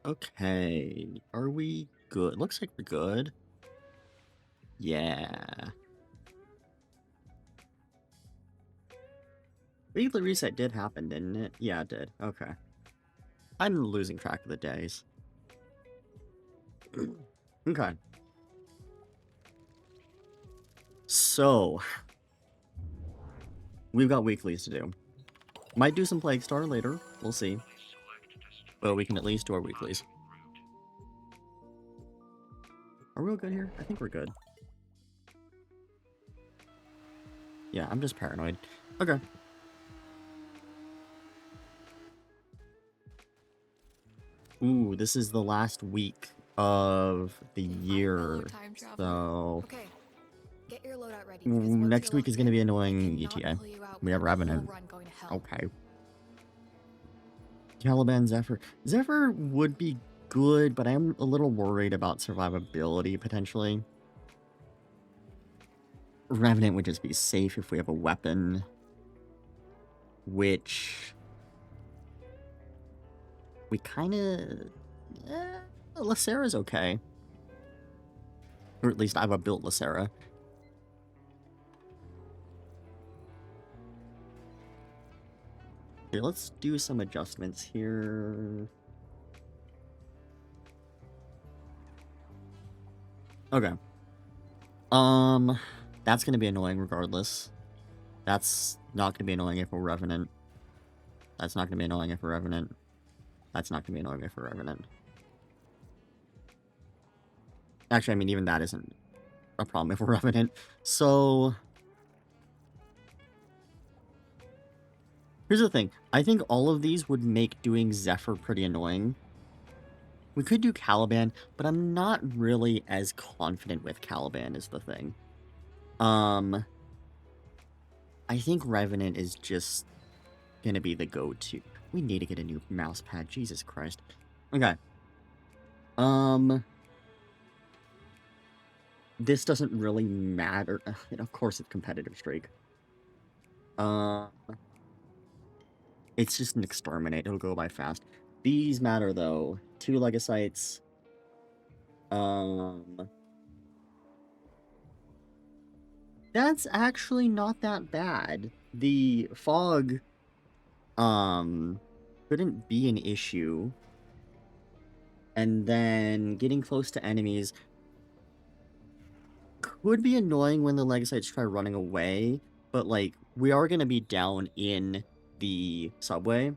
Okay, are we good? Looks like we're good. Yeah. Weekly reset did happen, didn't it? Yeah, it did. Okay. I'm losing track of the days. Okay. So, we've got weeklies to do. Might do some Plague Star later. We'll see. But we can at least do our weeklies. Are we all good here? I think we're good. Yeah, I'm just paranoid. Okay. Ooh, this is the last week of the year. So, Okay, get your loadout ready because once next you're week is locked going to be in, I annoying cannot ETA. pull you out We have without the whole Revenant. run going to hell. Okay. Caliban, Zephyr. Zephyr would be good, but I'm a little worried about survivability, potentially. Revenant would just be safe if we have a weapon. Which... we kind of... Lacera's okay. Or at least I have a built Lacera. Okay, let's do some adjustments here. Okay. That's gonna be annoying regardless. That's not gonna be annoying if we're Revenant. That's not gonna be annoying if we're Revenant. That's not gonna be annoying if we're Revenant. Actually, I mean, even that isn't a problem if we're Revenant. So... here's the thing. I think all of these would make doing Zephyr pretty annoying. We could do Caliban, but I'm not really as confident with Caliban is the thing. I think Revenant is just gonna be the go-to. We need to get a new mouse pad. Jesus Christ. Okay. This doesn't really matter. Of course it's competitive streak. It's just an exterminate. It'll go by fast. These matter, though. 2 Legocytes. That's actually not that bad. The fog, couldn't be an issue. And then getting close to enemies could be annoying when the Legocytes try running away, but, like, we are gonna be down in the subway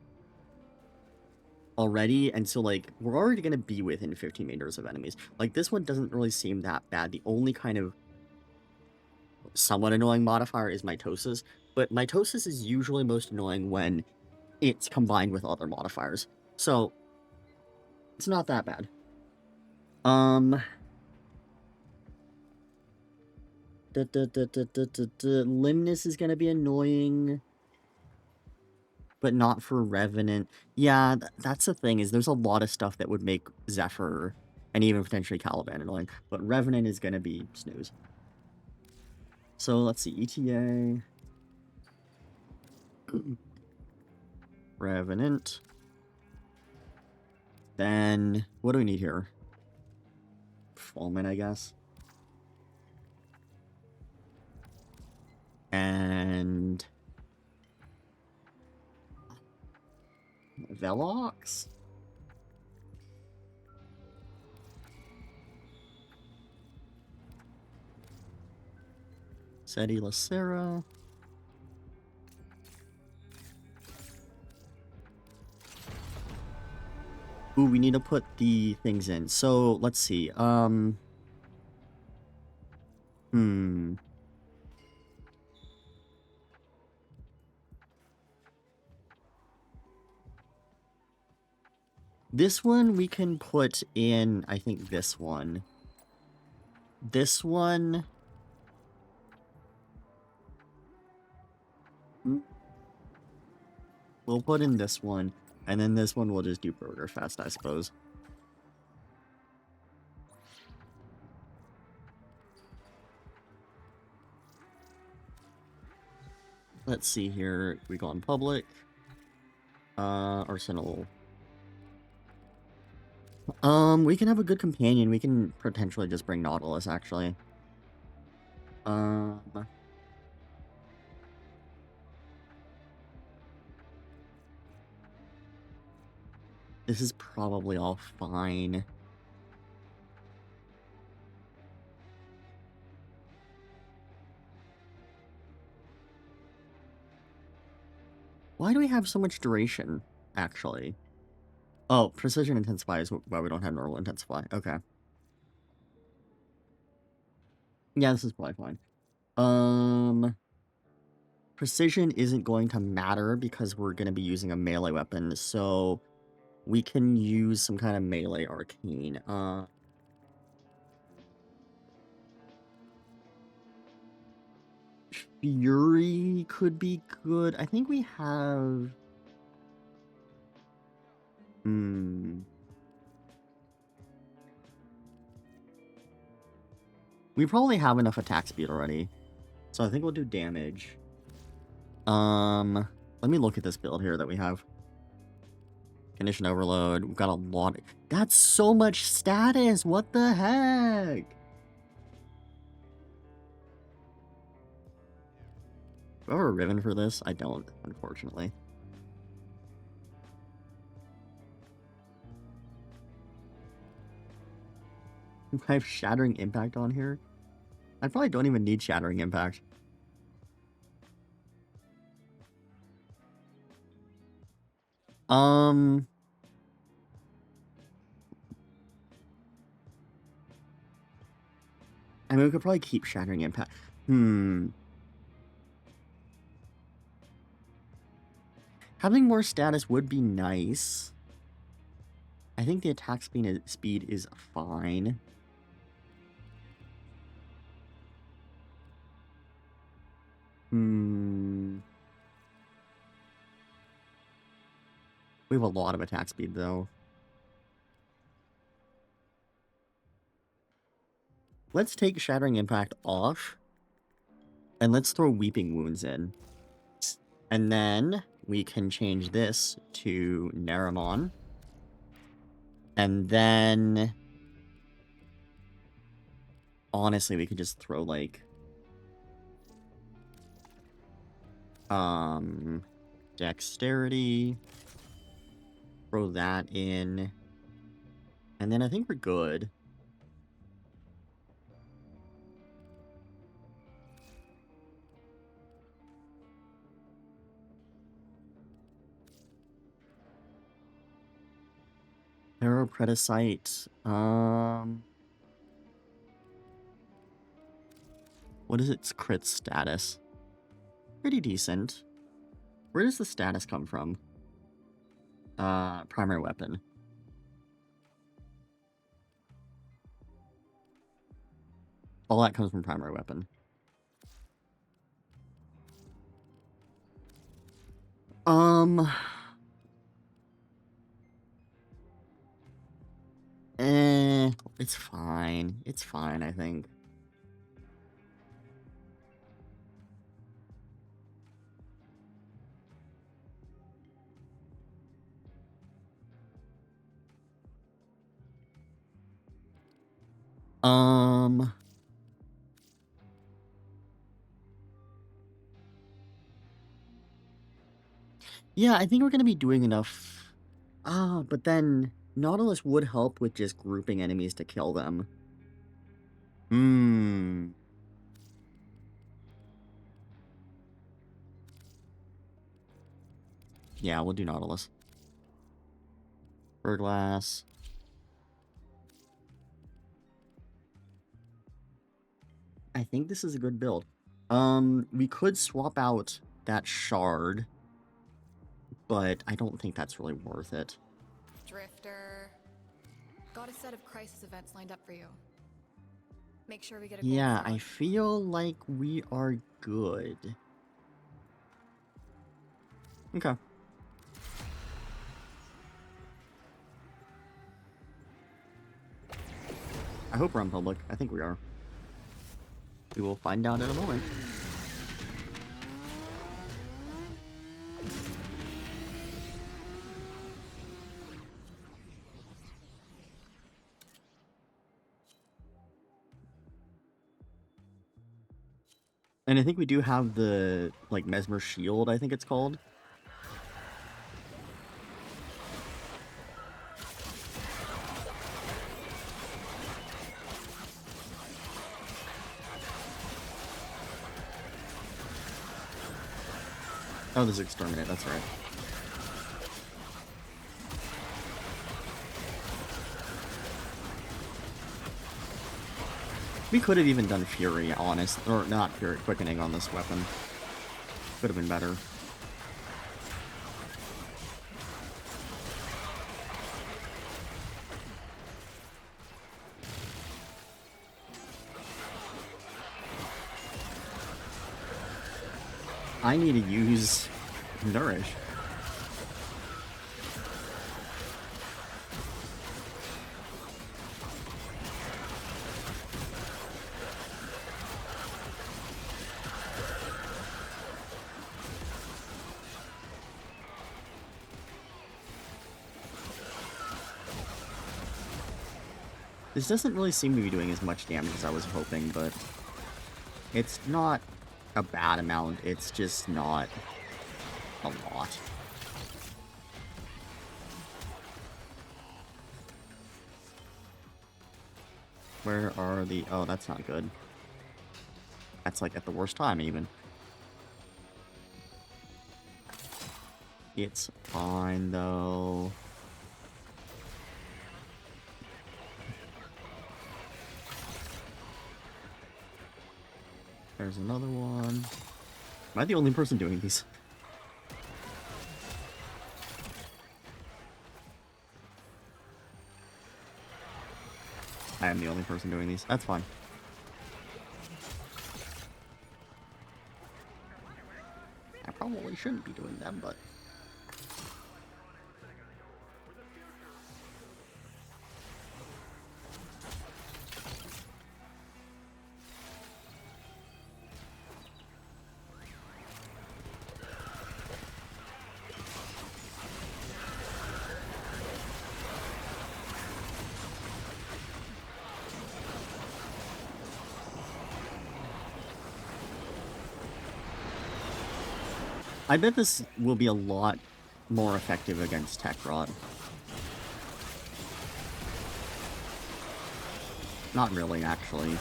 already, and so, like, we're already gonna be within 15 meters of enemies. Like, this one doesn't really seem that bad. The only kind of somewhat annoying modifier is mitosis, but mitosis is usually most annoying when it's combined with other modifiers. So, it's not that bad. Limnus is gonna be annoying, but not for Revenant. Yeah, that's the thing, is there's a lot of stuff that would make Zephyr, and even potentially Caliban, annoying, but Revenant is gonna be snooze. So, let's see, ETA... Revenant. Then, what do we need here? Fulmin, I guess. And... Velox? Seti Lacera. Ooh, we need to put the things in. So, let's see. This one we can put in, I think, this one. This one... we'll put in this one, and then this one we'll just do Burger Fest, I suppose. Let's see here. We go on public. Arsenal. We can have a good companion. We can potentially just bring Nautilus, actually. This is probably all fine. Why do we have so much duration, actually? Oh, precision intensify is why we don't have normal intensify. Okay. Yeah, this is probably fine. Precision isn't going to matter because we're going to be using a melee weapon, so we can use some kind of melee arcane. Fury could be good. I think we have... We probably have enough attack speed already. So I think we'll do damage. Let me look at this build here that we have. Condition overload. We've got a lot. That's so much status. What the heck? Do I have a ribbon for this? I don't, unfortunately. I have Shattering Impact on here. I probably don't even need Shattering Impact. I mean, we could probably keep Shattering Impact. Having more status would be nice. I think the attack speed is fine. We have a lot of attack speed, though. Let's take Shattering Impact off. And let's throw Weeping Wounds in. And then we can change this to Naramon. And then... Honestly, we could just throw, like... Dexterity. Throw that in. And then I think we're good. Paropredicite. What is its crit status? Pretty decent. Where does the status come from? Primary weapon. All that comes from primary weapon. It's fine. It's fine, I think. Yeah, I think we're gonna be doing enough. But then Nautilus would help with just grouping enemies to kill them. Yeah, we'll do Nautilus. Burglass. I think this is a good build. We could swap out that shard, but I don't think that's really worth it. Drifter. Got a set of crisis events lined up for you. Make sure we get a gold Yeah, slot. I feel like we are good. Okay. I hope we're on public. I think we are. We will find out in a moment. And I think we do have the, like, Mesmer Shield, I think it's called. Oh, this is Exterminate, that's right. We could have even done Fury, honest, or not Fury, Quickening on this weapon. Could have been better. I need to use Nourish. This doesn't really seem to be doing as much damage as I was hoping, but it's not a bad amount, it's just not a lot. Where are the... Oh, that's not good. That's like at the worst time, even. It's fine, though. There's another one. Am I the only person doing these? I am the only person doing these. That's fine. I probably shouldn't be doing them, but... I bet this will be a lot more effective against Tech Rod. Not really, actually.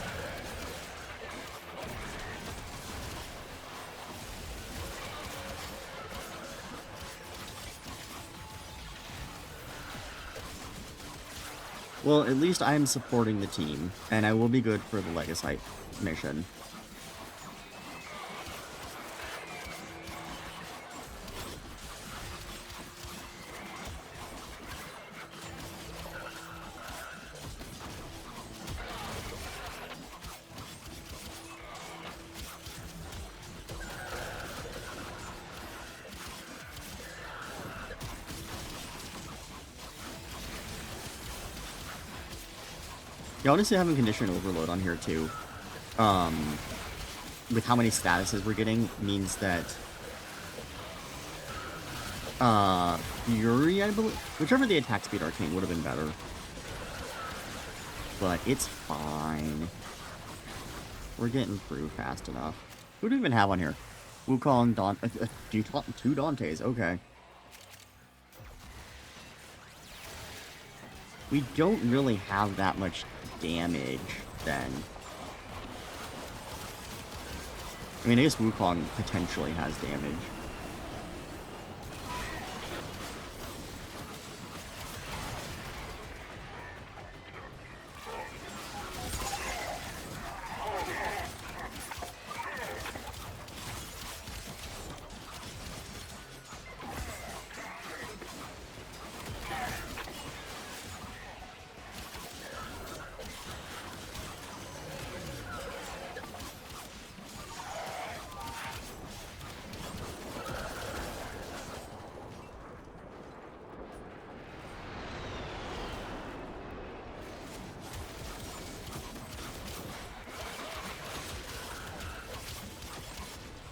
Well, at least I am supporting the team, and I will be good for the Legasite mission. Yeah, honestly, having Condition Overload on here, too, with how many statuses we're getting, means that, Fury, I believe, whichever the attack speed arcane would have been better. But it's fine. We're getting through fast enough. Who do we even have on here? Wukong, two Dantes, okay. We don't really have that much damage, then. I mean, I guess Wukong potentially has damage.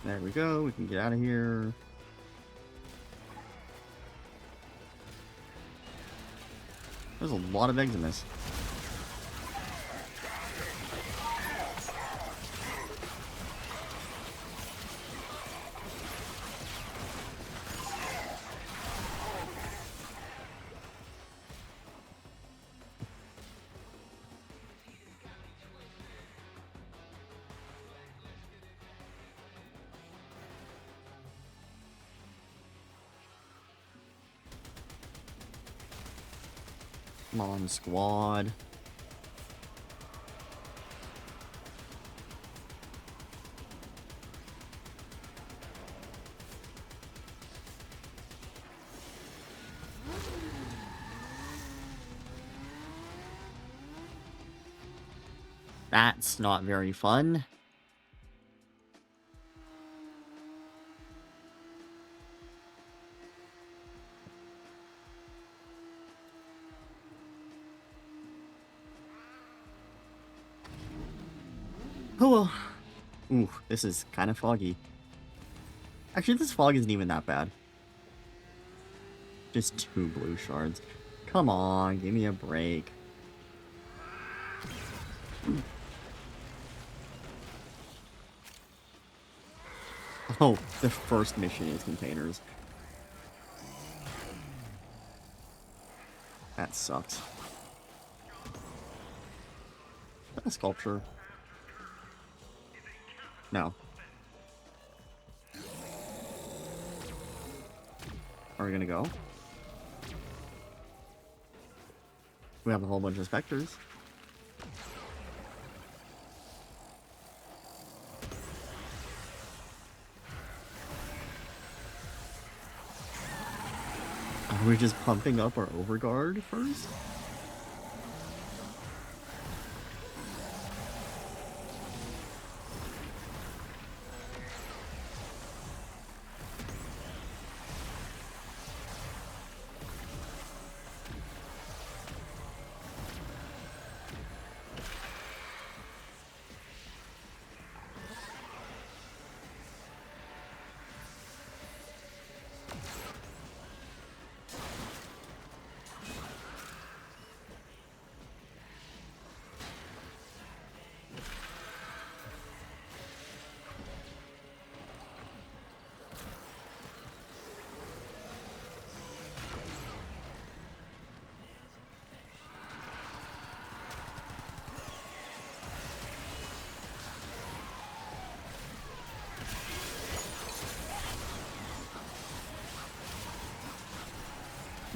There we go, we can get out of here. There's a lot of eggs in this. Come on, squad. That's not very fun. Oh well. Ooh, this is kind of foggy. Actually, this fog isn't even that bad. Just 2 blue shards. Come on, give me a break. Oh, the first mission is containers. That sucks. Is that a sculpture? No. Are we gonna go? We have a whole bunch of specters. Are we just pumping up our overguard first?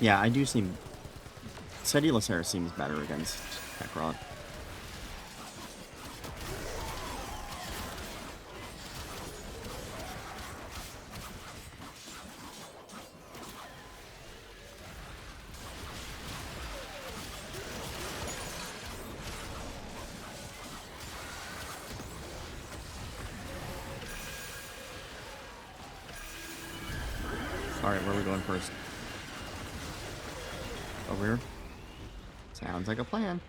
Yeah, I do seem... Sedulous seems better against Kakarot. Alright, where are we going first? Over here? Sounds like a plan.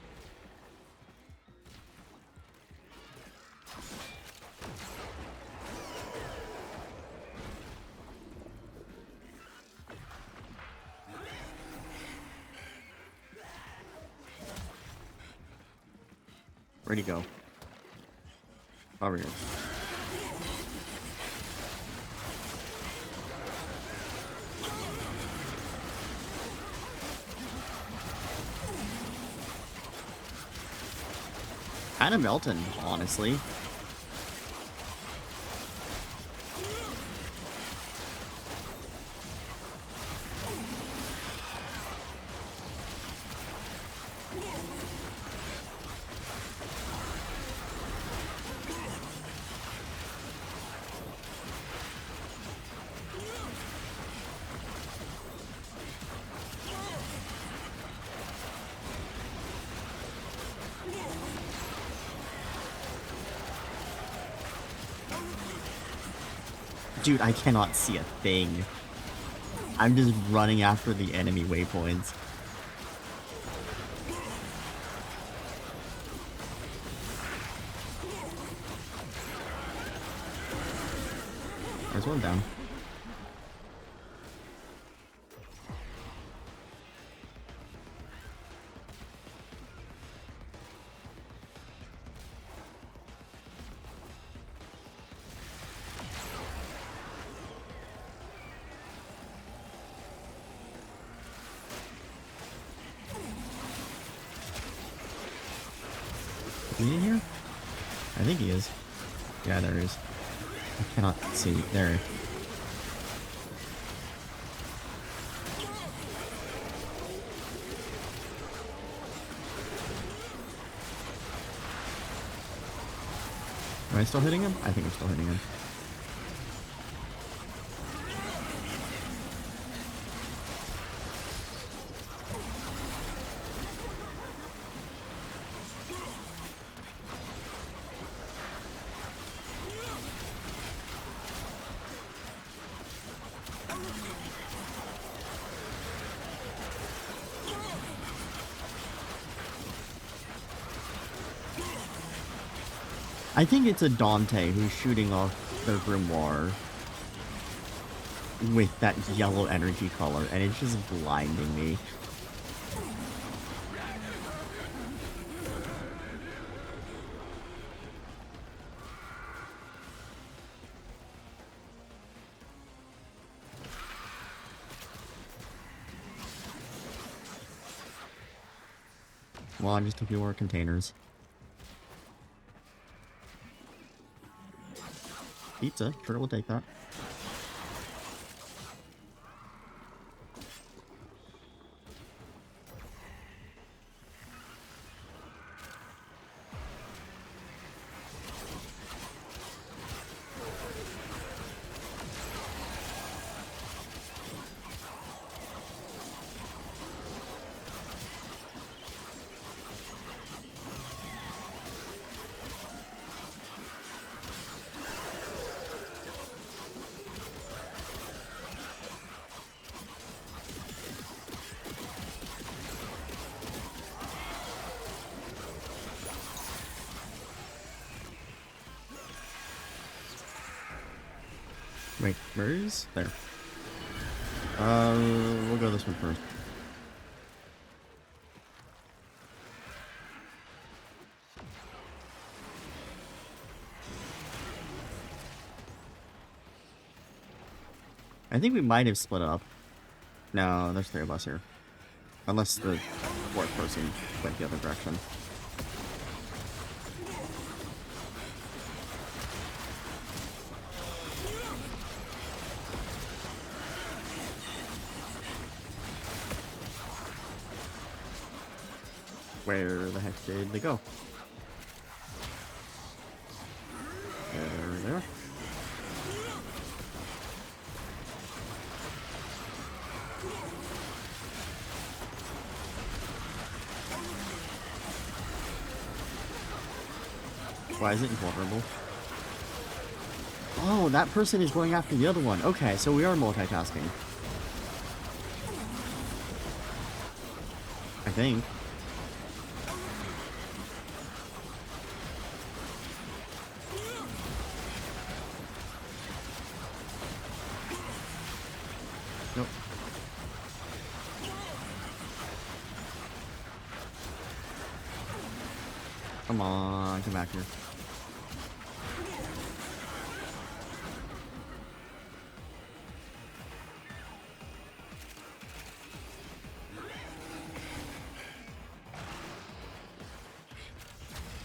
Where'd he go? Over here. Kind of melting, honestly. Dude, I cannot see a thing. I'm just running after the enemy waypoints. There's one down. Is he in here? I think he is. Yeah, there he is. I cannot see. There. Am I still hitting him? I think I'm still hitting him. I think it's a Dante who's shooting off their grimoire with that yellow energy color, and it's just blinding me. Well, I just took more containers. Pizza, sure, we'll take that. Wait, where is? There. We'll go this one first. I think we might have split up. No, there's 3 of us here. Unless the 4th person went the other direction. Where the heck did they go? There they are. Why is it invulnerable? Oh, that person is going after the other one. Okay, so we are multitasking. I think. Nope. Come on, come back here.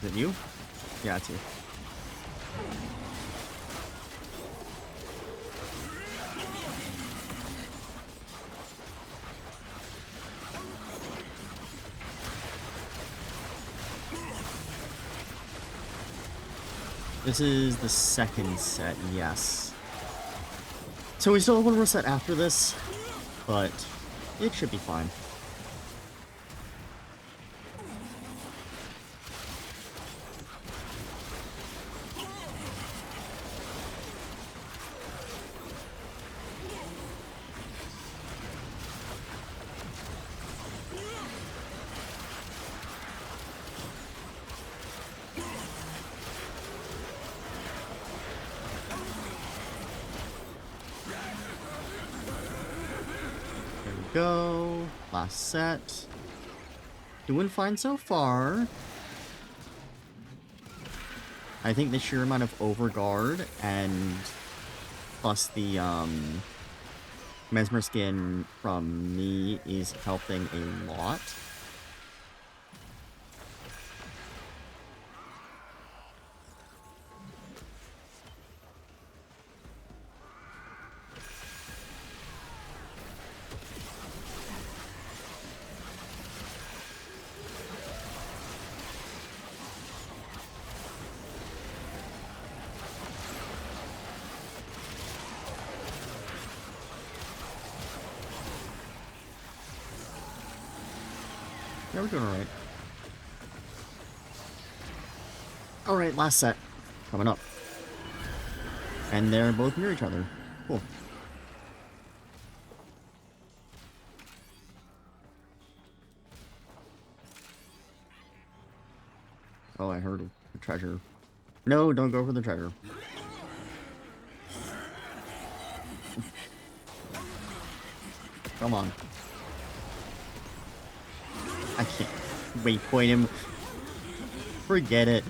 Is it you? Yeah, it's you. This is the 2nd set, yes. So we still have 1 more set after this, but it should be fine. Go. Last set. Doing fine so far. I think the sheer amount of overguard and plus the mesmer skin from me is helping a lot. Yeah, we're doing alright. Alright, last set. Coming up. And they're both near each other. Cool. Oh, I heard a treasure. No, don't go for the treasure. Come on. I can't waypoint him. Forget it.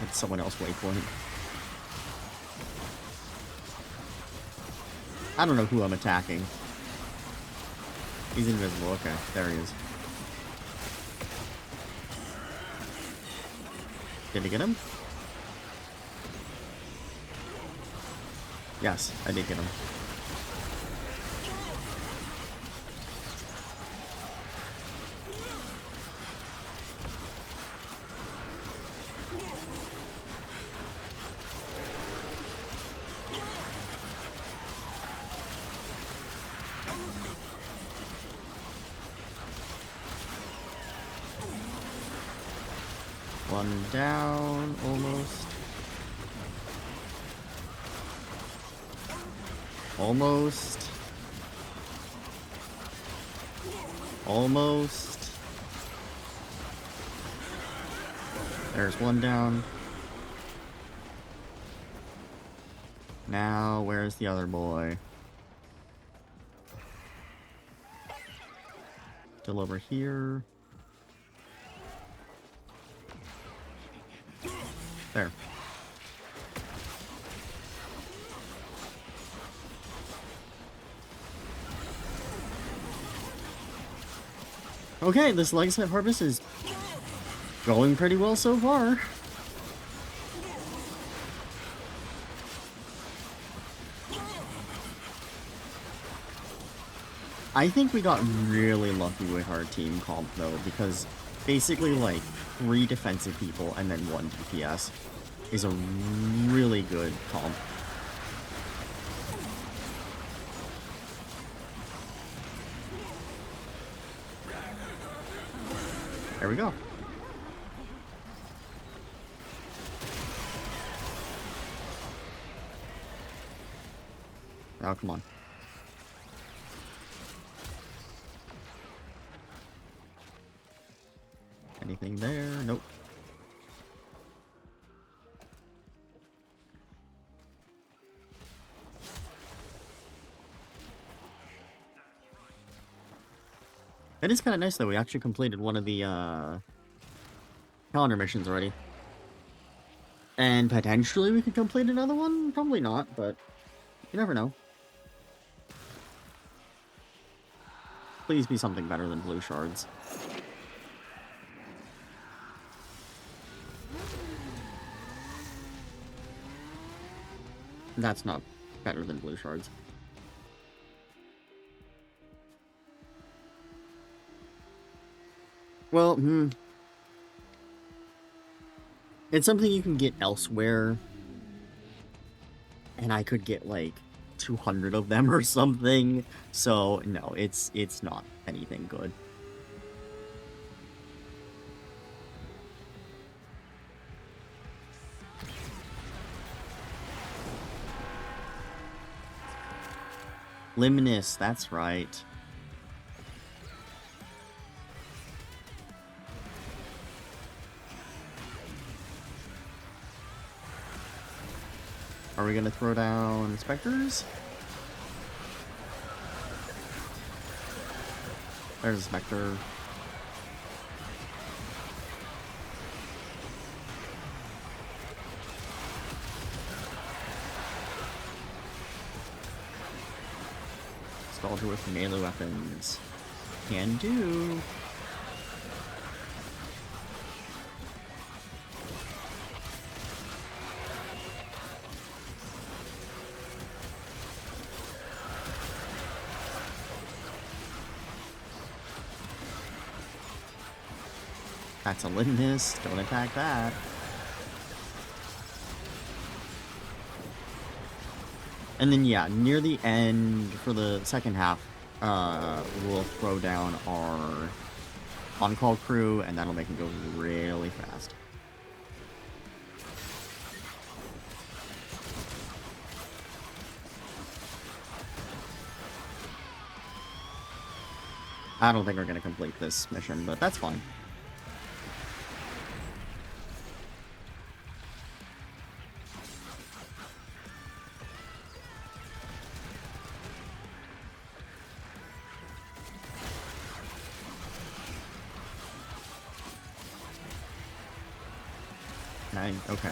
Let someone else waypoint. I don't know who I'm attacking. He's invisible. Okay, there he is. Did I get him? Yes, I did get him. One down, almost. Almost. Almost. There's one down. Now, where's the other boy? Still over here. There. Okay, this legacy harvest is going pretty well so far. I think we got really lucky with our team comp though, because basically like 3 defensive people and then 1 DPS is a really good comp. There we go. Oh, come on. Anything there? Nope. It is kind of nice though, we actually completed one of the calendar missions already. And potentially we could complete another one? Probably not, but you never know. Please be something better than blue shards. That's not better than blue shards. Well, it's something you can get elsewhere. And I could get like 200 of them or something. So no, it's not anything good. Limnus, that's right. Are we gonna throw down specters? There's a specter. Soldier with melee weapons. Can do. That's a litmus. Don't attack that. And then, yeah, near the end, for the second half, we'll throw down our on-call crew, and that'll make it go really fast. I don't think we're going to complete this mission, but that's fine. Okay.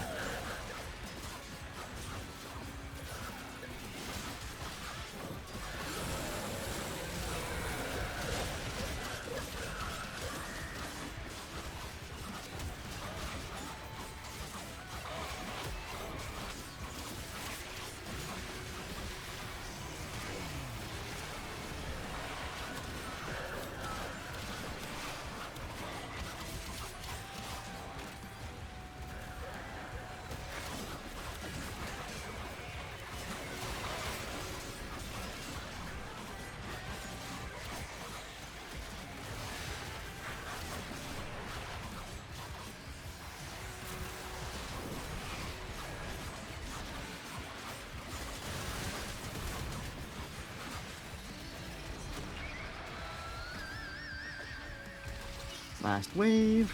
Last wave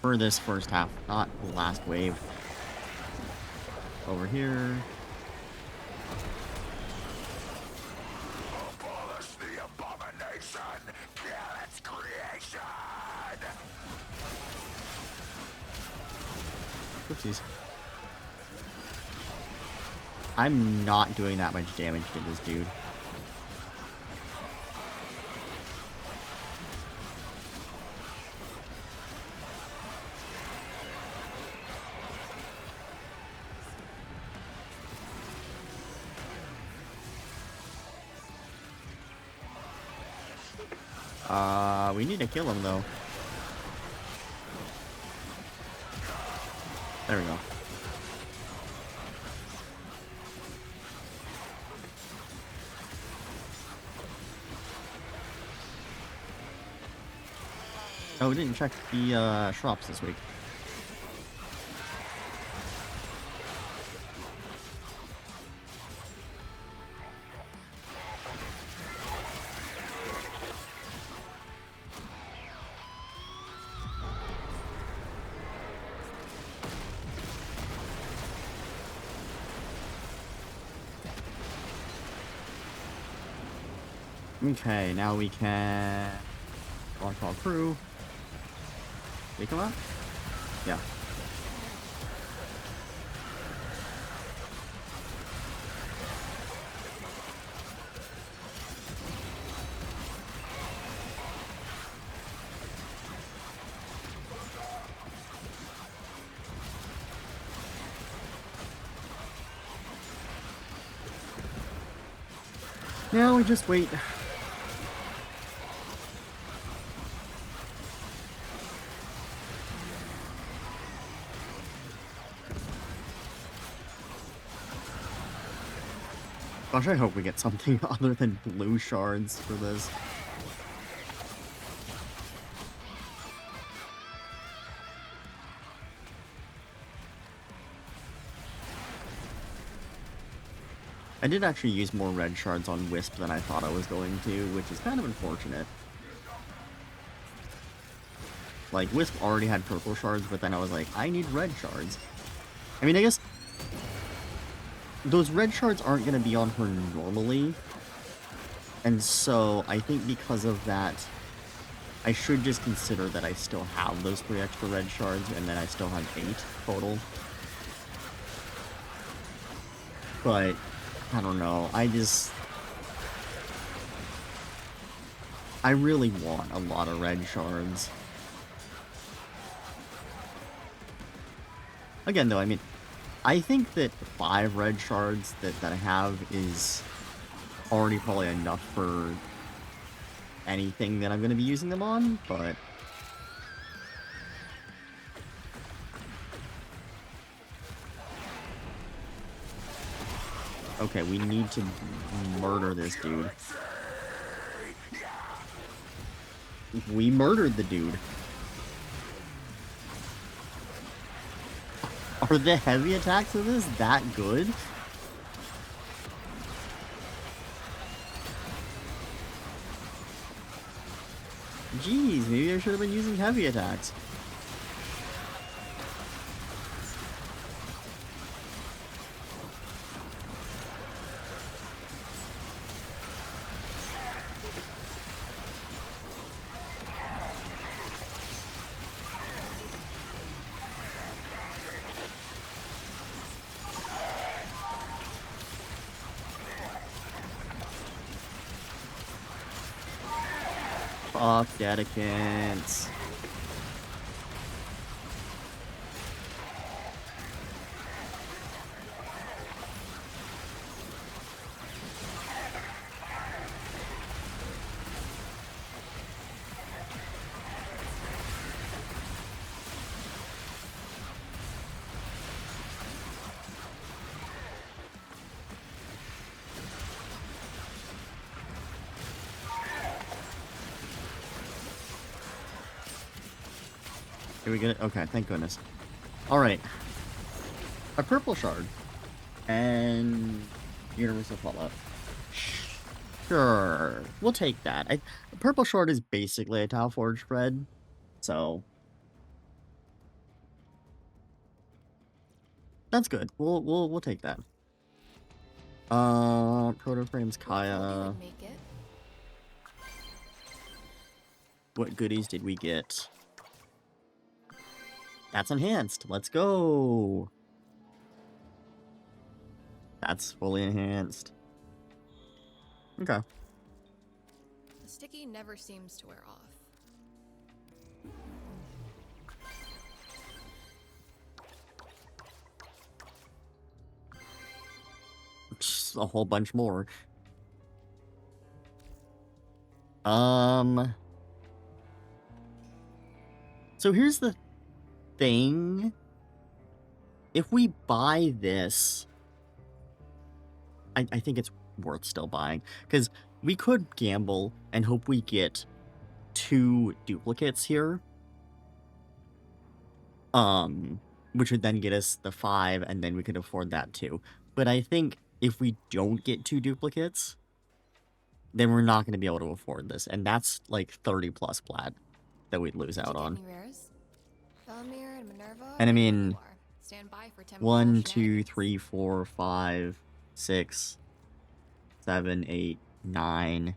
for this first half, not the last wave. Over here. Abolish the abomination! Kill its creation! Oopsies. I'm not doing that much damage to this dude. We need to kill him, though. There we go. Oh, we didn't check the, shops this week. Okay, now we can launch all crew. Did he come out? Yeah. Now we just wait. Gosh, I hope we get something other than blue shards for this. I did actually use more red shards on Wisp than I thought I was going to, which is kind of unfortunate. Like, Wisp already had purple shards, but then I was like, I need red shards. I mean, I guess those red shards aren't going to be on her normally. And so, I think because of that, I should just consider that I still have those 3 extra red shards, and then I still have 8 total. But I don't know, I really want a lot of red shards. Again, though, I mean, I think that 5 red shards that I have is already probably enough for anything that I'm going to be using them on, but Okay, we need to murder this dude. We murdered the dude. Are the heavy attacks of this that good? Jeez, maybe I should have been using heavy attacks. Fuck Dedicants. Did we get it? Okay, thank goodness. Alright. A purple shard. And universal fallout. Sure. We'll take that. A purple shard is basically a Tau Forge spread. So that's good. We'll take that. Protoframes Kaya. Would make it. What goodies did we get? That's enhanced. Let's go. That's fully enhanced. Okay. The sticky never seems to wear off. Just a whole bunch more. So here's the thing. If we buy this, I think it's worth still buying. Because we could gamble and hope we get 2 duplicates here. Which would then get us the 5, and then we could afford that too. But I think if we don't get 2 duplicates, then we're not going to be able to afford this. And that's like 30 plus plat that we'd lose out on. Belmir and Minerva, And I right where mean, you are. Stand by for 1, 2, 3, 4, 5, 6, 7, 8, 9,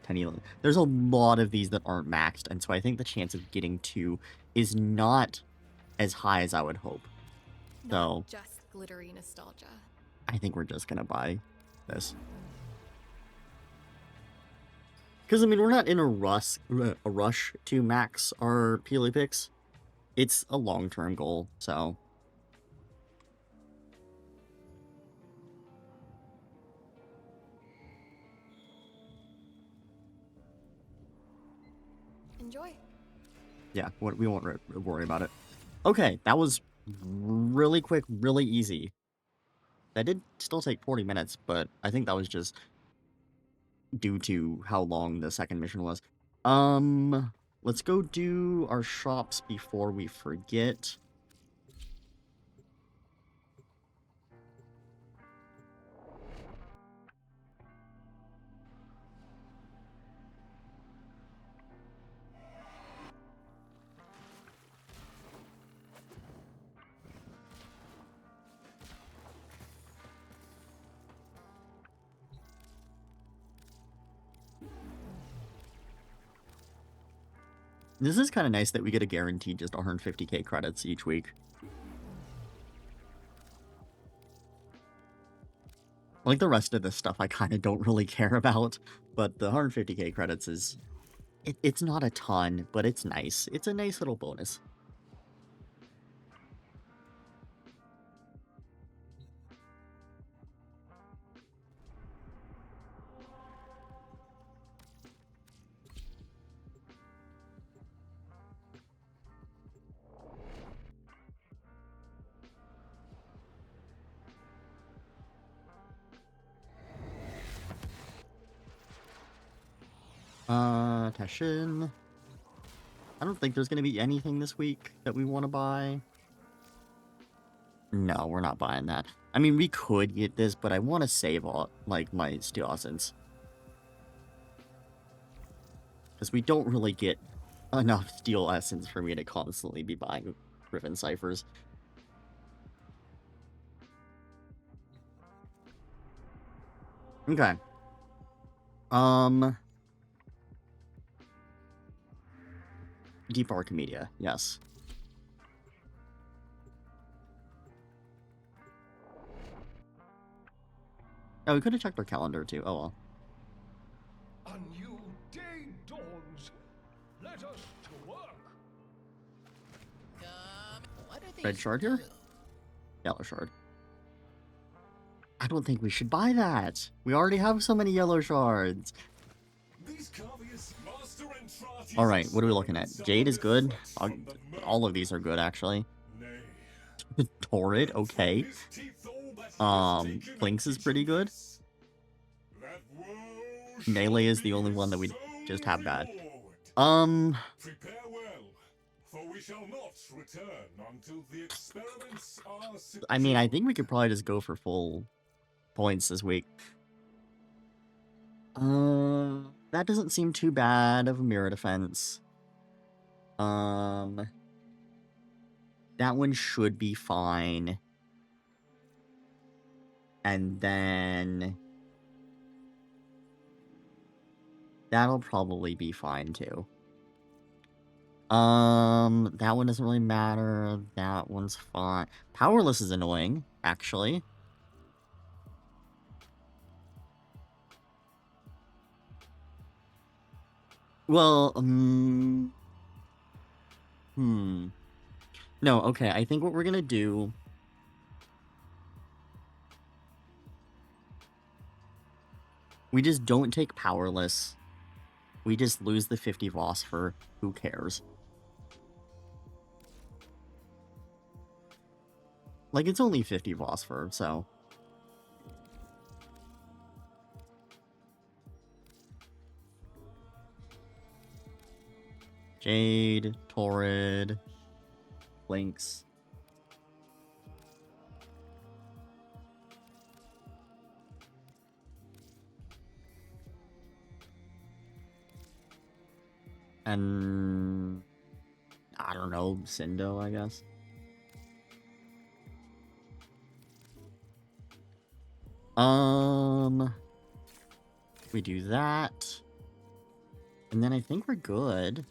10, 11. There's a lot of these that aren't maxed, and so I think the chance of getting 2 is not as high as I would hope. So just glittery nostalgia. I think we're just gonna buy this. Because, I mean, we're not in a rush to max our Peely picks. It's a long-term goal, so... Enjoy. Yeah, we won't worry about it. Okay, that was really quick, really easy. That did still take 40 minutes, but I think that was just due to how long the second mission was. Let's go do our shops before we forget. This is kind of nice that we get a guaranteed just 150k credits each week. Like the rest of this stuff I kind of don't really care about, but the 150k credits is... It's not a ton, but it's nice. It's a nice little bonus. Tashin. I don't think there's gonna be anything this week that we want to buy. No, we're not buying that. I mean, we could get this, but I want to save all, like, my Steel Essence. Because we don't really get enough Steel Essence for me to constantly be buying Griffin Ciphers. Okay. Deep Archimedia, yes. Oh, we could have checked our calendar too. Oh well. A new day dawns. Let us to work. What are Red these shard here? Yellow shard. I don't think we should buy that. We already have so many yellow shards. Alright, what are we looking at? Jade is good. All of these are good, actually. Torrid, okay. Blinks is pretty good. Melee is the only one that we just have bad. Prepare well, for we shall not return until the experiments are secure. I mean, I think we could probably just go for full points this week. That doesn't seem too bad of a mirror defense. That one should be fine. And then that'll probably be fine too. That one doesn't really matter. That one's fine. Powerless is annoying, actually. Well, no, okay, I think what we're gonna do... We just don't take Powerless. We just lose the 50 Phosphor. Who cares? Like, it's only 50 Phosphor, so... Jade, Torrid, Blinks. And... I don't know, Cindo, I guess. We do that. And then I think we're good.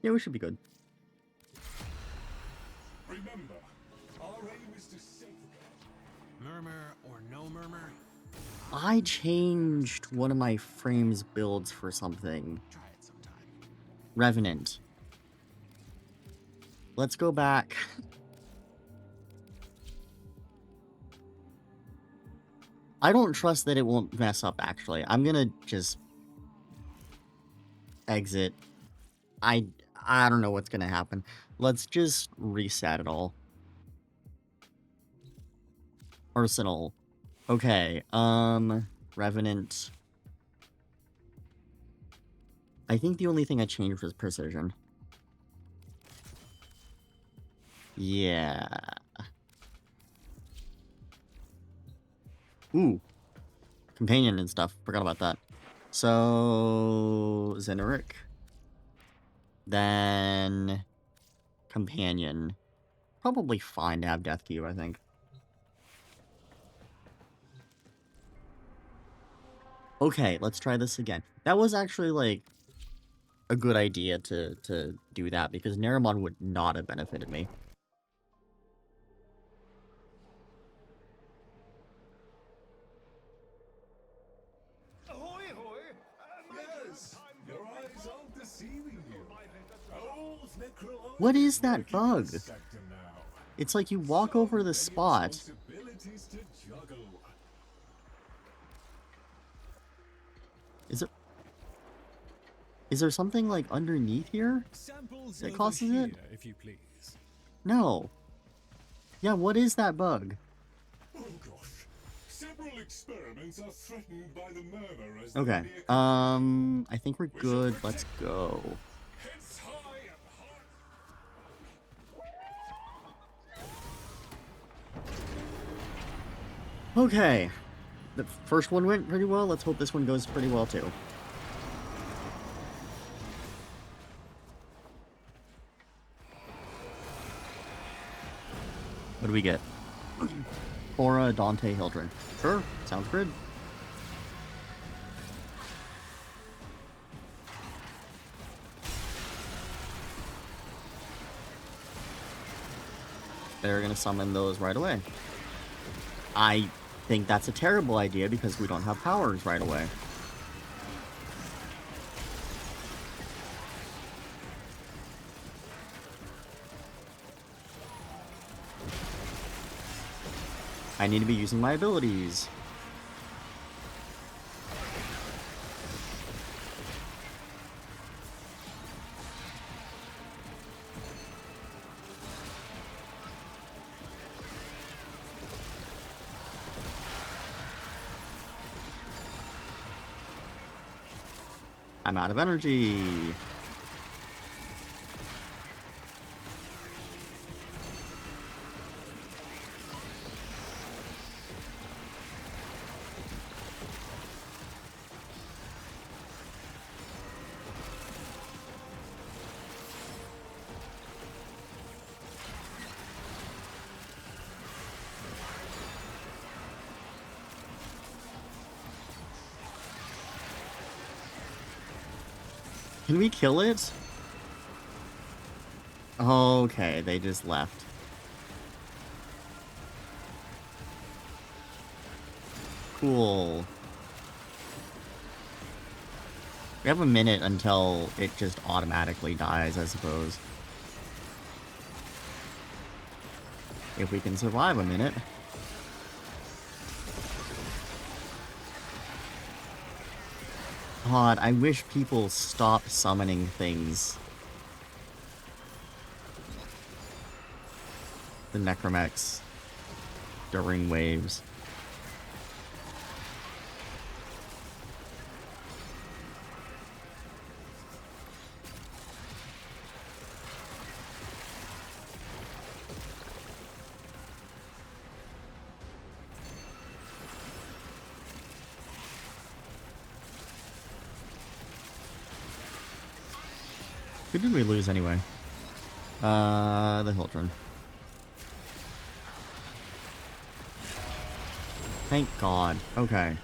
Yeah, we should be good. Remember, our aim is to safeguard. Murmur or no murmur? I changed one of my frames builds for something. Try it sometime. Revenant. Let's go back. I don't trust that it won't mess up, actually. I'm gonna just... exit. I don't know what's gonna happen. Let's just reset it all. Arsenal. Okay, Revenant. I think the only thing I changed was precision. Yeah. Ooh. Companion and stuff. Forgot about that. So... Zeneric. Then... Companion. Probably fine to have Death Cube, I think. Okay, let's try this again. That was actually, like, a good idea to do that, because Naramon would not have benefited me. Ahoy, hoy! Yes, your eyes aren't deceiving you. Old What is that bug? sector now. It's like you walk over the spot. Responsibilities to juggle. Is there something like underneath here Samples that over causes here, it? if you please. No. Yeah, what is that bug? Oh gosh. Several experiments are threatened by the murmur as Okay. they near I think we're good. Let's go. heads high and hard. Okay. The first one went pretty well. Let's hope this one goes pretty well too. What do we get? Cora, Dante, Hildren. Sure, sounds good. They're gonna summon those right away. I think that's a terrible idea because we don't have powers right away. I need to be using my abilities. I'm out of energy. Can we kill it? Okay, they just left. Cool. We have a minute until it just automatically dies, I suppose. If we can survive a minute. God, I wish people stopped summoning things. The necromechs during waves. Who did we lose anyway? The Hildren. Thank God. Okay.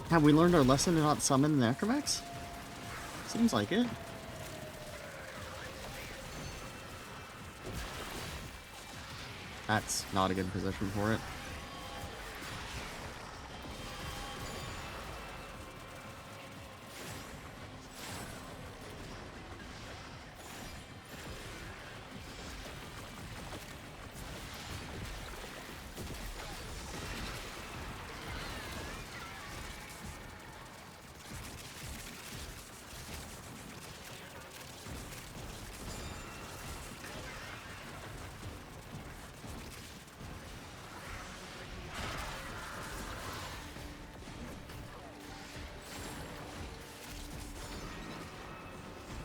Have we learned our lesson to not summon the necromechs? Seems like it. That's not a good position for it.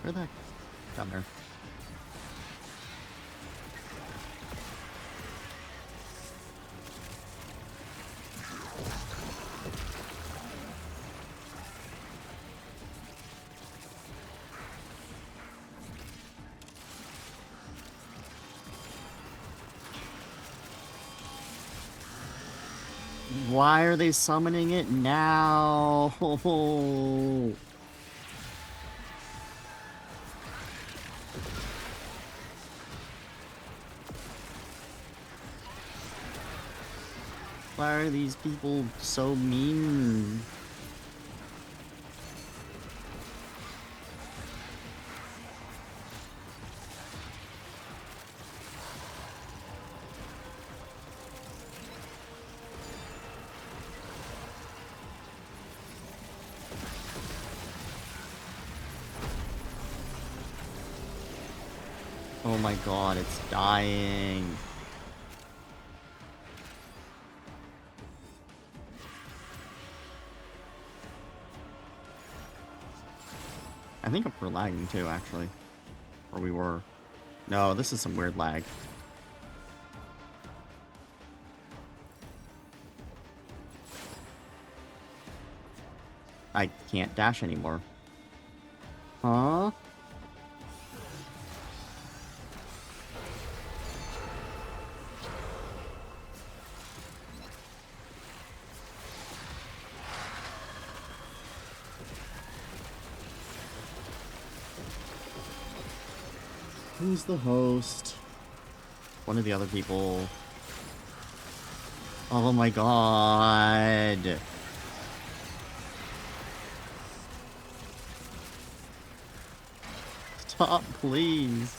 Where the heck? Down there. Why are they summoning it now? Why are these people so mean? Oh my god, it's dying. I think we're lagging too, actually. Or we were. No, this is some weird lag. I can't dash anymore. Huh? Who's the host? One of the other people. Oh my god. Stop, please.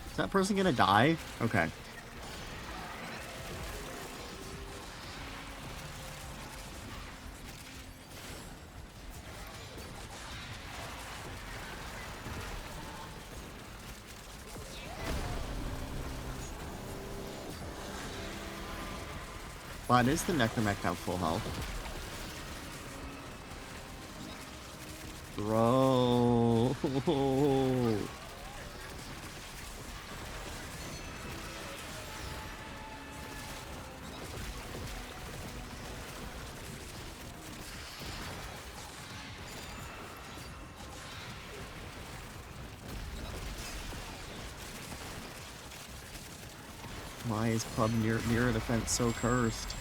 Is that person gonna die? Okay. Why does the Necromech have full health? Bro. Why is Pub Mirror Defense so cursed?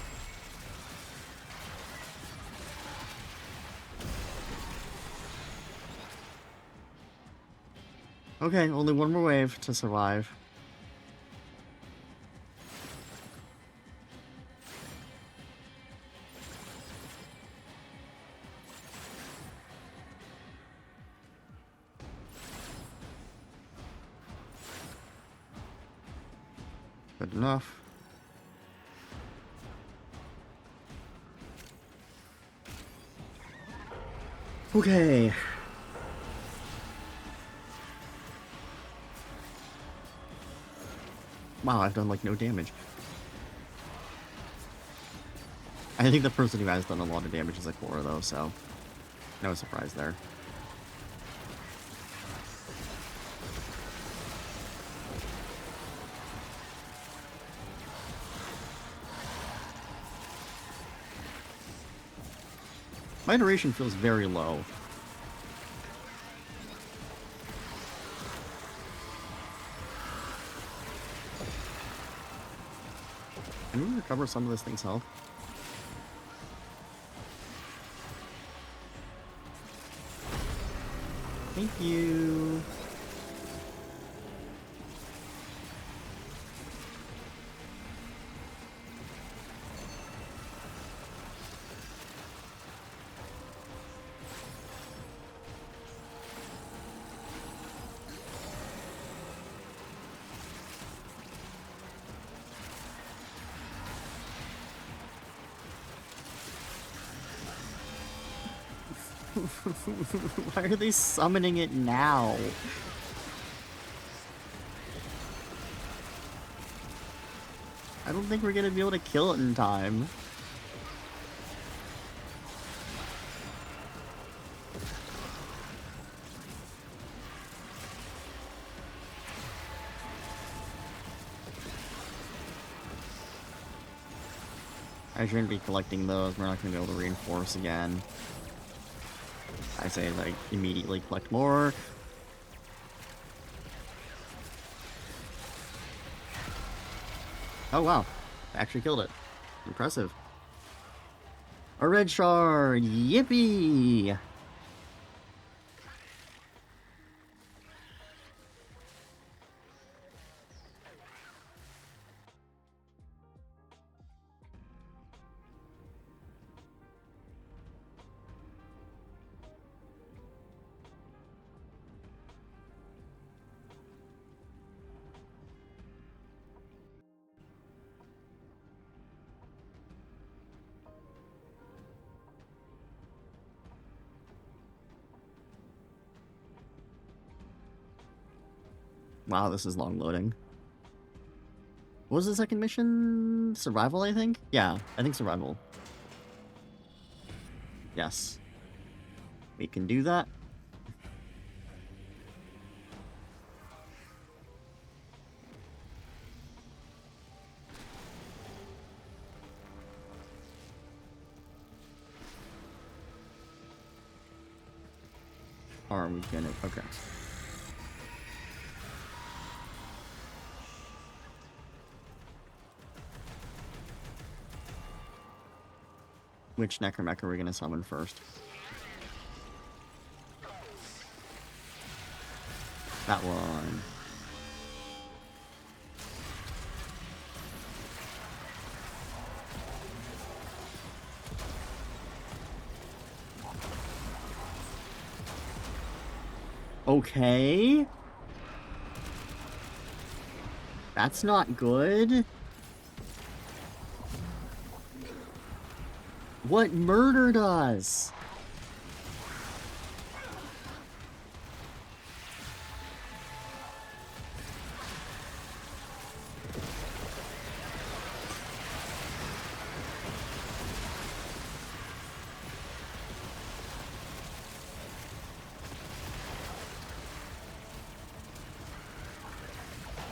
Okay, only one more wave to survive. Good enough. Okay. Wow, I've done like no damage. I think the person who has done a lot of damage is like 4 though, so no surprise there. My duration feels very low. Can we recover some of this thing's health? Thank you. Why are they summoning it now? I don't think we're gonna be able to kill it in time. I shouldn't be collecting those. We're not gonna be able to reinforce again. I say, like, immediately collect more. Oh, wow. I actually killed it. Impressive. A red shard! Yippee! Wow, this is long loading. What was the second mission? Survival, I think? Yeah, I think survival. Yes. We can do that. Are we gonna... Okay. Which Necromech are we gonna summon first? That one. Okay. That's not good. What murdered us?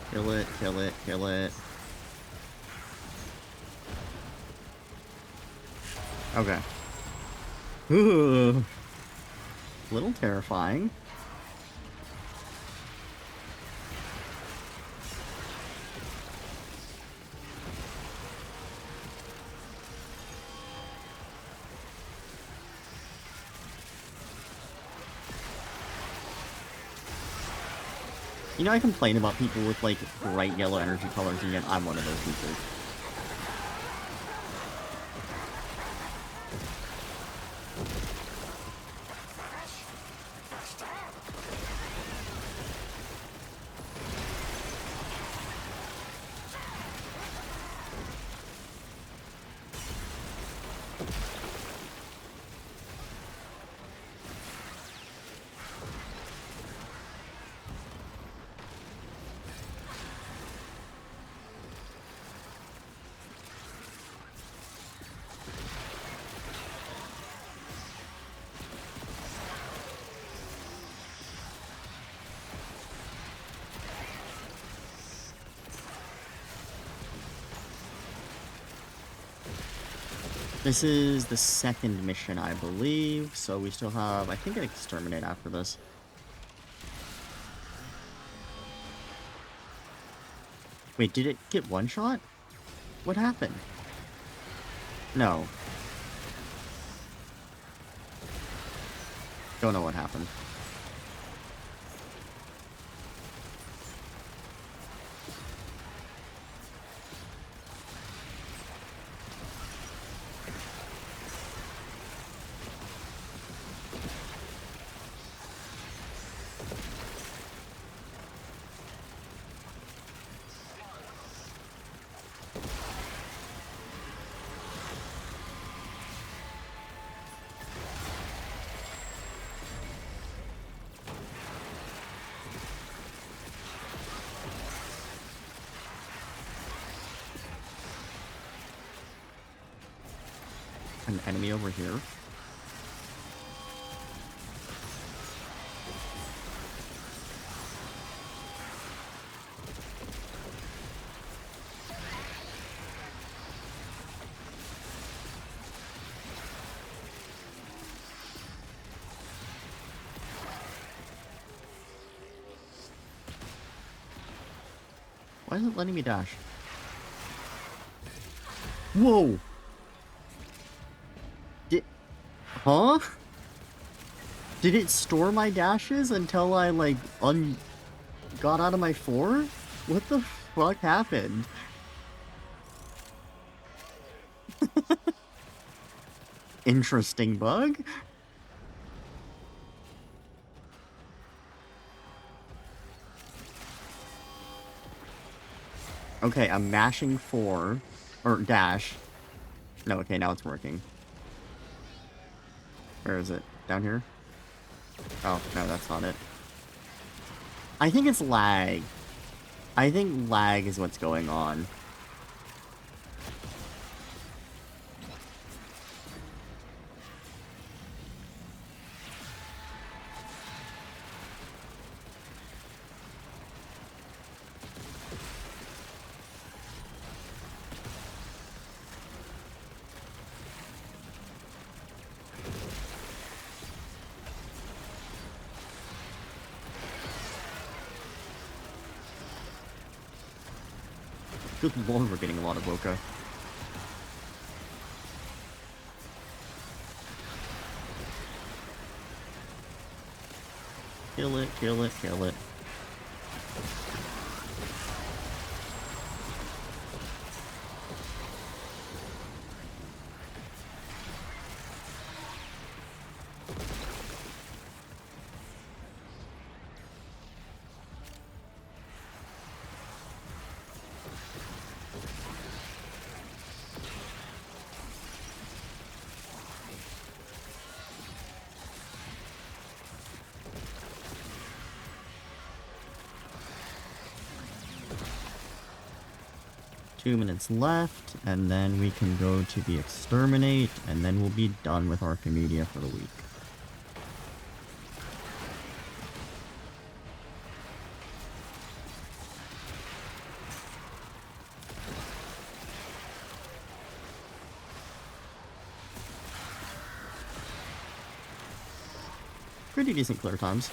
Kill it, kill it, kill it. Okay. Ooh. Little terrifying. You know, I complain about people with, like, bright yellow energy colors, and yet I'm one of those people. This is the second mission, I believe, so we still have, I think, an exterminate after this. Wait, did it get one shot? What happened? No. Don't know what happened. an enemy over here. Why is it letting me dash? Whoa! Huh? Did it store my dashes until I, like, got out of my 4? What the fuck happened? Interesting bug? Okay, I'm mashing 4. Or dash. No, okay, now it's working. Where is it? Down here? Oh, no, that's not it. I think it's lag. I think lag is what's going on. Good lord, we're getting a lot of Boca. Kill it, kill it, kill it. Two minutes left, and then we can go to the exterminate, and then we'll be done with Archimedia for the week. Pretty decent clear times.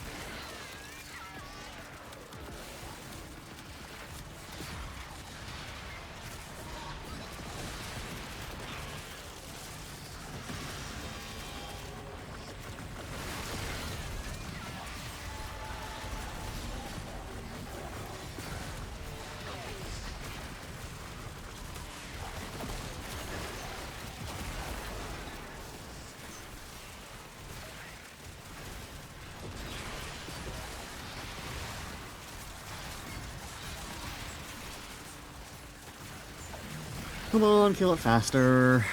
Come on, kill it faster.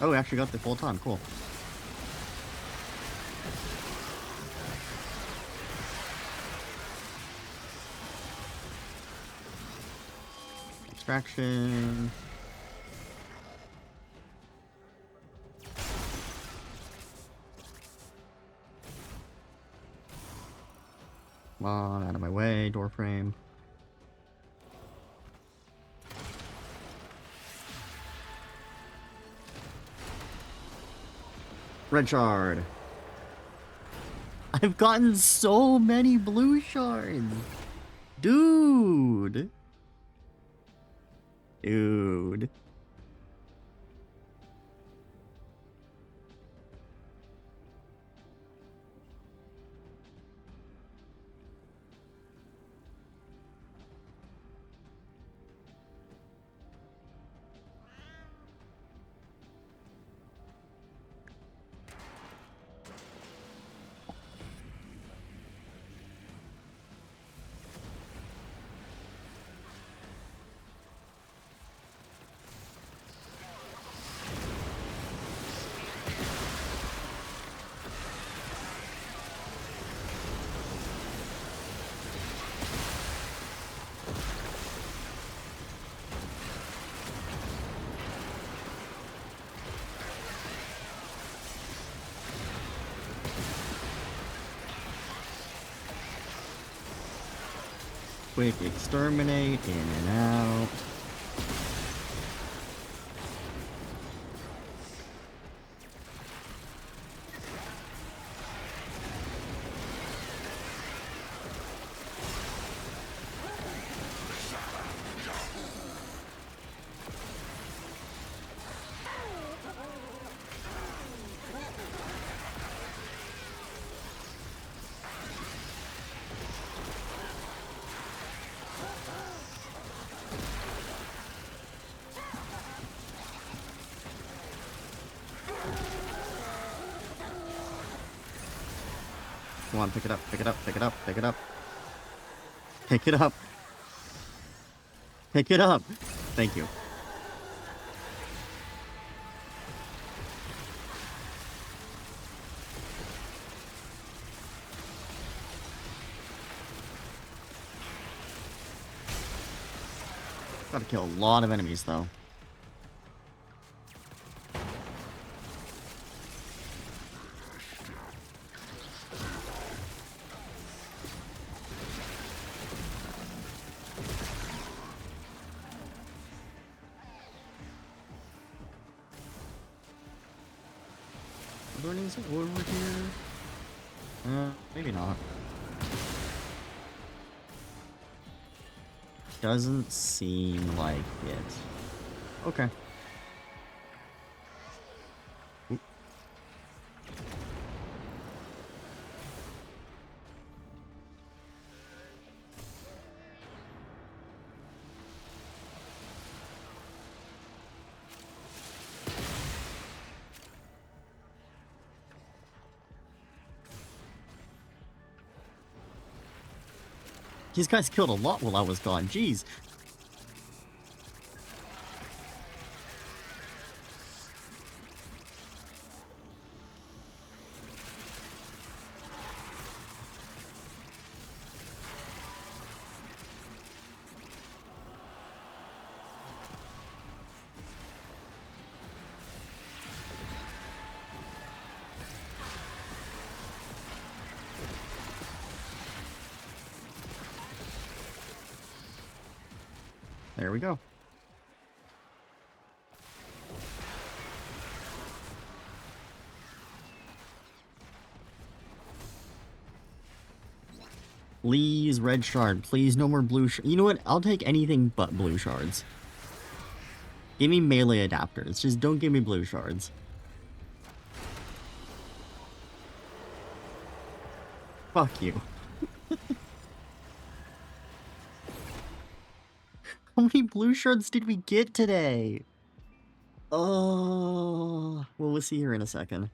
Oh, we actually got the full time. Cool. Extraction. Come on, out of my way, door frame. Red shard. I've gotten so many blue shards. Dude. Dude. quick exterminate, in and out. Come on, pick it up, pick it up, pick it up, pick it up. Pick it up. Pick it up. Thank you. Gotta kill a lot of enemies, though. Is it over here? Maybe not. Doesn't seem like it. Okay. Oop. These guys killed a lot while I was gone. Jeez. There we go. Please, red shard. Please, no more blue shard. You know what? I'll take anything but blue shards. Give me melee adapters. Just don't give me blue shards. Fuck you. How many blue shards did we get today? Oh, well, we'll see here in a second.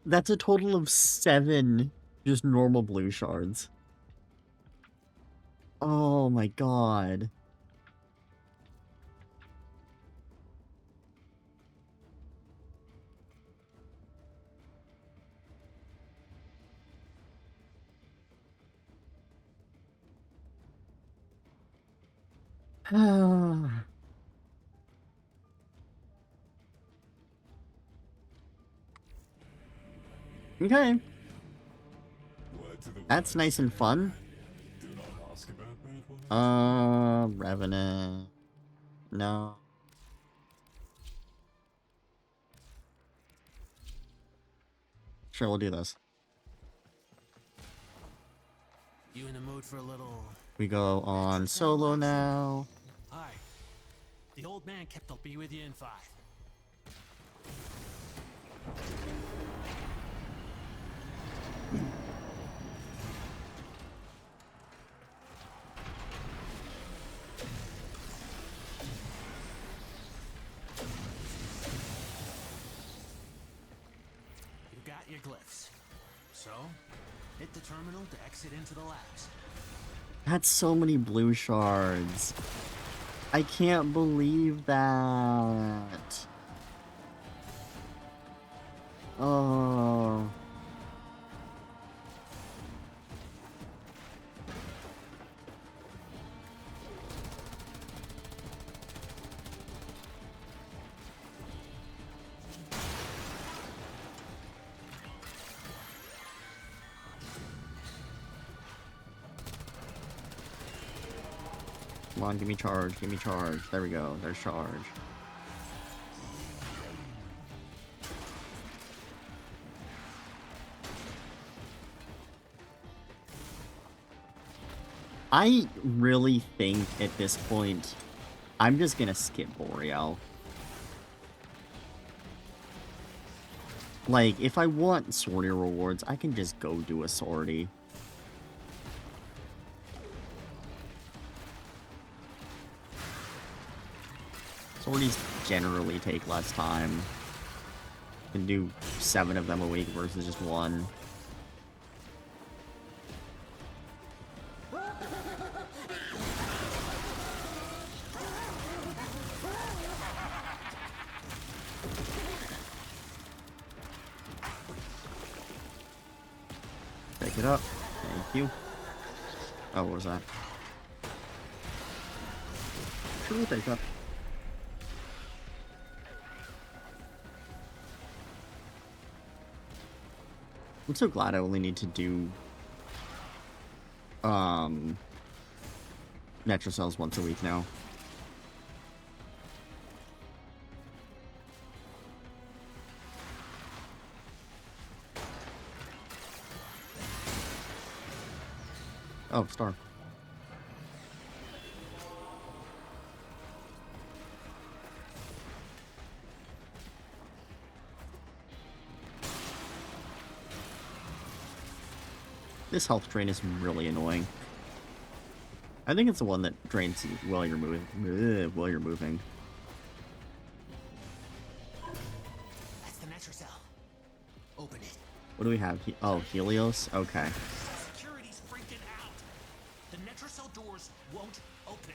That's a total of 7 just normal blue shards. Oh my god. Okay. That's nice and fun. Do not ask about bad ones. Revenant. No. Sure, we'll do this. You in the mood for a little... We go on solo now. Hi. The old man kept I'll be with you in 5. You got your glyphs. So, hit the terminal to exit into the labs. That's so many blue shards. I can't believe that. Oh. Come on, give me charge, give me charge. There we go, there's charge. I really think at this point, I'm just gonna skip Boreal. Like, if I want sortie rewards, I can just go do a sortie. Sorties generally take less time. You can do 7 of them a week versus just 1. Pick it up. Thank you. Oh, what was that? Sure, we'll take that. I'm so glad I only need to do Metro Cells once a week now. Oh, star. This health drain is really annoying. I think it's the one that drains you while you're moving. While you're moving. That's the Metro Cell. Open it. What do we have? Oh, Helios? Okay. Security's freaking out. The Metro Cell doors won't open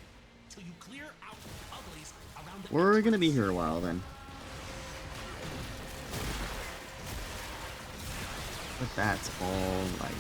till you clear out the uglies around the We're gonna be here a while then. But that's all right.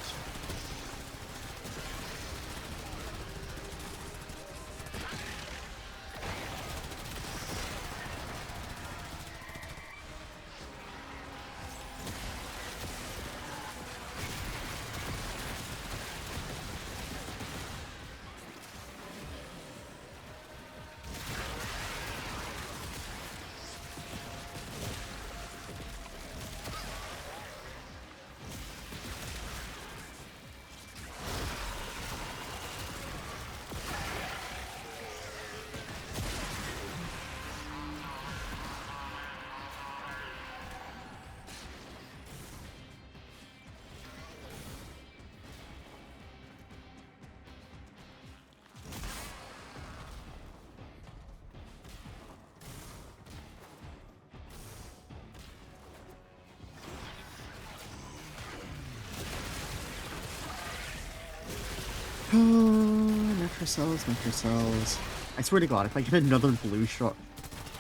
Metro Cells, Metro Cells. I swear to God, if I get another blue shot,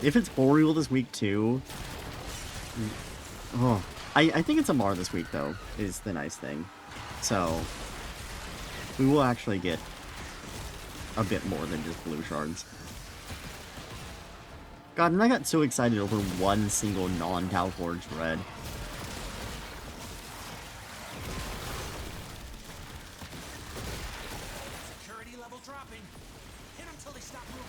if it's Boreal this week too, oh, I think it's a Mar this week though, is the nice thing. So, we will actually get a bit more than just blue shards. God, and I got so excited over one single non-Tau Forged red. security level dropping. Hit them till they stop moving.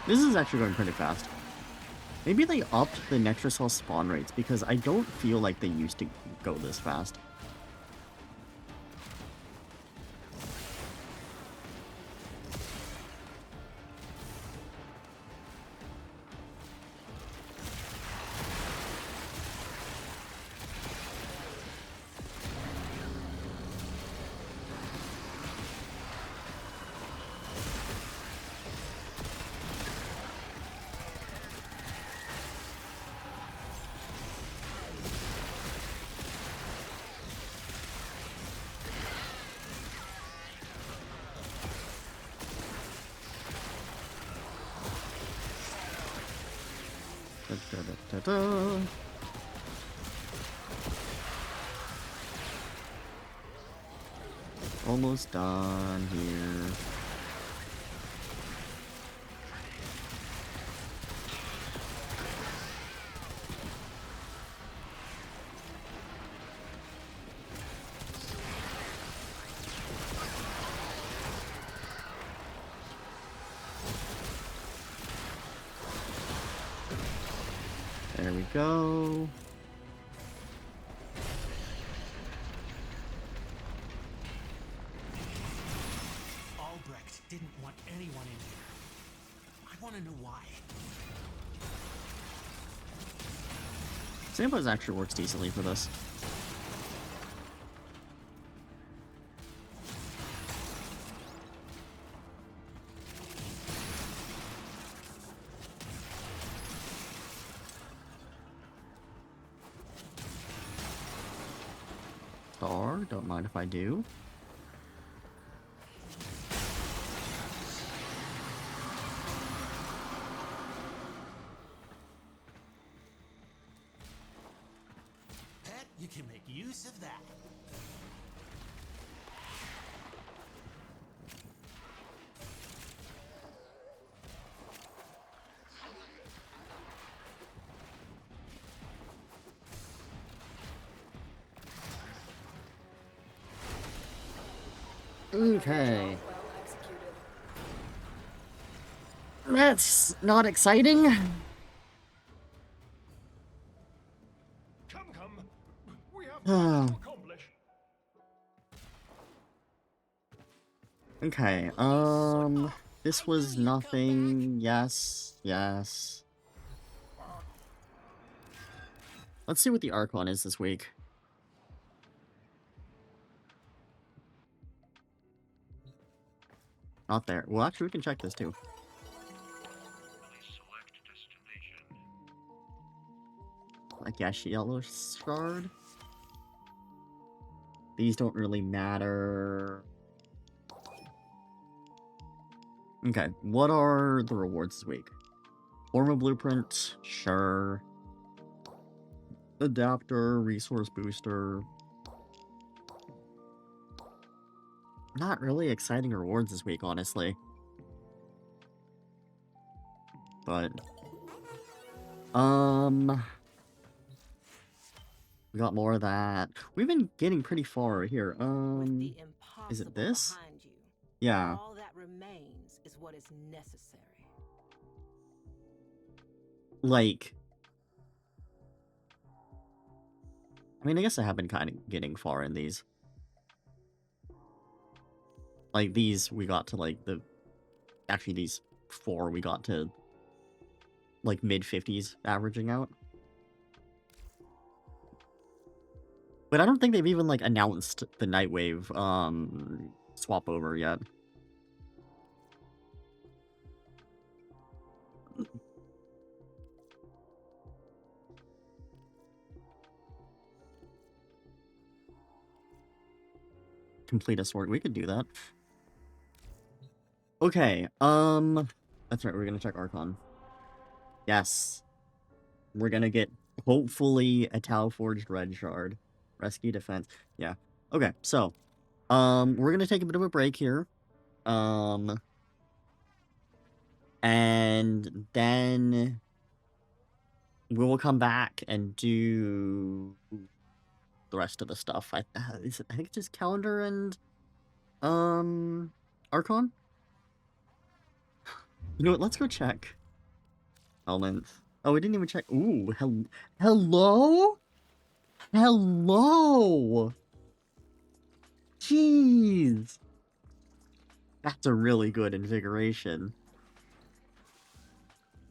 This is actually going pretty fast. Maybe they upped the Necrocell spawn rates because I don't feel like they used to go this fast. Da-da-da-da. Almost done here. There we go. Albrecht didn't want anyone in here. I want to know why. Samples actually works decently for this. Star, don't mind if I do. Pet, you can make use of that. Okay. That's not exciting. Come, come. We have Oh. much to accomplish. Okay, this was nothing. Yes, yes. Let's see what the Archon is this week. Not there. Well, actually, we can check this too. I guess yellow shard. These don't really matter. Okay, what are the rewards this week? Form a blueprint, sure. Adapter, resource booster. Not really exciting rewards this week, honestly. But, we got more of that. We've been getting pretty far here. Is it this? Behind you, Yeah. all that remains is what is necessary. Like, I mean, I guess I have been kind of getting far in these. Like, these, we got to, like, actually, these 4, we got to, like, mid-50s averaging out. But I don't think they've even, like, announced the Nightwave, swap over yet. Complete a sword. We could do that. Okay, that's right, we're gonna check Archon. Yes. We're gonna get, hopefully, a Tau Forged Red Shard. Rescue defense. Yeah. Okay, so, we're gonna take a bit of a break here. And then we will come back and do the rest of the stuff. I think it's just calendar and Archon. You know what? Let's go check. Elements. Oh, we didn't even check. Ooh, hello? Hello! Jeez! That's a really good invigoration.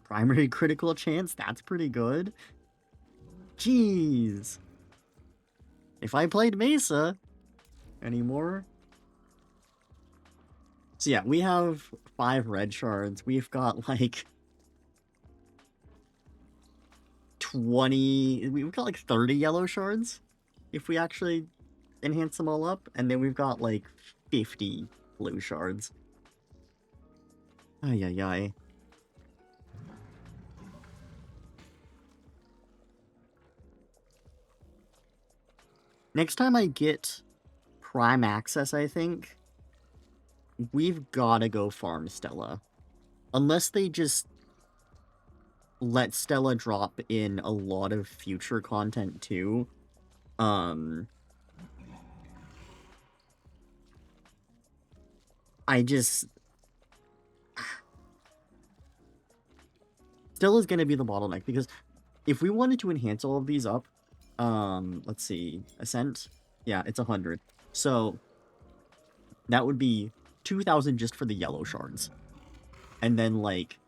Primary critical chance? That's pretty good. Jeez! If I played Mesa anymore. So yeah, we have 5 red shards. We've got like 20, we've got like 30 yellow shards if we actually enhance them all up, and then we've got like 50 blue shards. Ay ay ay. Next time I get Prime Access, I think, we've gotta go farm Stella. Unless they just let Stella drop in a lot of future content too. I just... Stella's gonna be the bottleneck, because if we wanted to enhance all of these up, let's see, Ascent? Yeah, it's 100. So, that would be 2,000 just for the yellow shards. And then, like,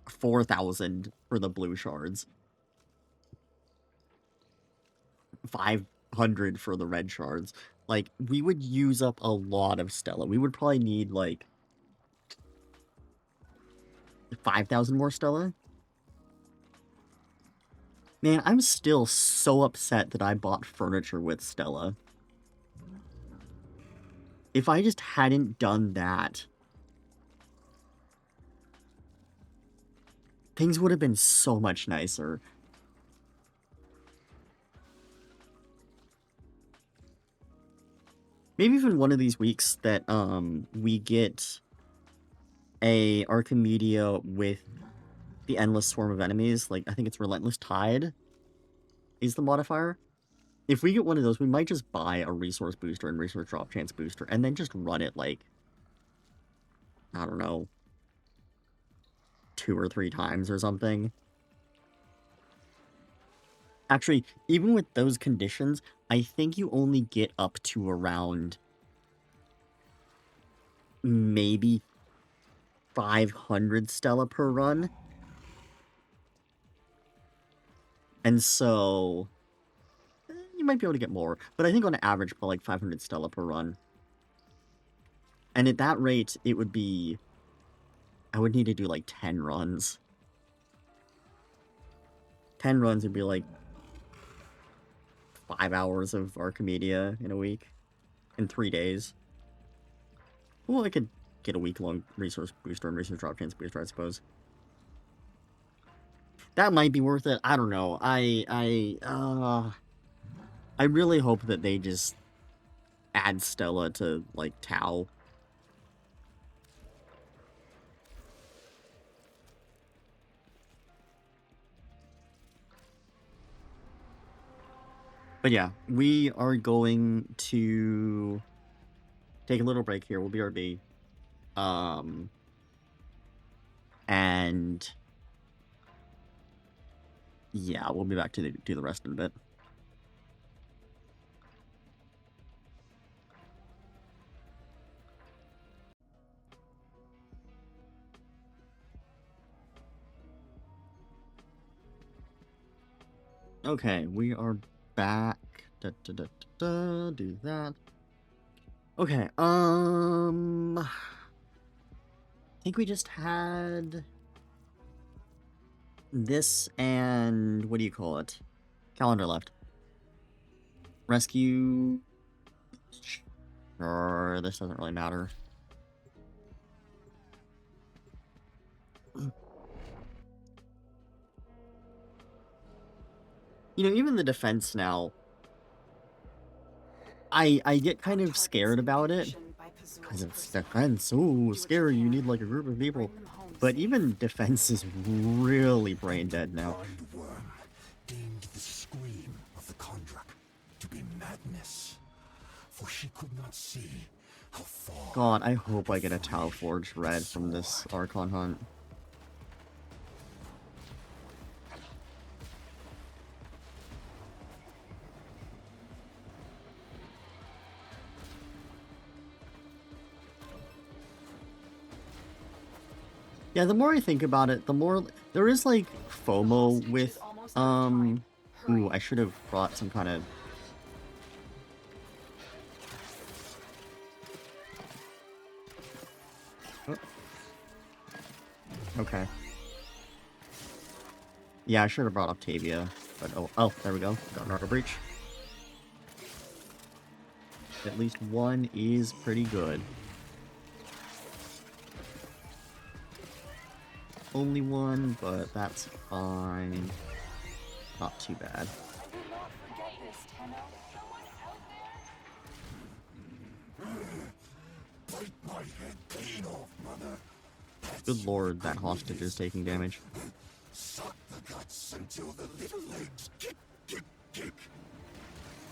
4,000 for the blue shards. 500 for the red shards. Like, we would use up a lot of Stella. We would probably need, like, 5,000 more Stella. Man, I'm still so upset that I bought furniture with Stella. If I just hadn't done that, things would have been so much nicer. Maybe even one of these weeks that we get a Archimedia with the endless swarm of enemies. Like, I think it's Relentless Tide is the modifier. If we get one of those, we might just buy a resource booster and resource drop chance booster, and then just run it, like, I don't know, 2 or 3 times or something. Actually, even with those conditions, I think you only get up to around maybe 500 Stella per run. And so, you might be able to get more, but I think on average, about like 500 Stella per run. And at that rate, it would be, I would need to do like 10 runs. 10 runs would be like 5 hours of Archimedia in a week, in 3 days. Well, I could get a week-long resource booster and resource drop chance booster, I suppose. That might be worth it. I don't know. I really hope that they just add Stella to, like, Tau. But yeah, we are going to take a little break here. We'll BRB. And yeah, we'll be back to do the rest in a bit. Okay, we are back. Do that. Okay, I think we just had this and what do you call it? Calendar left. Rescue. Sure, this doesn't really matter. You know, even the defense now, I get kind of scared about it. Because it's defense, so scary, you need like a group of people. But even defense is really brain dead now. Worm deemed the scream of the Kondrak to be madness, for she could not see how far. God, I hope I get a Tau Forged Red from this Archon hunt. Yeah, the more I think about it, the more there is like FOMO with ooh, I should have brought some kind of okay. Yeah, I should have brought Octavia, but oh, there we go. Got an Auto Breach. At least one is pretty good. Only one, but that's fine. Not too bad. my head clean off, mother. Good lord, that hostage is taking damage. Suck the guts until the little legs kick, kick, kick.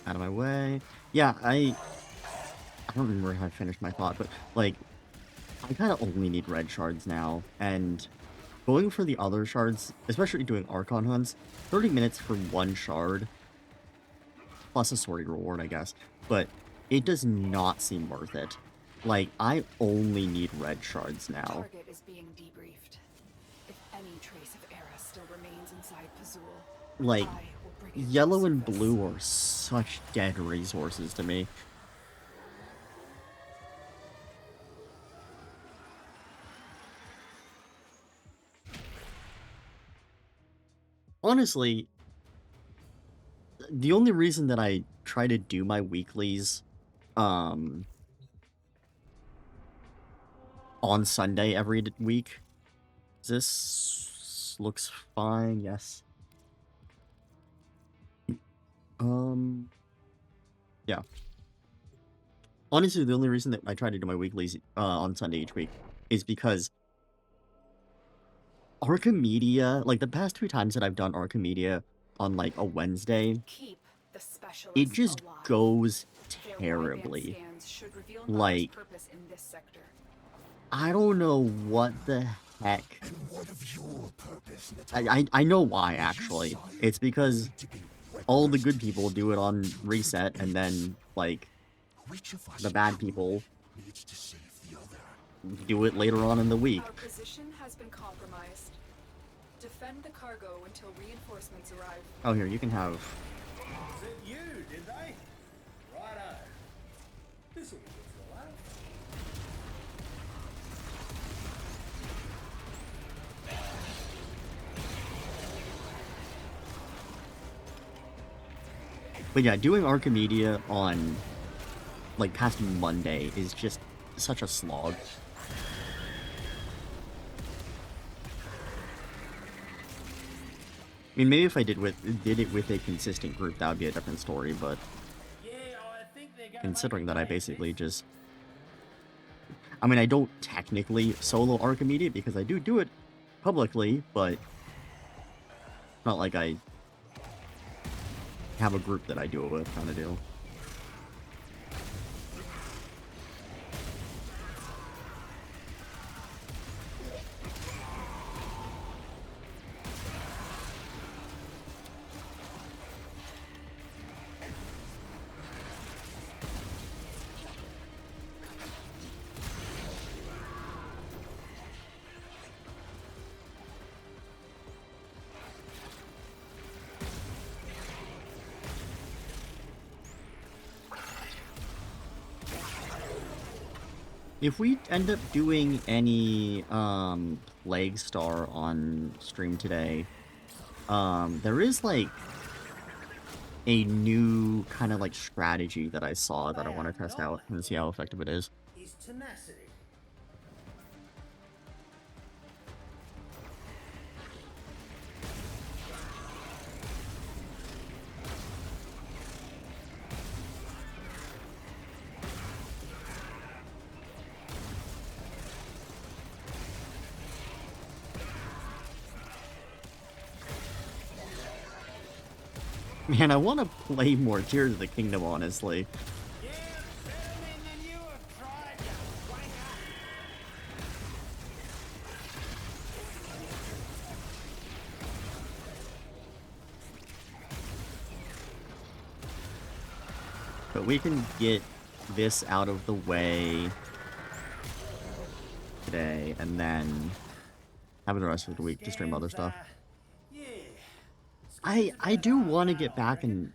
Out of my way. Yeah, I don't remember how I finished my thought, but, like, I kind of only need red shards now, and going for the other shards, especially doing Archon hunts, 30 minutes for one shard, plus a sortie reward, I guess, but it does not seem worth it. Like, I only need red shards now. Target is being debriefed. If any trace of Era still remains inside Pazul, Like, I will bring it to yellow the and surface. blue are such dead resources to me. Honestly, the only reason that I try to do my weeklies, on Sunday every week, this looks fine, yes. Yeah. Honestly, the only reason that I try to do my weeklies, on Sunday each week is because Archimedia, like, the past 2 times that I've done Archimedia on, like, a Wednesday, Keep the it specialists just alive. goes Their wideband terribly. scans should reveal Like, Naga's purpose in this sector. I don't know what the heck. And what of your purpose, Natal? I know why, actually. It's because To be all the weaponized good people do it on reset, and then, like, Which of us the bad truly people needs to save the other? do it later on in the week. Our position has been compromised. Defend the cargo until reinforcements arrive. Oh, here, you can have... Was it you, did they? Righto. This'll be good for a laugh. But yeah, doing Archimedia on, like, past Monday is just such a slog. I mean, maybe if I did it with a consistent group, that would be a different story, but Yeah, I think they're gonna considering make that I a play basically this. just... I mean, I don't technically solo Archimedia because I do it publicly, but it's not like I have a group that I do it with, kind of deal. If we end up doing any Plague Star on stream today, there is like a new kind of like strategy that I saw that I want to test out and see how effective it is. Is tenacity. Man, I want to play more Tears of the Kingdom, honestly. Yeah, better men than you have tried, you wanker. But we can get this out of the way today, and then have the rest of the week to stream other stuff. Yeah. I do want to get back and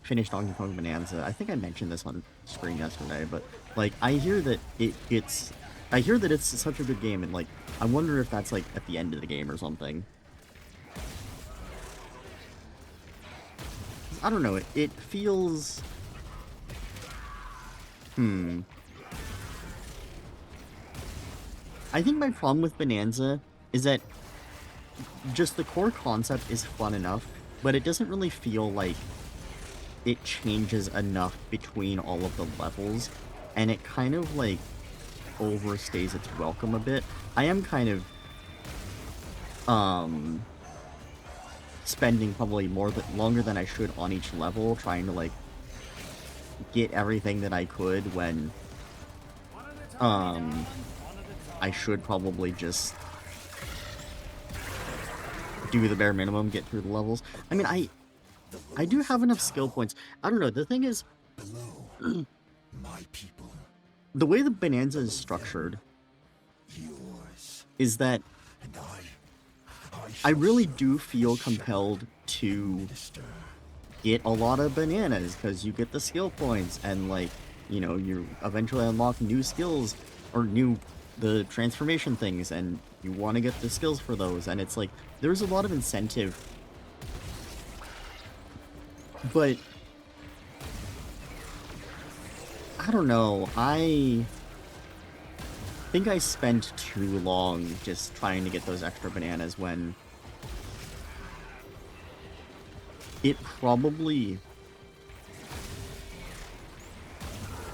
finish Donkey Kong Bonanza. I think I mentioned this on screen yesterday, but like I hear that it's such a good game, and like I wonder if that's like at the end of the game or something. I don't know. It feels. I think my problem with Bonanza is that just the core concept is fun enough, but it doesn't really feel like it changes enough between all of the levels, and it kind of like overstays its welcome a bit. I am kind of spending probably longer than I should on each level, trying to like get everything that I could when I should probably just do the bare minimum, get through the levels. I mean, I do have enough skill points. I don't know, the thing is, Below, my people, the way the Bonanza is structured yours, is that and I shall really serve do feel the shadow compelled to minister. get a lot of bananas, because you get the skill points, and like, you know, you eventually unlock new skills, or the transformation things, and you want to get the skills for those, and it's like, there's a lot of incentive. But I don't know, I think I spent too long just trying to get those extra bananas when it probably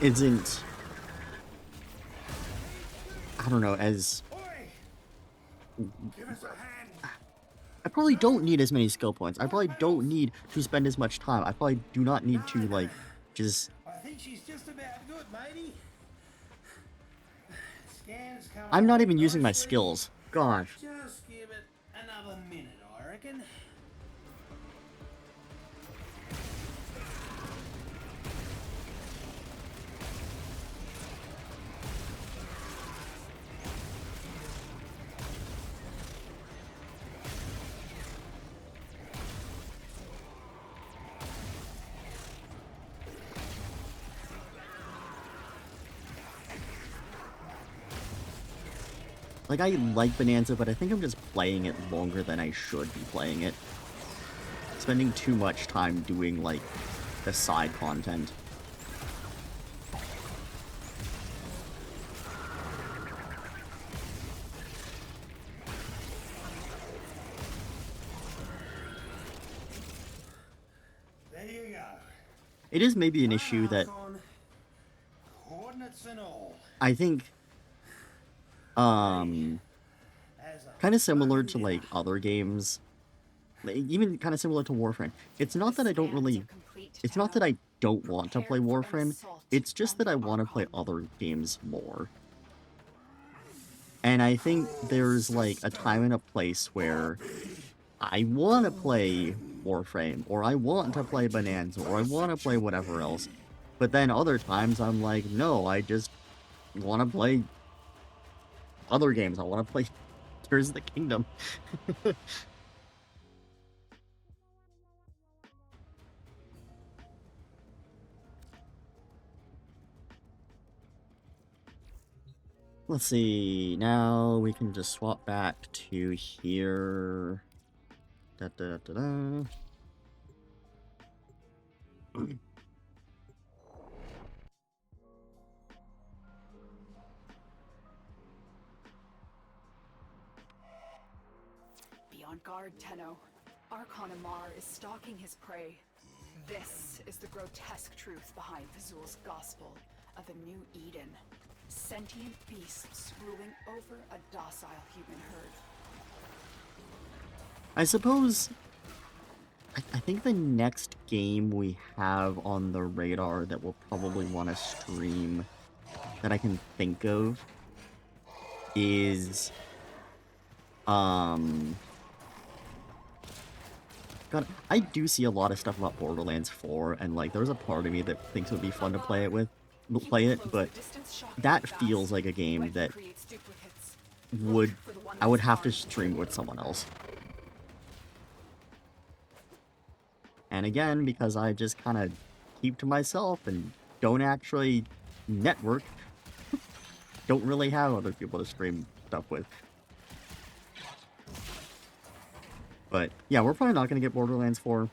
isn't, I don't know, as Give us a hand. I probably don't need as many skill points. I probably don't need to spend as much time. I probably do not need to, like, just... I think she's just about good, matey. Scan's coming I'm not along even using my nicely. skills. Gosh. Just give it another minute, I reckon. Like, I like Bonanza, but I think I'm just playing it longer than I should be playing it. Spending too much time doing, like, the side content. There you go. It is maybe an issue that On coordinates and all. I think, As a kind of similar to, like, other games, like, even kind of similar to Warframe. It's not that I don't really, it's not that I don't want to play Warframe, it's just that I want to play other games more. And I think there's, like, a time and a place where I want to play Warframe, or I want to play Bonanza, or I want to play whatever else. But then other times I'm like, no, I just want to play other games. I want to play Tears of the Kingdom. Let's see, now we can just swap back to here. Da da da da. Be on guard, Tenno. Archon Amar is stalking his prey. This is the grotesque truth behind Fazul's gospel of a new Eden. Sentient beasts ruling over a docile human herd. I suppose, I think the next game we have on the radar that we'll probably want to stream, that I can think of, is, God, I do see a lot of stuff about Borderlands 4, and, like, there's a part of me that thinks it would be fun to play it, but that feels like a game that I would have to stream with someone else. And again, because I just kind of keep to myself and don't actually network, don't really have other people to stream stuff with. But yeah, we're probably not going to get Borderlands 4.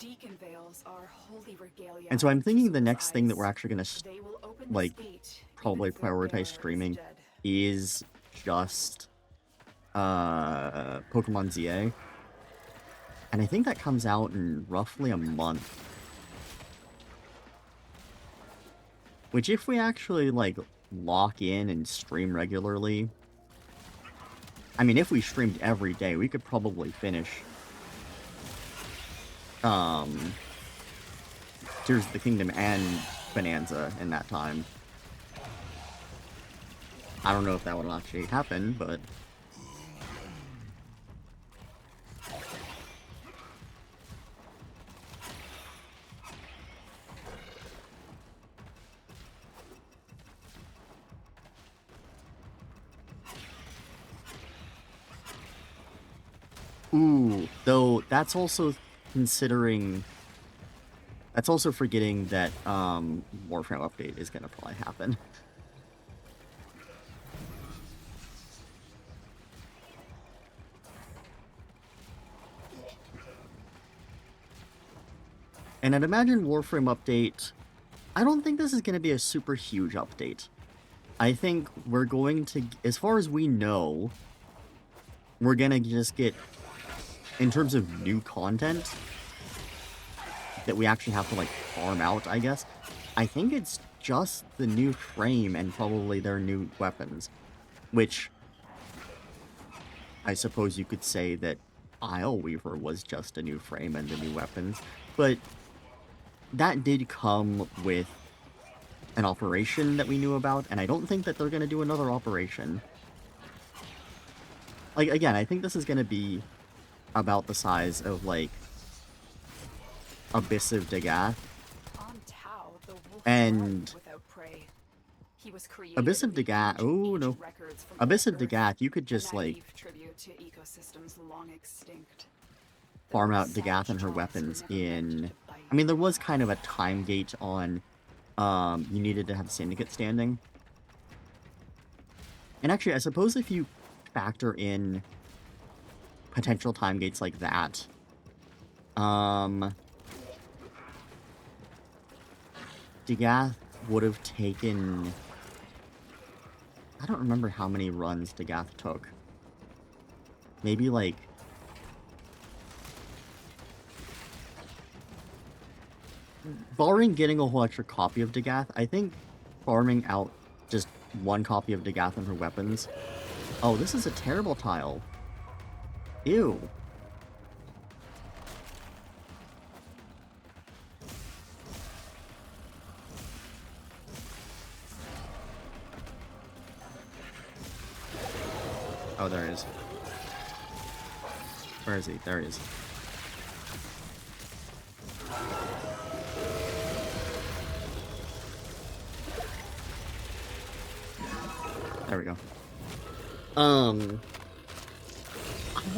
Deacon veils are holy regalia. And so I'm thinking the Fazul's next thing that eyes. we're actually going to, They will open like, this gate, probably even if their prioritize bearer is streaming dead. is just Pokemon ZA. And I think that comes out in roughly a month. Which, if we actually, like, lock in and stream regularly, I mean, if we streamed every day, we could probably finish Tears of the Kingdom and Bonanza in that time. I don't know if that would actually happen, but... Ooh, though that's also considering... That's also forgetting that Warframe update is gonna probably happen. And I'd imagine Warframe update... I don't think this is gonna be a super huge update. I think we're going to... As far as we know, we're gonna just get... In terms of new content that we actually have to, like, farm out, I guess, I think it's just the new frame and probably their new weapons. Which, I suppose you could say that Isle Weaver was just a new frame and the new weapons, but that did come with an operation that we knew about, and I don't think that they're going to do another operation. Like, again, I think this is going to be about the size of, like, Abyss of Dagath. And Abyss of Dagath, oh no. Abyss of Dagath, you could just, like, farm out Dagath and her weapons in... I mean, there was kind of a time gate on, you needed to have Syndicate standing. And actually, I suppose if you factor in potential time gates like that, Dagath would have taken... I don't remember how many runs Dagath took. Maybe, like... Barring getting a whole extra copy of Dagath, I think farming out just one copy of Dagath and her weapons... Oh, this is a terrible tile. Ew. Oh, there he is. Where is he? There he is. There we go. I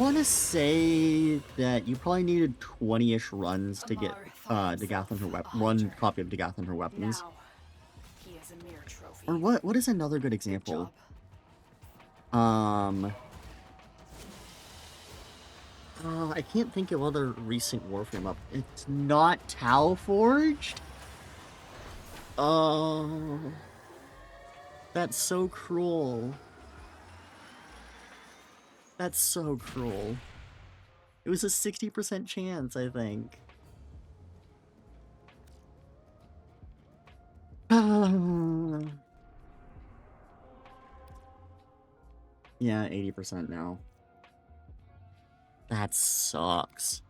want to say that you probably needed 20-ish runs to get Dagath and her one copy of Dagath and her weapons. Or what is another good example? I can't think of other recent Warframe up. It's not Tau Forged? Oh, that's so cruel. That's so cruel. It was a 60% chance, I think. Yeah, 80% now. That sucks.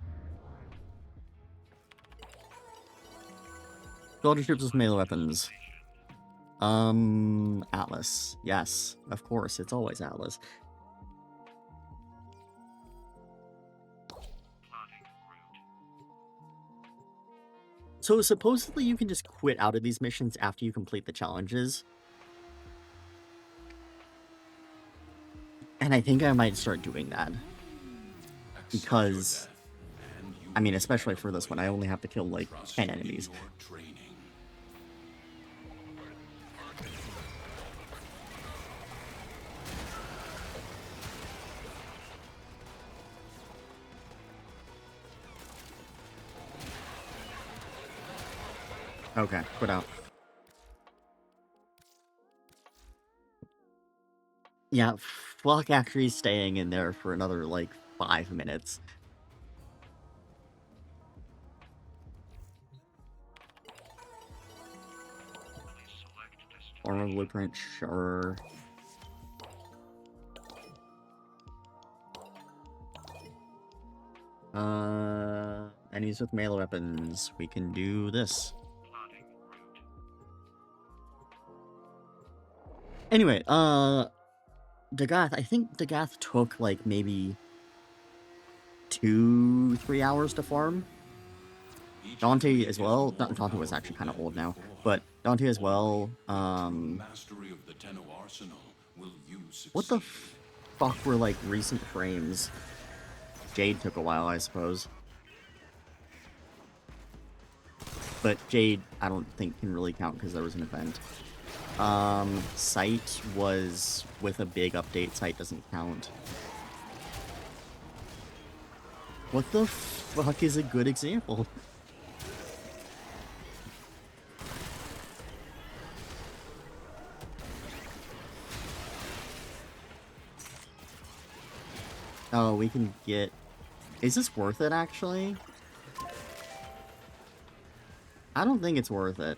Soldier ships with melee weapons. Atlas. Yes, of course, it's always Atlas. So supposedly you can just quit out of these missions after you complete the challenges. And I think I might start doing that. Because, I mean, especially for this one, I only have to kill, like, 10 enemies. Okay, quit out. Yeah, fuck actually staying in there for another, like, 5 minutes. armor blueprint, sure. Enemies with melee weapons. We can do this. Anyway, Dagath, I think Dagath took, like, maybe 2-3 hours to farm. Dante as well. Dante was actually kind of old now, but Dante as well. Mastery of the Tenno arsenal will you What the succeed. fuck were, like, recent frames? Jade took a while, I suppose. But Jade, I don't think can really count because there was an event. Sight was with a big update. Sight doesn't count. What the fuck is a good example? Oh, we can get... Is this worth it, actually? I don't think it's worth it.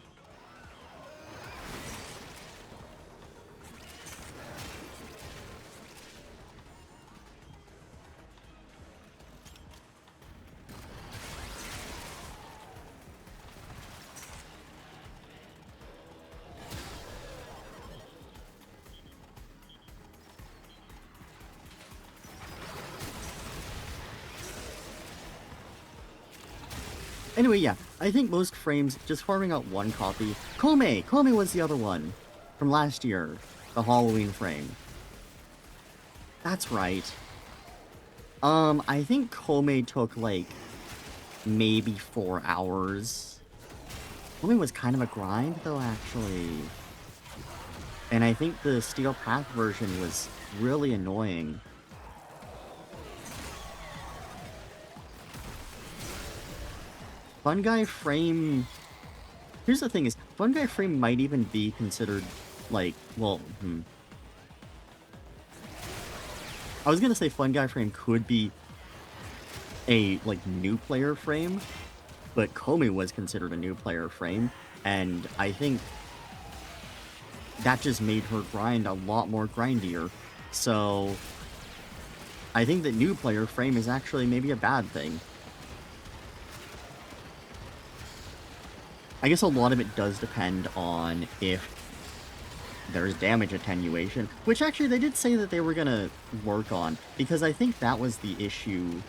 Anyway, yeah, I think most frames, just farming out one copy. Kome was the other one from last year, the Halloween frame. That's right. I think Kome took, like, maybe 4 hours. Kome was kind of a grind, though, actually. And I think the Steel Path version was really annoying. Fun Guy Frame... Here's the thing is, Fun Guy Frame might even be considered, like, well, I was gonna say Fun Guy Frame could be a, like, new player frame, but Kome was considered a new player frame, and I think that just made her grind a lot more grindier. So I think that new player frame is actually maybe a bad thing. I guess a lot of it does depend on if there's damage attenuation, which actually they did say that they were gonna work on, because I think that was the issue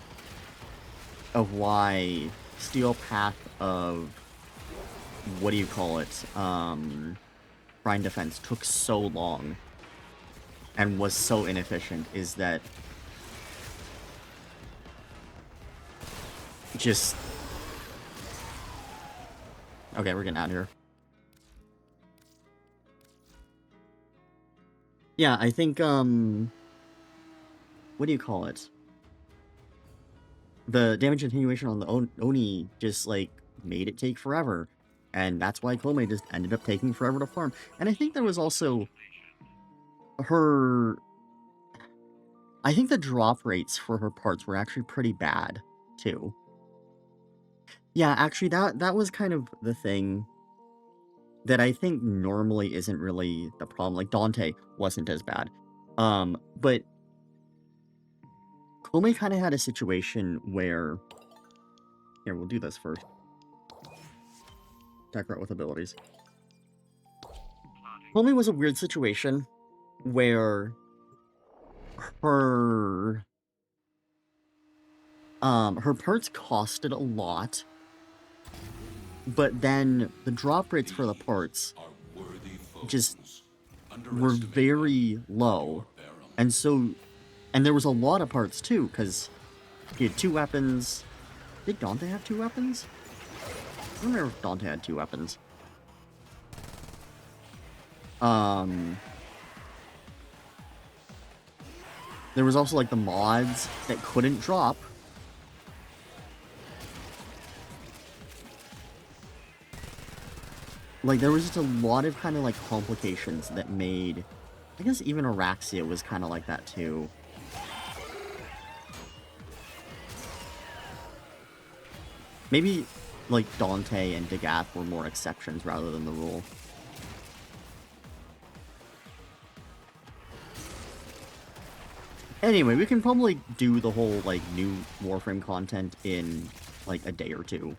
of why Steel Path of, what do you call it, Brine Defense took so long and was so inefficient, is that just... Okay, we're getting out of here. Yeah, I think, what do you call it? The damage attenuation on the Oni just, like, made it take forever. And that's why Kome just ended up taking forever to farm. And I think there was also her... I think the drop rates for her parts were actually pretty bad, too. Yeah, actually, that was kind of the thing that I think normally isn't really the problem. Like, Dante wasn't as bad. But Kome kind of had a situation where... Here, we'll do this first. Attack route with abilities. Kome was a weird situation where her parts costed a lot, but then the drop rates for the parts just were very low. And so, and there was a lot of parts too, because he had 2 weapons. Did Dante have 2 weapons? I don't remember if Dante had 2 weapons. There was also, like, the mods that couldn't drop. Like, there was just a lot of kind of, like, complications that made... I guess even Araxia was kind of like that, too. Maybe, like, Dante and Dagath were more exceptions rather than the rule. Anyway, we can probably do the whole, like, new Warframe content in, like, a day or two.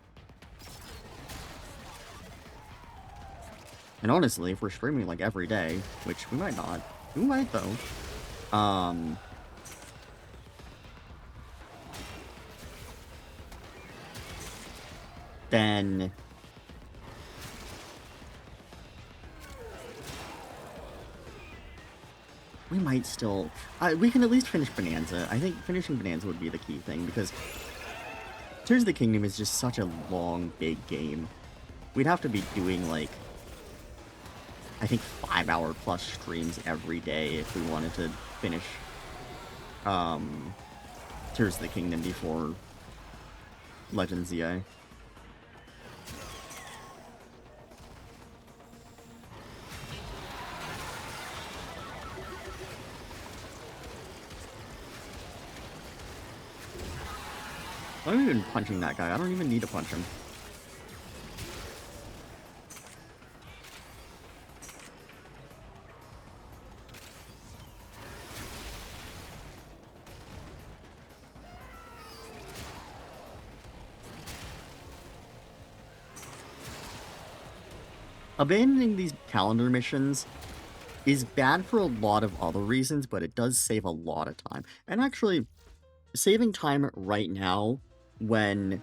And honestly, if we're streaming, like, every day, which we might not. We might, though. Then... we might still... we can at least finish Bonanza. I think finishing Bonanza would be the key thing, because Tears of the Kingdom is just such a long, big game. We'd have to be doing, like, I think 5-hour plus streams every day if we wanted to finish Tears of the Kingdom before Legends ZA. I'm not even punching that guy. I don't even need to punch him. Abandoning these calendar missions is bad for a lot of other reasons, but it does save a lot of time. And actually, saving time right now, when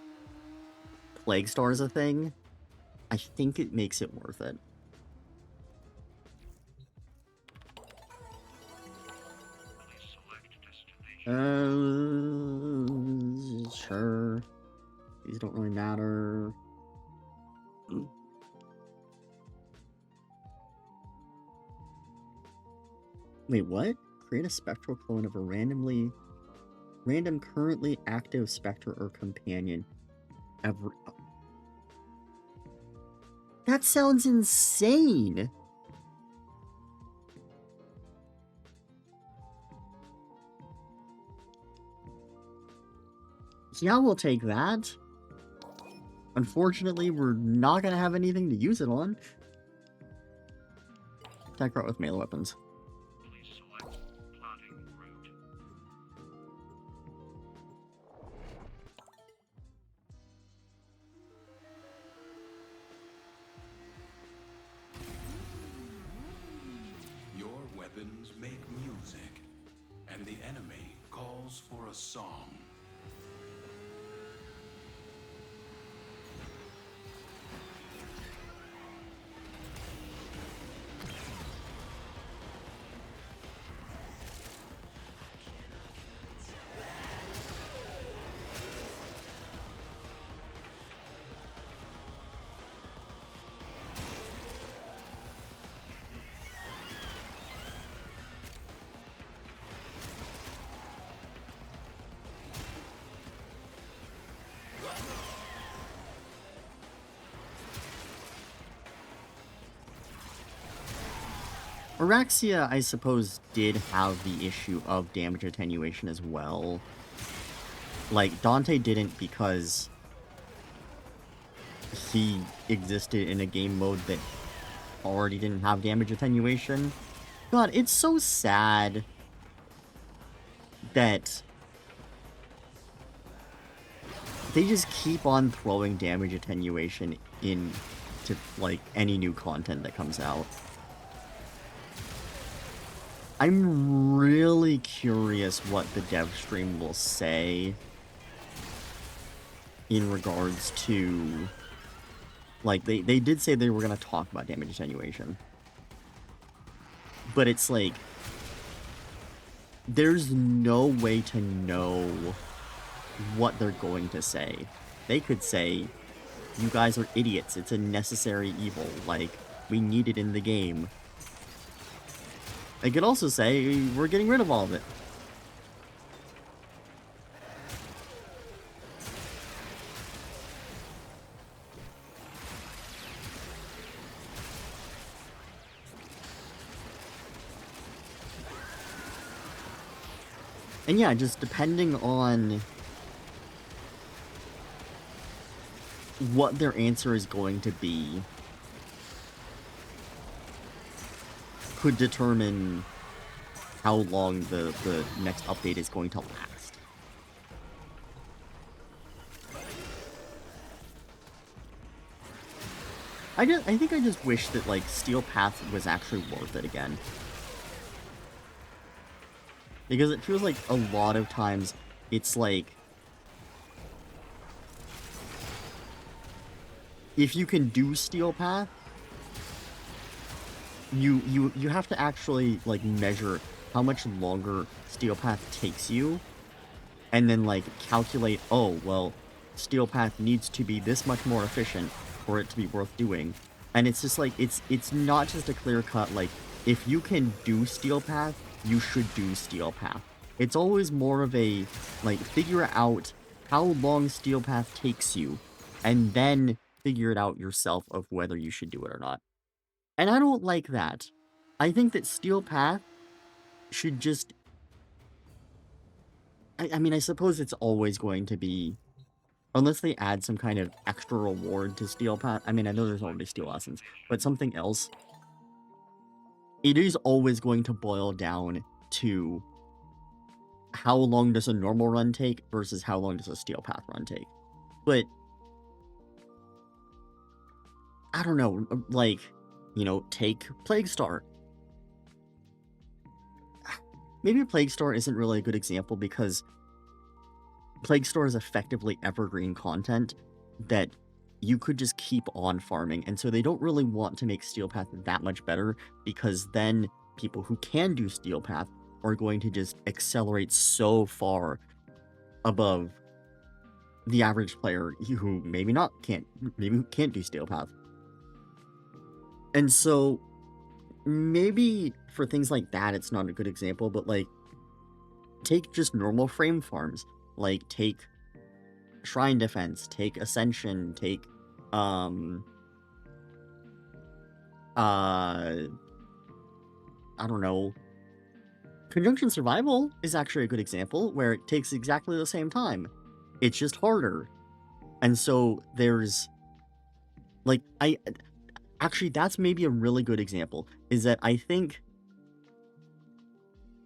Plague Star is a thing, I think it makes it worth it. Sure. These don't really matter. Wait, what? Create a spectral clone of a random currently active specter or companion. That sounds insane! Yeah, we'll take that. Unfortunately, we're not gonna have anything to use it on. Attack route with melee weapons. Your weapons make music, and the enemy calls for a song. Araxia, I suppose, did have the issue of damage attenuation as well. Like, Dante didn't because he existed in a game mode that already didn't have damage attenuation. God, it's so sad that they just keep on throwing damage attenuation into, like, any new content that comes out. I'm really curious what the dev stream will say in regards to, like, they did say they were going to talk about damage attenuation. But it's like, there's no way to know what they're going to say. They could say, you guys are idiots, it's a necessary evil, like, we need it in the game. They could also say, we're getting rid of all of it. And yeah, just depending on what their answer is going to be, could determine how long the next update is going to last. I think I just wish that, like, Steel Path was actually worth it again. Because it feels like a lot of times it's like, if you can do Steel Path, you have to actually, like, measure how much longer Steel Path takes you, and then, like, calculate, oh, well, Steel Path needs to be this much more efficient for it to be worth doing. And it's just like, it's not just a clear cut, like, if you can do Steel Path, you should do Steel Path. It's always more of a, like, figure out how long Steel Path takes you, and then figure it out yourself of whether you should do it or not. And I don't like that. I think that Steel Path should just... I mean, I suppose it's always going to be... Unless they add some kind of extra reward to Steel Path. I mean, I know there's already Steel Essence, but something else. It is always going to boil down to how long does a normal run take versus how long does a Steel Path run take. But I don't know, like, you know, take Plague Star. Maybe Plague Star isn't really a good example because Plague Star is effectively evergreen content that you could just keep on farming, and so they don't really want to make Steel Path that much better, because then people who can do Steel Path are going to just accelerate so far above the average player who maybe can't do Steel Path. And so maybe for things like that it's not a good example, but like, take just normal frame farms. Like, take Shrine Defense, take Ascension, take, I don't know. Conjunction Survival is actually a good example, where it takes exactly the same time. It's just harder. And so there's, like, actually, that's maybe a really good example, is that I think,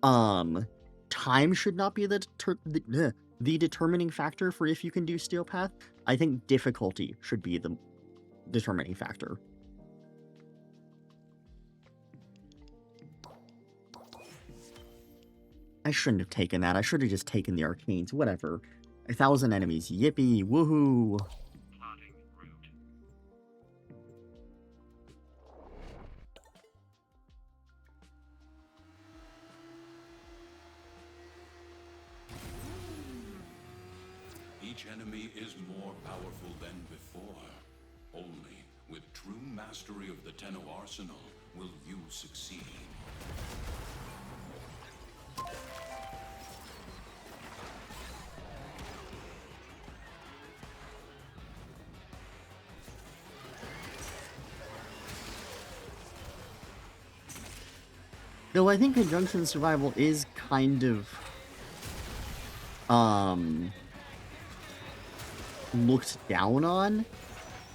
time should not be the determining factor for if you can do Steel Path. I think difficulty should be the determining factor. I shouldn't have taken that. I should have just taken the Arcanes. Whatever. 1,000 enemies. Yippee. Woohoo. Each enemy is more powerful than before. Only with true mastery of the Tenno arsenal will you succeed. Though I think Conjunction Survival is kind of, looked down on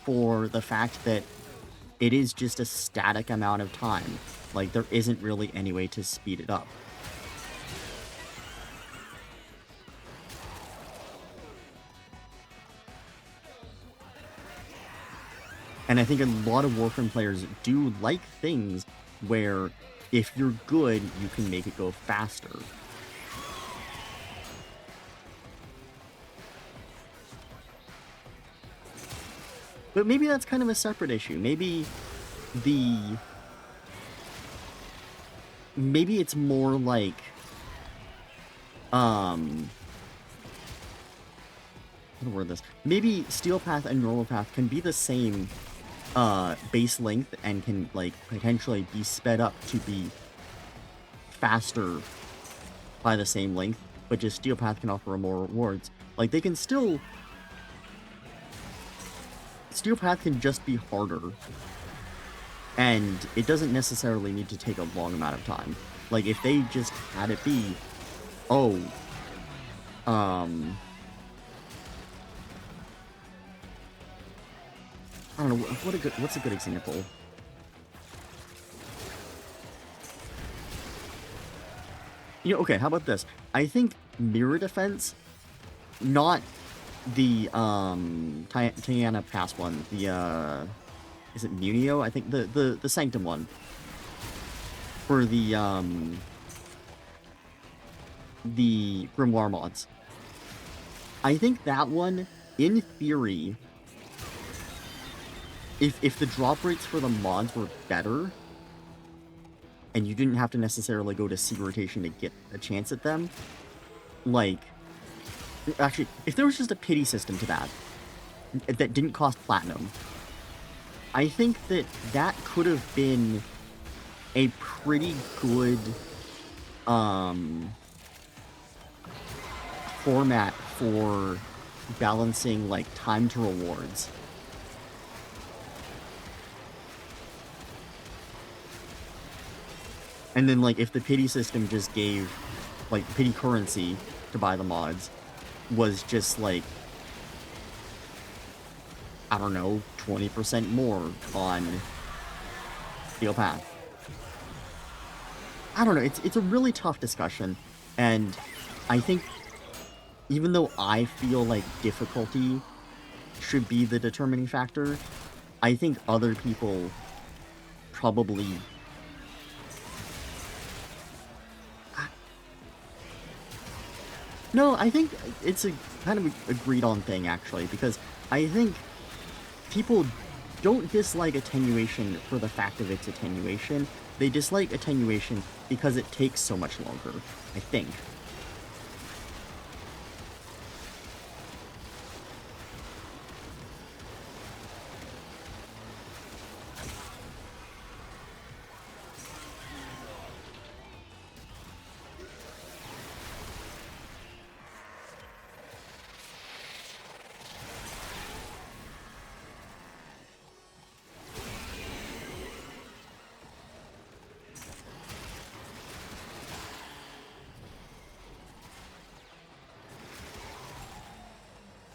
for the fact that it is just a static amount of time. Like, there isn't really any way to speed it up. And I think a lot of Warframe players do like things where if you're good, you can make it go faster. But maybe that's kind of a separate issue. Maybe it's more like, how to word this? Maybe Steel Path and Normal Path can be the same base length and can, like, potentially be sped up to be faster by the same length, but just Steel Path can offer more rewards. Like, they can still... Steel Path can just be harder, and it doesn't necessarily need to take a long amount of time. Like, if they just had it be, oh, I don't know, what's a good example? You know, okay, how about this? I think mirror defense, not the Tiana Pass one, the is it Munio? I think the Sanctum one. For the Grimoire mods. I think that one, in theory, if the drop rates for the mods were better, and you didn't have to necessarily go to Sea Rotation to get a chance at them, like, actually, if there was just a pity system to that didn't cost platinum, I think that that could have been a pretty good format for balancing, like, time to rewards. And then, like, if the pity system just gave, like, pity currency to buy the mods was just, like, I don't know, 20% more on Steel Path. I don't know, it's a really tough discussion, and I think even though I feel like difficulty should be the determining factor, I think other people probably... No, I think it's a kind of agreed on thing, actually, because I think people don't dislike attenuation for the fact of its attenuation. They dislike attenuation because it takes so much longer, I think.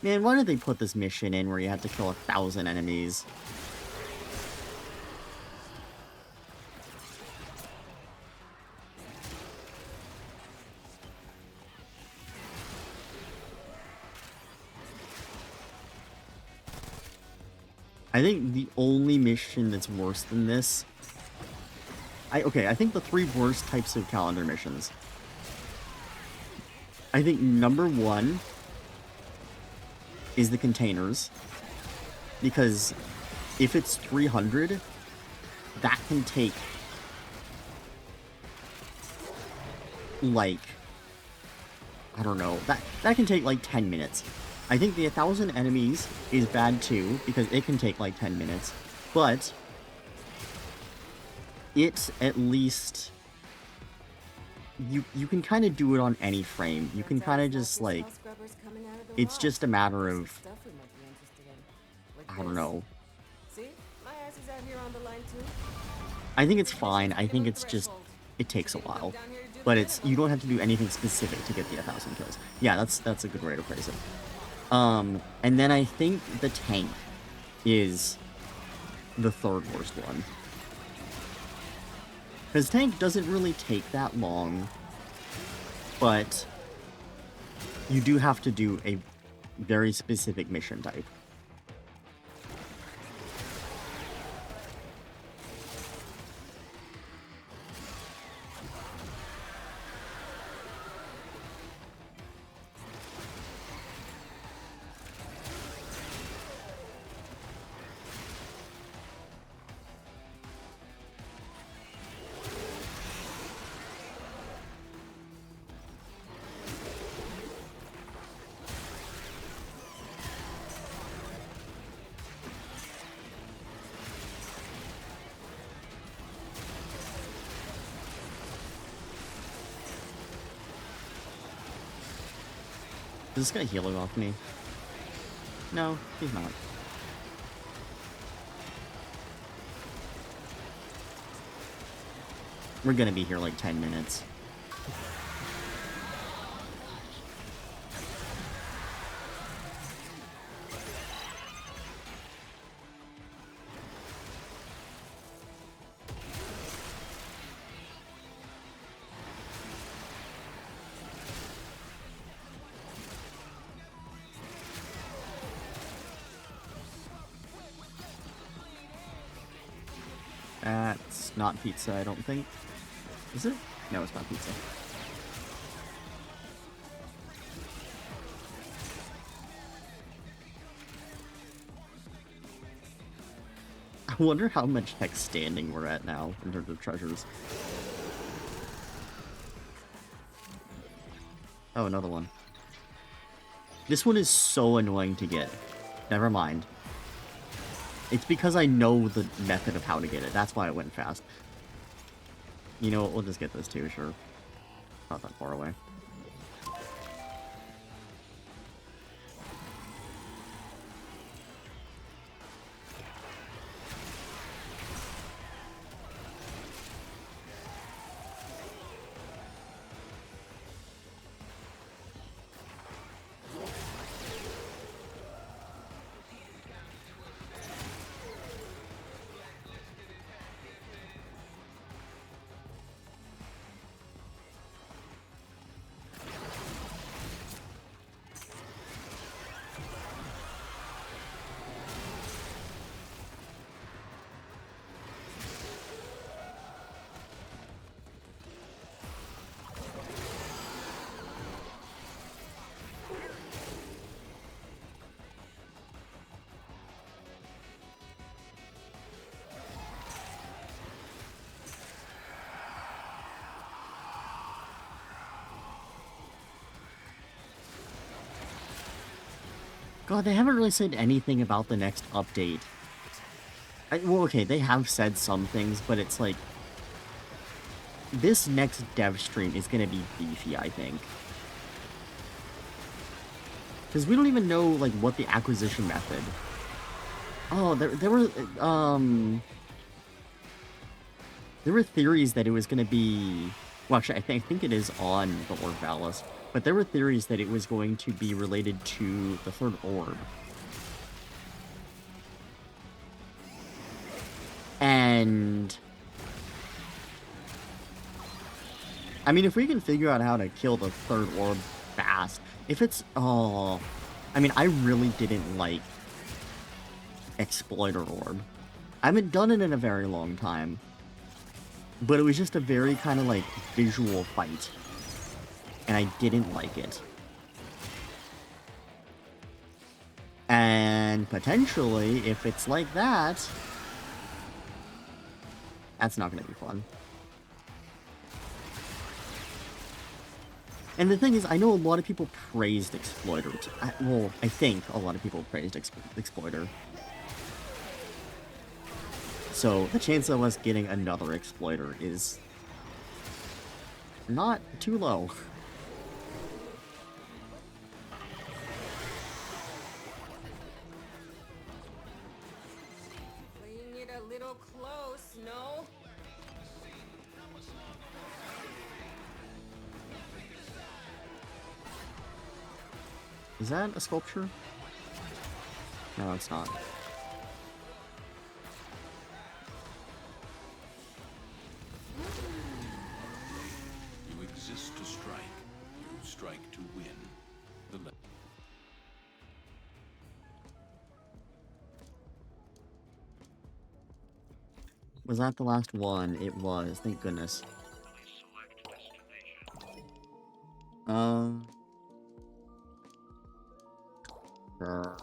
Man, why did they put this mission in where you had to kill 1,000 enemies? I think the only mission that's worse than this... I think the 3 worst types of calendar missions. I think number 1 is the containers, because if it's 300, that can take, like, I don't know, that can take like 10 minutes. I think the 1,000 enemies is bad too, because it can take like 10 minutes, but it's at least, you can kind of do it on any frame. You can kind of just, like, it's just a matter of, I don't know. I think it's fine. I think it's just, it takes a while. But it's, you don't have to do anything specific to get the 1,000 kills. Yeah, that's a good way to phrase it. And then I think the tank is the 3rd worst one. Because tank doesn't really take that long, but you do have to do a very specific mission type. Is this guy healing off me? No, he's not. We're gonna be here like 10 minutes. not pizza, I don't think. Is it? No, it's not pizza. I wonder how much heck standing we're at now in terms of treasures. Oh, another one. This one is so annoying to get. Never mind. It's because I know the method of how to get it. That's why it went fast. You know what? We'll just get this too, sure. Not that far away. God, they haven't really said anything about the next update. Well, okay, they have said some things, but it's like... This next dev stream is gonna be beefy, I think. Because we don't even know, like, what the acquisition method... Oh, there were theories that it was gonna be... Well, actually, I think it is on the Orvalis. But there were theories that it was going to be related to the third orb. And... I mean, if we can figure out how to kill the third orb fast, if it's... Oh... I mean, I really didn't like Exploiter Orb. I haven't done it in a very long time. But it was just a very kind of, like, visual fight. And I didn't like it. And potentially, if it's like that, that's not going to be fun. And the thing is, I know a lot of people praised Exploiter. Well, I think a lot of people praised Exploiter. So, the chance of us getting another Exploiter is not too low. Playing it a little close, no? Is that a sculpture? No, it's not. You exist to strike. You strike to win. Was that the last one? It was, thank goodness. Sure.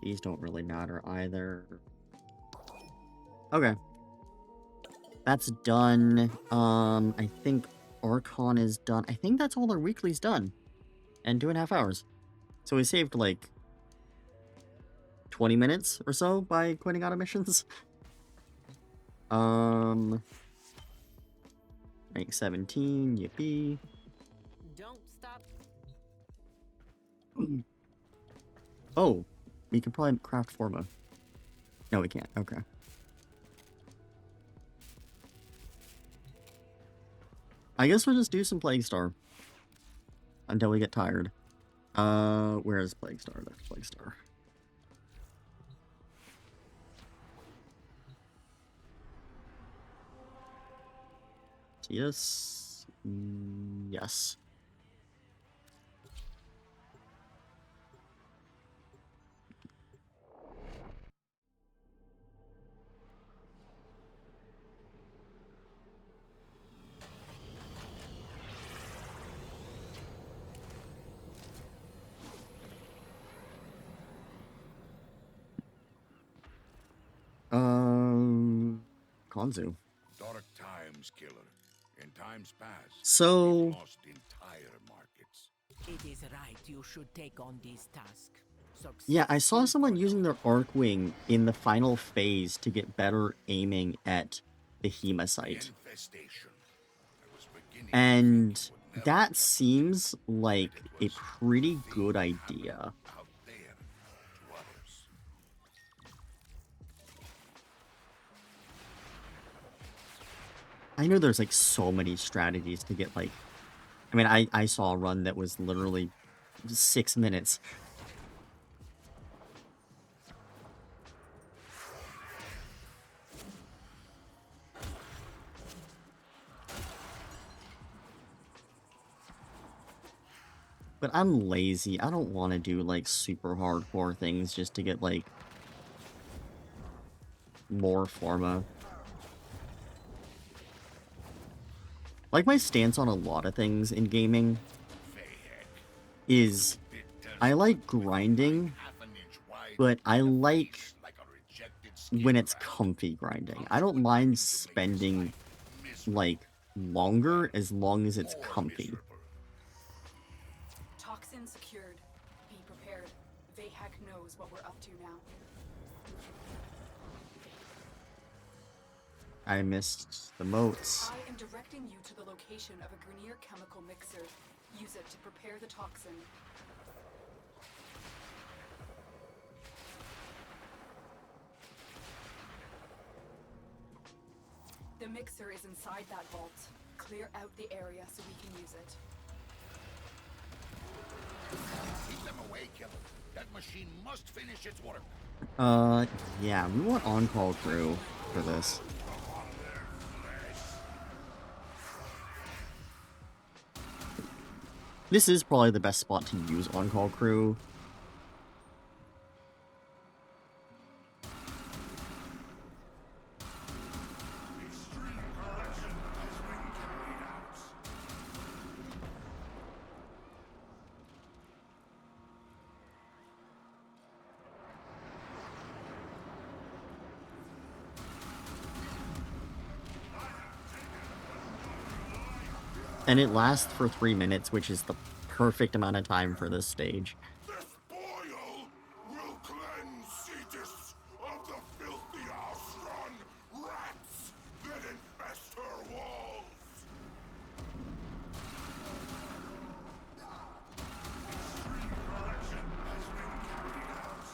These don't really matter either. Okay. That's done. I think Archon is done. I think that's all our weeklies done. And 2.5 hours. So we saved, like, 20 minutes or so by quitting out of missions. Rank 17, yippee. Don't stop. Oh, we can probably craft Forma. No, we can't. Okay. I guess we'll just do some Plague Star. Until we get tired. Where is Plague Star? There's Plague Star. Yes. Yes. Monzu. Dark times, killer. In times past, So we've lost entire markets. It is right you should take on this task. yeah, I saw Success someone will using follow. their arc wing in the final phase to get better aiming at the Hema The site. infestation. I was beginning to And think it would never that come. seems like It a was pretty the good thing happening idea. out there to others. I know there's like so many strategies to get like, I mean, I saw a run that was literally 6 minutes. But I'm lazy. I don't want to do like super hardcore things just to get like more Forma. Like my stance on a lot of things in gaming is I like grinding, but I like when it's comfy grinding. I don't mind spending like longer as long as it's comfy. Toxin secured. Be prepared. Vahak knows what we're up to now. I missed the moats. I am directing you to the location of a Grenier chemical mixer. Use it to prepare the toxin. The mixer is inside that vault. Clear out the area so we can use it. Keep them away, killer. That machine must finish its work. Yeah, we want on-call crew for this. This is probably the best spot to use on-call crew. And it lasts for 3 minutes, which is the perfect amount of time for this stage. This boil will cleanse Cetus of the filthy Alstron rats that infest her walls. Extreme correction has been carried out.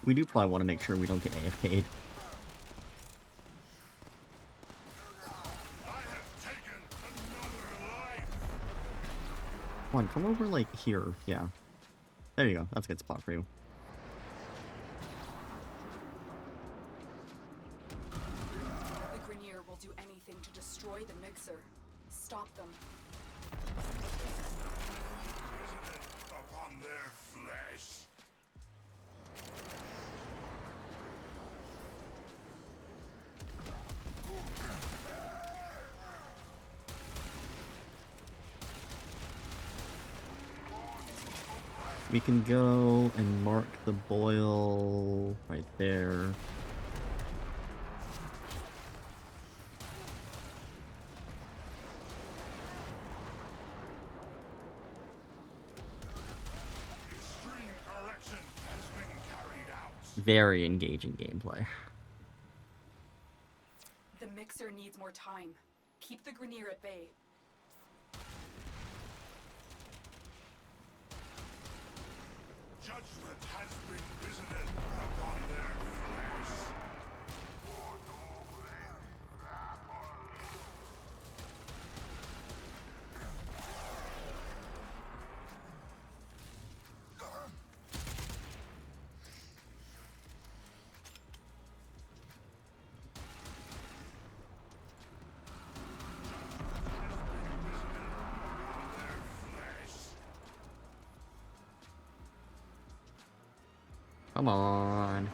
We do probably want to make sure we don't get AFK'd. Come on, come over, like, here. Yeah. There you go. That's a good spot for you. The Grenier will do anything to destroy the mixer. Stop them. Upon their flesh. We can go and mark the boil right there. Extreme correction has been carried out. Very engaging gameplay. The mixer needs more time. Keep the Grenier at bay. Judgment has been visited upon their flesh. Come on.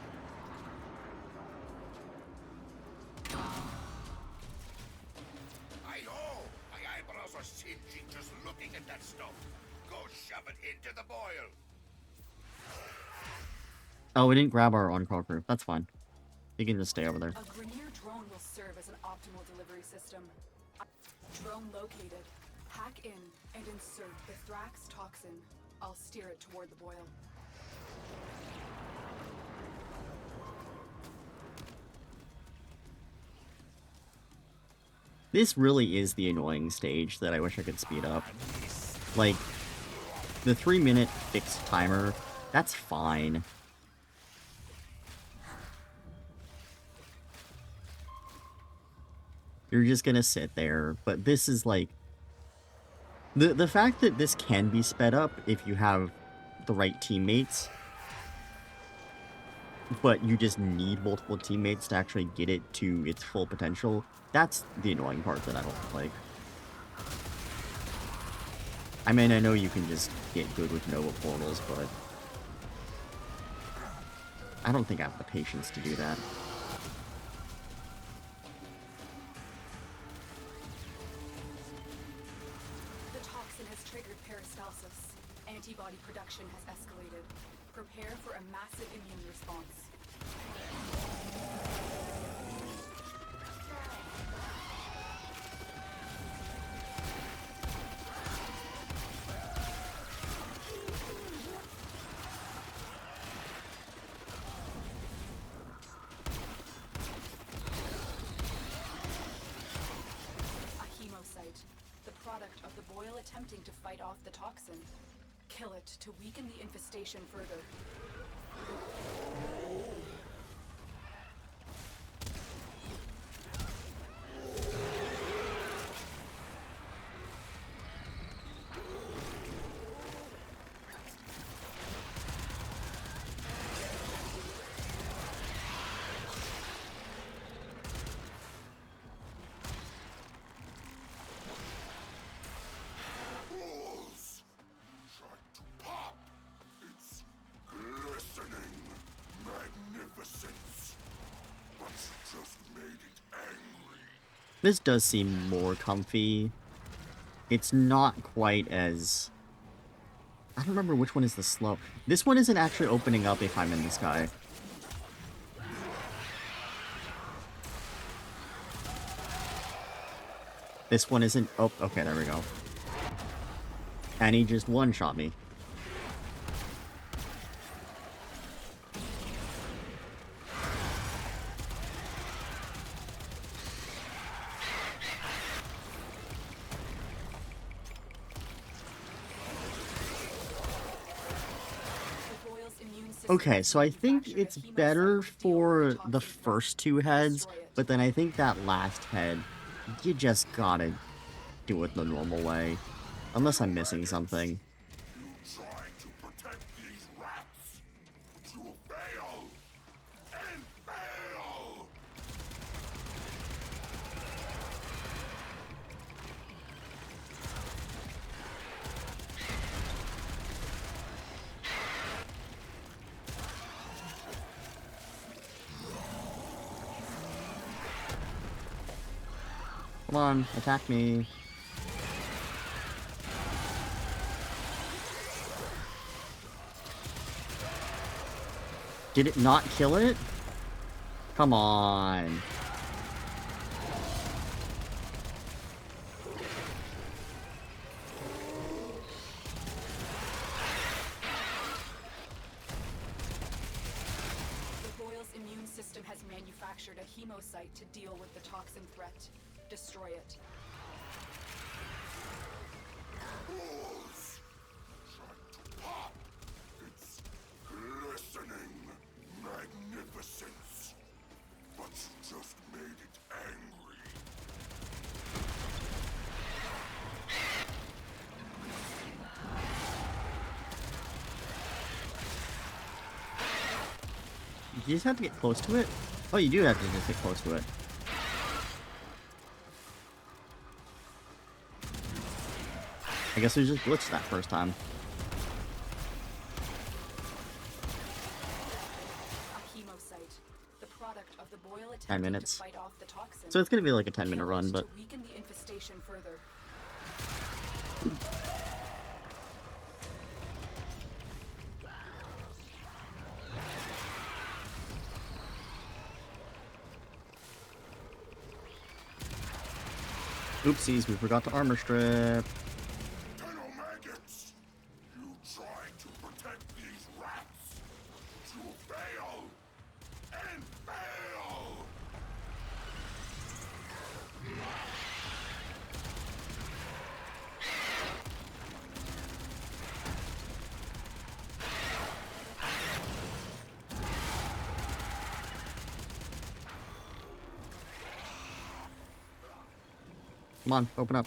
I-ho! My eyebrows are singeing just looking at that stuff. Go shove it into the boil. Oh, we didn't grab our on-call crew. That's fine. You can just stay over there. A Grenier drone will serve as an optimal delivery system. Drone located. Hack in and insert the Thrax toxin. I'll steer it toward the boil. This really is the annoying stage that I wish I could speed up. Like, the 3-minute fixed timer, that's fine. You're just gonna sit there, but this is like... The fact that this can be sped up if you have the right teammates, but you just need multiple teammates to actually get it to its full potential, that's the annoying part that I don't like. I mean, I know you can just get good with Nova portals, but I don't think I have the patience to do that. The toxin has triggered peristalsis. Antibody production has escalated. Prepare for a massive immune response. A hemocyte, the product of the boil attempting to fight off the toxin. Kill it to weaken the infestation further. Balls! Tried to pop! It's glistening magnificence! But you just made it angry. This does seem more comfy. It's not quite as... I don't remember which one is the slow. This one isn't actually opening up if I'm in the sky. This one isn't... Oh, okay, there we go. And he just one-shot me. Okay, so I think it's better for the first two heads, but then I think that last head, you just gotta do it the normal way. Unless I'm missing something. You trying to protect these rats? But you will fail! And fail! Come on, attack me. Did it not kill it? Come on. The boil's immune system has manufactured a hemocyte to deal with the toxin threat. Destroy it. Balls! Tried to pop! It's glistening magnificence! But you just made it angry. You just have to get close to it? Oh, you do have to just get close to it. I guess we just glitched that first time. A hemocyte, the product of the boil 10 attempting minutes. to fight off the toxin. So it's gonna be like a 10-minute Kill it run, but... to weaken the infestation further. Oopsies, we forgot to armor strip. Tenno maggots! You tried to protect these rats! You fail! And fail! Come on, open up.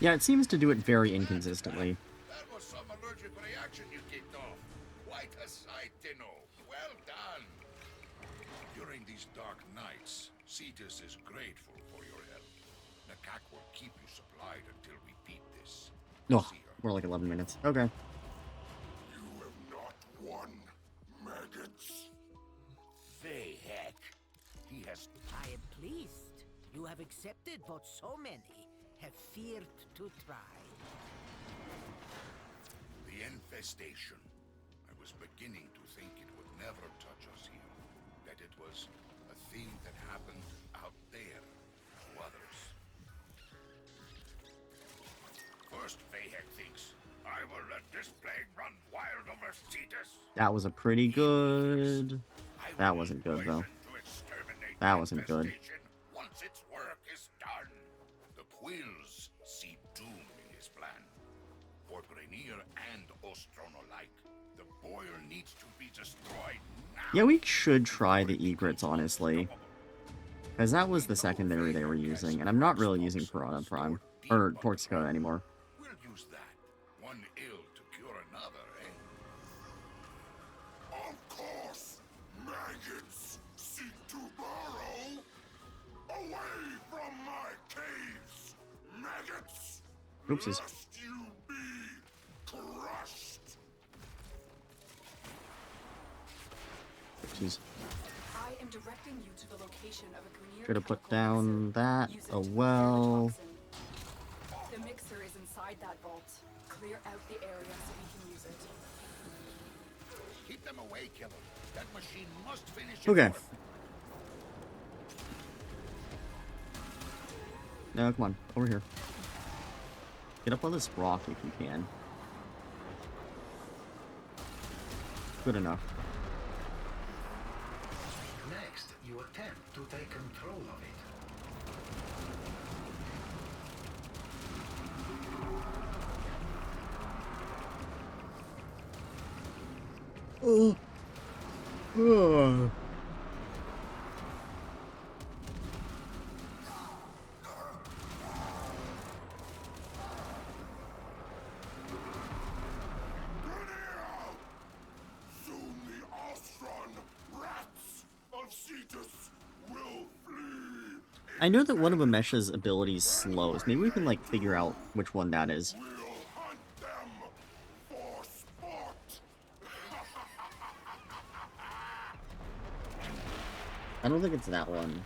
Yeah, it seems to do it very inconsistently. That was some allergic reaction you kicked off. Quite a sight, Tenno. Well done. During these dark nights, Cetus is grateful for your help. Nakak will keep you supplied until we beat this. Oh, See her. we're like 11 minutes. Okay. You have not won, maggots. Fey heck. He has I am pleased. You have accepted what so many have feared to try. the infestation. I was beginning to think it would never touch us here. That it was a thing that happened out there to others. First, Fayheck thinks, I will let this plague run wild over Cetus. That was a pretty good... I That will wasn't good, poison though. to exterminate That the wasn't good. infestation once its work is done. The Quills see doom in his plan. For Grenier and Ostron alike, the boil needs to be destroyed now. Yeah, we should try the egrets, honestly. Because that was the secondary they were using, and I'm not really using Piranha Prime. Or Torxica anymore. We'll use that. One ill to cure another, eh? Of course, maggots seek to burrow away from my caves. Maggots, Oopsies. lest you be crushed. Jeez. I am directing you to the location of a Grenier Should have put chemical down mixer. that. Use it Oh to clear the well. toxin. The mixer is inside that vault. Clear out the area so we can use it. Keep them away, killer. That machine must finish its Okay. work. No, come on. Over here. Get up on this rock if you can. Good enough. Next, you attempt to take control of it. Oh. Oh. Soon the Ostron rats of Cetus will flee. I know that one of Amesha's abilities slows. Maybe we can, like, figure out which one that is. We'll hunt them for sport. I don't think it's that one.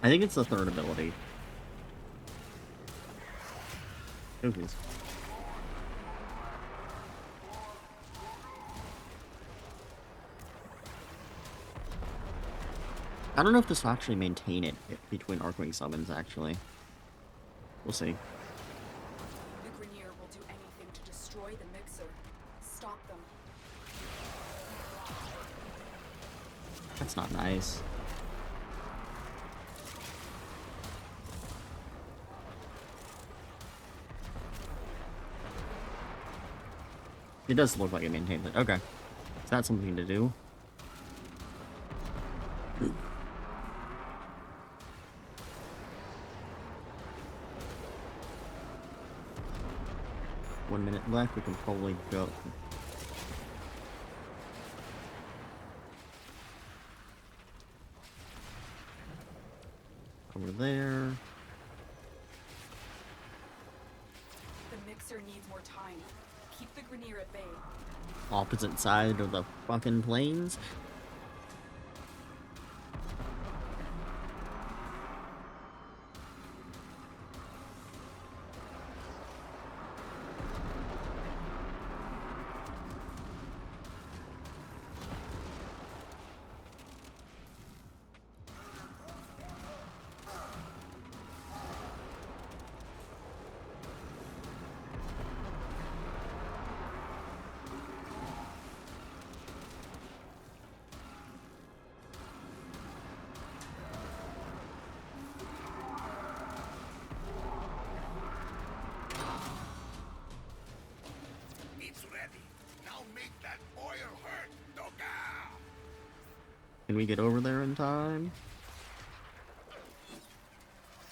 I think it's the third ability. Oh, please. I don't know if this will actually maintain it between Arcwing summons, actually. We'll see. The Grenier will do anything to destroy the mixer. Stop them. That's not nice. It does look like it maintains it. Okay. Is that something to do? One minute left, we can probably go. Over there. The mixer needs more time. Keep the Grenier at bay. Opposite side of the fucking plains. Can we get over there in time?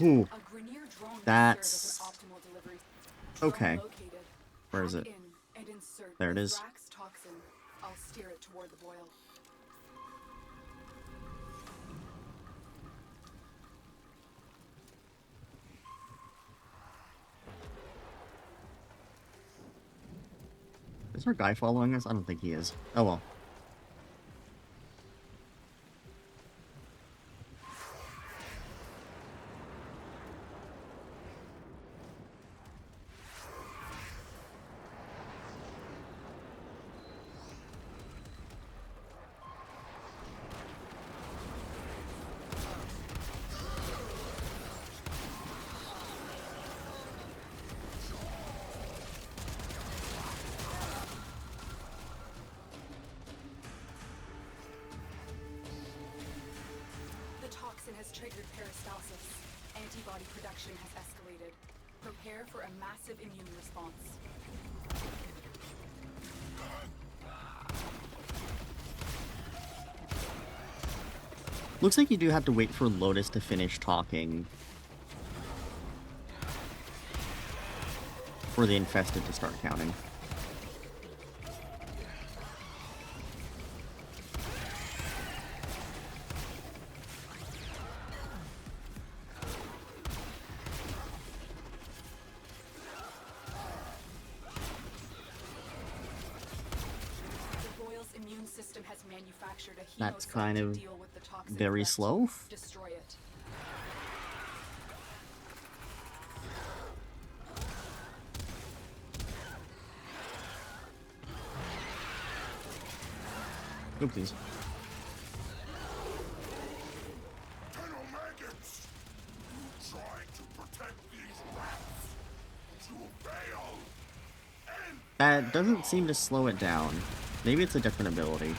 Ooh, A Grenier drone that's... will serve as an optimal delivery. Drone Okay. located. Where is Hack it? in and insert There it the is. Thrax toxin. I'll steer it toward the boil. Is our guy following us? I don't think he is. Oh well. The toxin has triggered peristalsis. Antibody production has escalated. Prepare for a massive immune response. Looks like you do have to wait for Lotus to finish talking for the infested to start counting. The boil's immune system has manufactured a That's hemocell kind to of deal with the toxin very threat. slow. Destroy it. Oopsies. Tenno maggots! You trying to protect these rats? To fail! And That doesn't seem to slow it down. Maybe it's a different ability.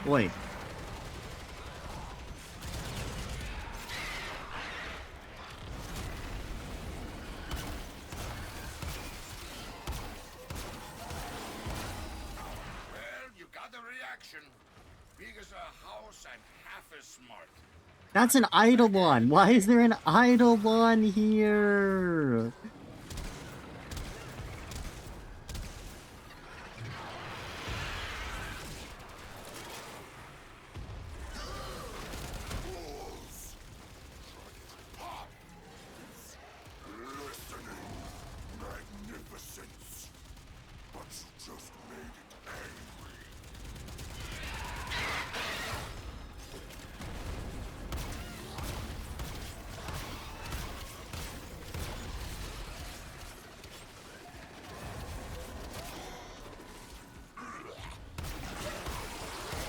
Wait. Well, you got the reaction. Big as a house and half as smart. That's an Eidolon! Why is there an Eidolon here? fools! Pop! Listening! Magnificence! But you just made it angry.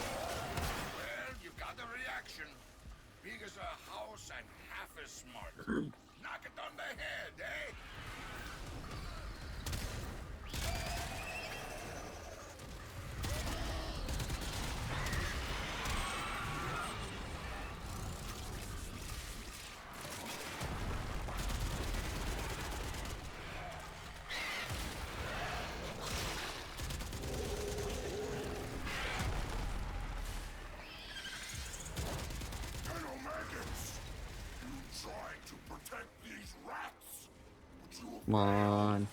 Well, you got the reaction. Big as a house and half as smart. Knock it on the head, eh? Tenno maggots! You trying to protect these rats? But you will Come on.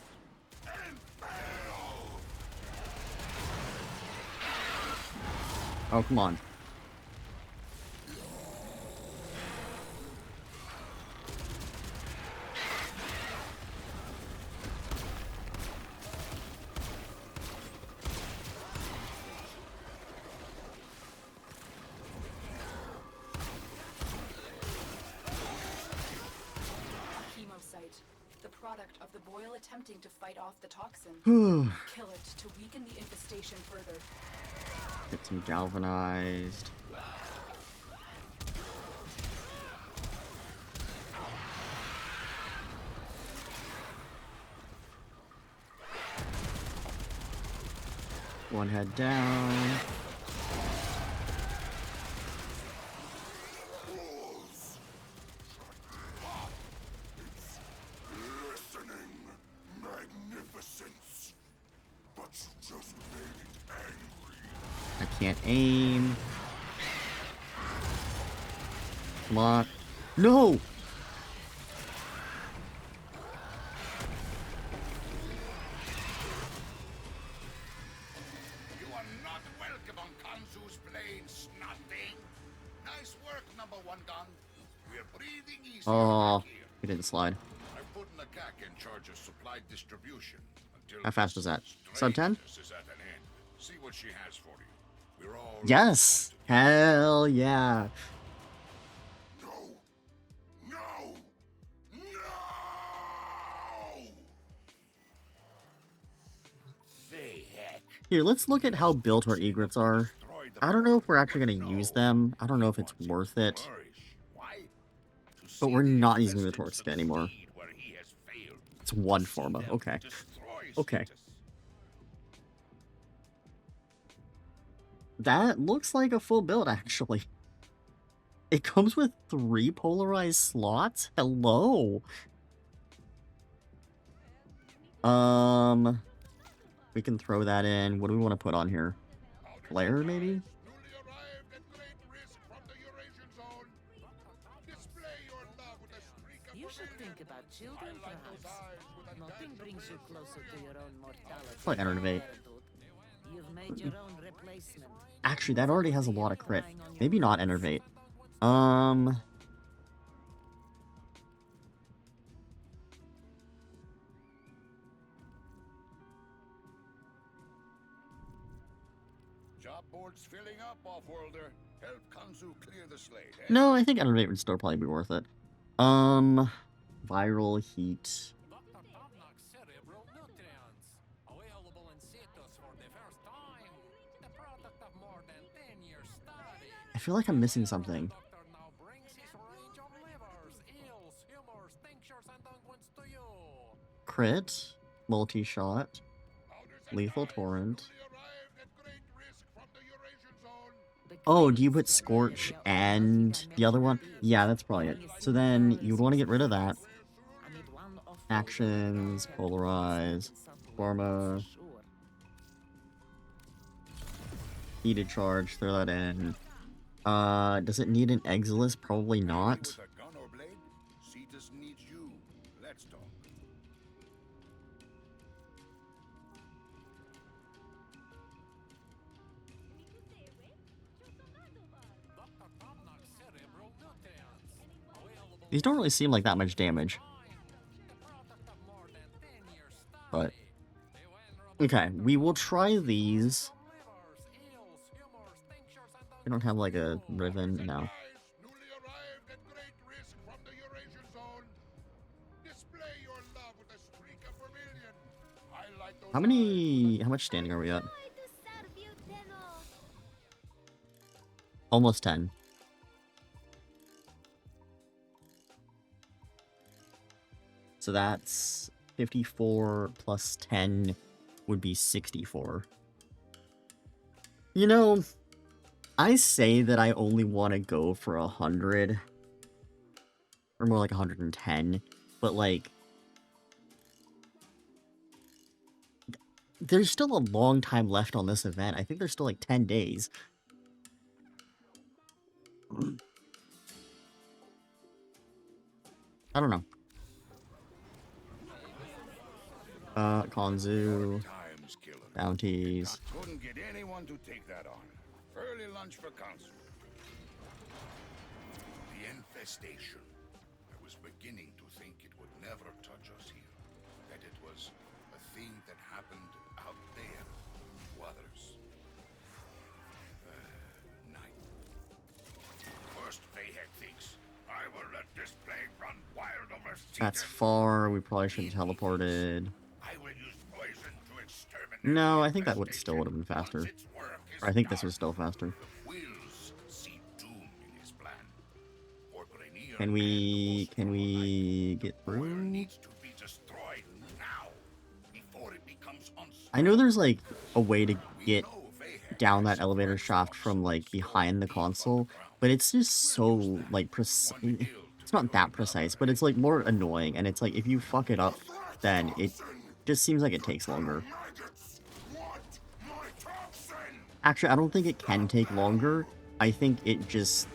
and fail! Oh, come on. A hemocyte. The product of the boil attempting to fight off the toxin. Whew. Kill it to weaken the infestation further. Get some galvanized. One head down. Can't aim. Block. No! You are not welcome on Kanzu's plains, snotting. Nice work, number one gun. We're breathing easier Oh, back here. he didn't slide. I've put Nakak in charge of supply distribution until How fast this was that? Sub 10? strangeness is at an end. See what she has for you. We're all Yes! Hell yeah. No! No! No! Here, let's look at how built our egrets are. I don't know if we're actually going to use them. I don't know if it's worth it. But we're not using the Torque Skin anymore. It's one Forma. Okay. Okay. That looks like a full build, actually. It comes with 3 polarized slots? Hello! We can throw that in. What do we want to put on here? Flare, maybe? You should think about children, perhaps. Nothing brings you closer to your own mortality. Like Enervate. You've made your own replacement. Actually, that already has a lot of crit. Maybe not Enervate. Job board's filling up, off-worlder. Help Kanzu clear the slate, eh? No, I think Enervate would still probably be worth it. Viral Heat. Cerebral nutrients. Available in citrus for the first time. The product of more than 10 years study. I feel like I'm missing something. Doctor now brings his range of livers, eels, humors, tinctures, and unguents to you. Crit. Multi-shot. Lethal Torrent. Oh, do you put Scorch and the other one? Yeah, that's probably it. So then you would want to get rid of that. Actions, Polarize, Forma, Heated Charge, throw that in. Does it need an Exilis? Probably not. With a gun or blade? Cetus needs you. Let's talk. Cerebral nutrients. Available These don't really seem like that much damage. the product of more than 10 years study. But, The venerable okay, we will try these. livers, eels, humors, tinctures, and We don't have like a ribbon, no. Guys, newly arrived at great risk from the Eurasian zone. Display your love with a streak of vermilion. Highlight those How much standing are we at? Almost 10. So that's 54 plus 10 would be 64. You know, I say that I only want to go for 100. Or more like 110. But like, there's still a long time left on this event. I think there's still like 10 days. I don't know. Kanzu, times killer. bounties. Couldn't get anyone to take that on. Early lunch for Kanzu. The infestation. I was beginning to think it would never touch us here. That it was a thing that happened out there to others. Night. First, Vahek thinks, I will let this plague run wild over That's Cedar. far. We probably should have teleported. I will use poison to exterminate. No, the I think that would still would have been infestation. faster. Once its work is Or I think this done, was still faster. the Wills see doom in his plan. For Grenier Can we get Oil through? needs to be destroyed now before it becomes unstable. I know there's like a way to get No, Vahek down has that elevator shaft from like behind the console, but it's just so like precise. It's not that precise, but it's like more annoying, and it's like if you fuck it up, then it just seems like it takes longer. Maggots want my toxin! Actually, I don't think it can take longer. I think it just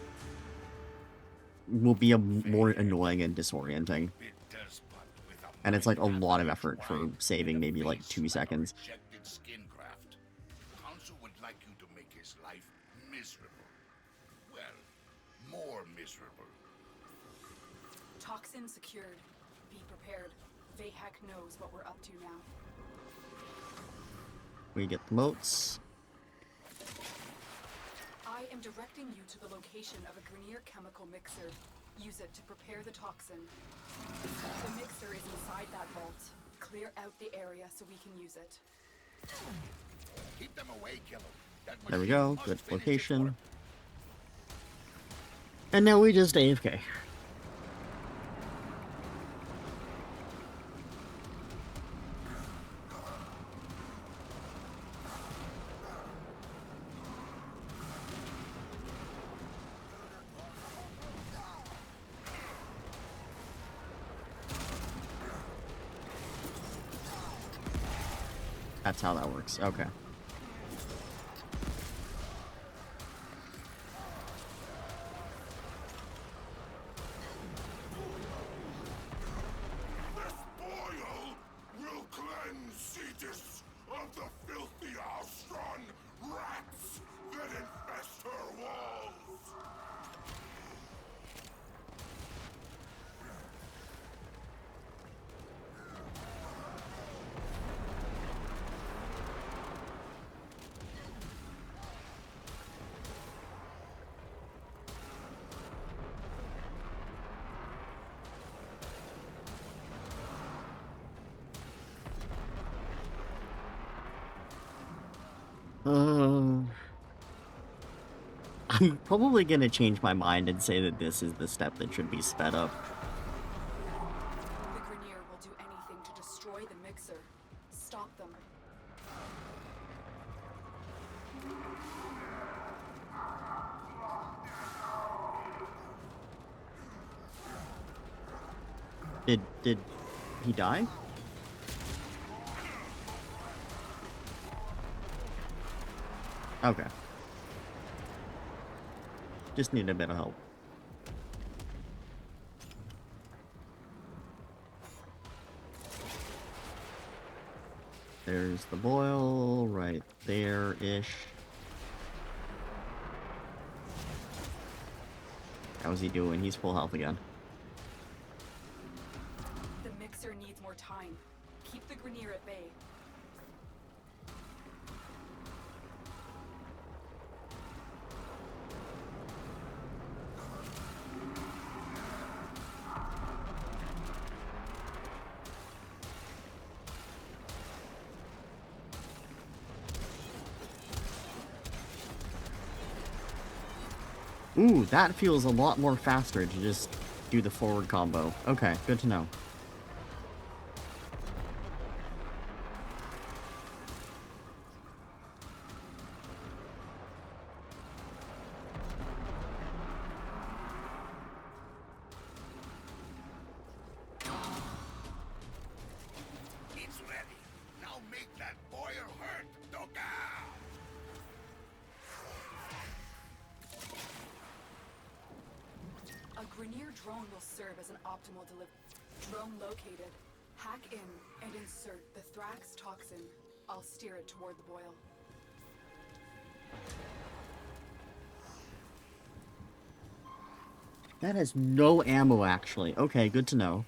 will be more annoying and disorienting. Bitter spot with a And it's like a mind lot of apple effort for twine saving and a maybe like face 2 like a seconds. rejected skin graft. Council would like you to make his life miserable. Well, more miserable. Toxin secured. Be prepared. Vahak knows what we're up to now. We get the moats. I am directing you to the location of a Grenier chemical mixer. Use it to prepare the toxin. The mixer is inside that vault. Clear out the area so we can use it. Keep them away, Killer. That There we machine go. must Good finish its location. work. And now we just AFK. That's how that works. Okay. This boil will cleanse Cetus of the filthy Alstron rats that infest her walls. I'm probably gonna change my mind and say that this is the step that should be sped up. The Grenier will do anything to destroy the mixer. Stop them. Did he die? Okay. Just need a bit of help. There's the boil right there-ish. How's he doing? He's full health again. The mixer needs more time. Keep the Grenier at bay. Ooh, that feels a lot more faster to just do the forward combo. Okay, good to know. It's ready. Now make that boil hurt, Doka! A Grenier drone will serve as an optimal delivery. Drone located. Hack in and insert the Thrax toxin. I'll steer it toward the boil. That has no ammo, actually. Okay, good to know.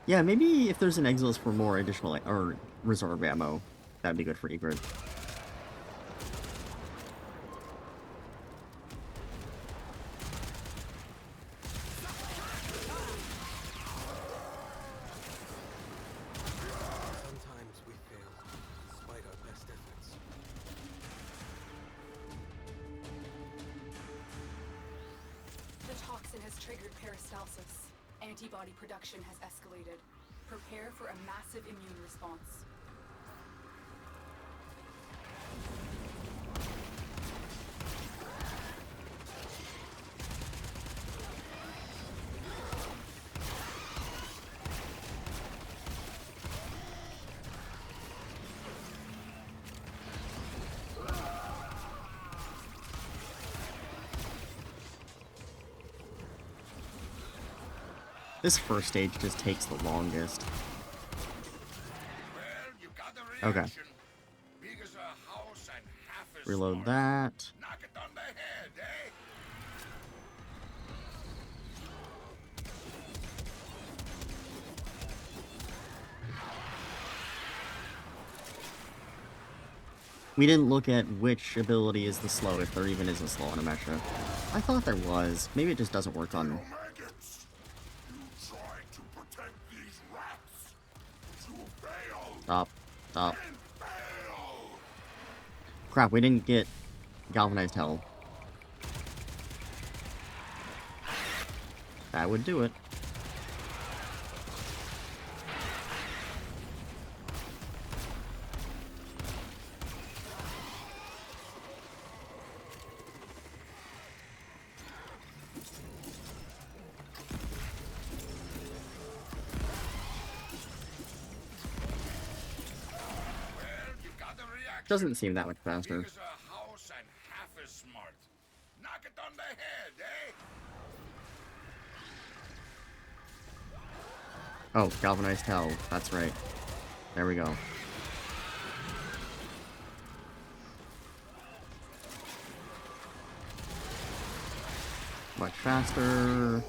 Yeah, maybe if there's an Exilus for more additional, or reserve ammo, that'd be good for Egrid. Sometimes we fail, despite our best efforts. The toxin has triggered peristalsis. Antibody production has escalated. Prepare for a massive immune response. This first stage just takes the longest. Well, you got the Okay. reaction. Big as a house and half as Reload smart. that. Knock it on the head, eh? We didn't look at which ability is the slow, if there even is a slow on Amesha. I thought there was. Maybe it just doesn't work on... Maggots! You tried to protect these rats! You failed! Stop. Stop. And failed! Crap, we didn't get galvanized hell. That would do it. Well, you got the reaction. Doesn't seem that much faster. Big as a house and half as smart. Knock it on the head, eh? Oh, galvanized hell. That's right. There we go. Much faster.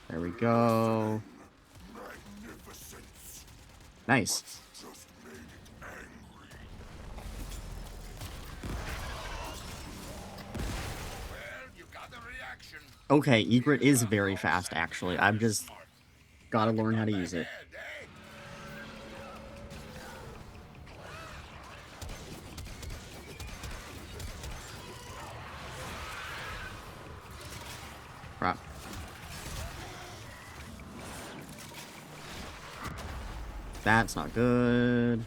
There we go. Magnificence! Nice. Just made it angry. Well, you got the reaction. Okay, Egret is very fast, actually. I've just gotta learn how to use it. Head, eh? Crap. That's not good.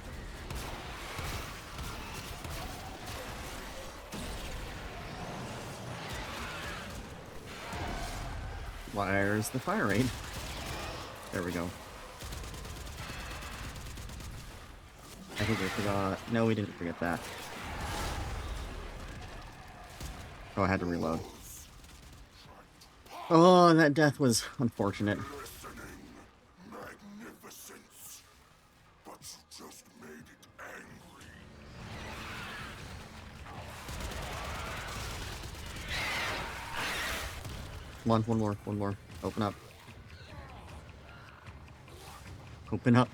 Where's the fire rate? There we go. I think we forgot. No, we didn't forget that. Oh, I had to reload. Oh, that death was unfortunate. Listening. Magnificence. But you just made it angry. Come on, one more. Open up. Open up.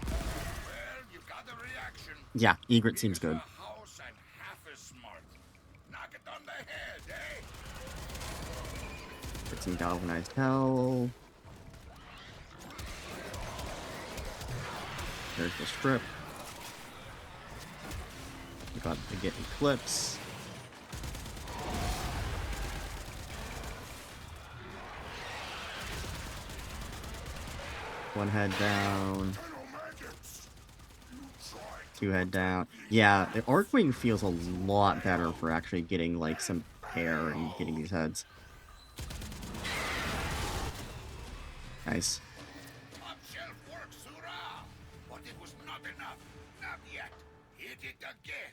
Well, you got the reaction. Yeah, Egret seems good. A house and half as smart. Knock it on the head, eh? Get some galvanized hell. There's the strip. We got to get Eclipse. One head down. Two head down. Yeah, the Archwing feels a lot better for actually getting like some air and getting these heads. Nice. Top shelf works, hurrah! But it was not enough. Not yet. Hit it again.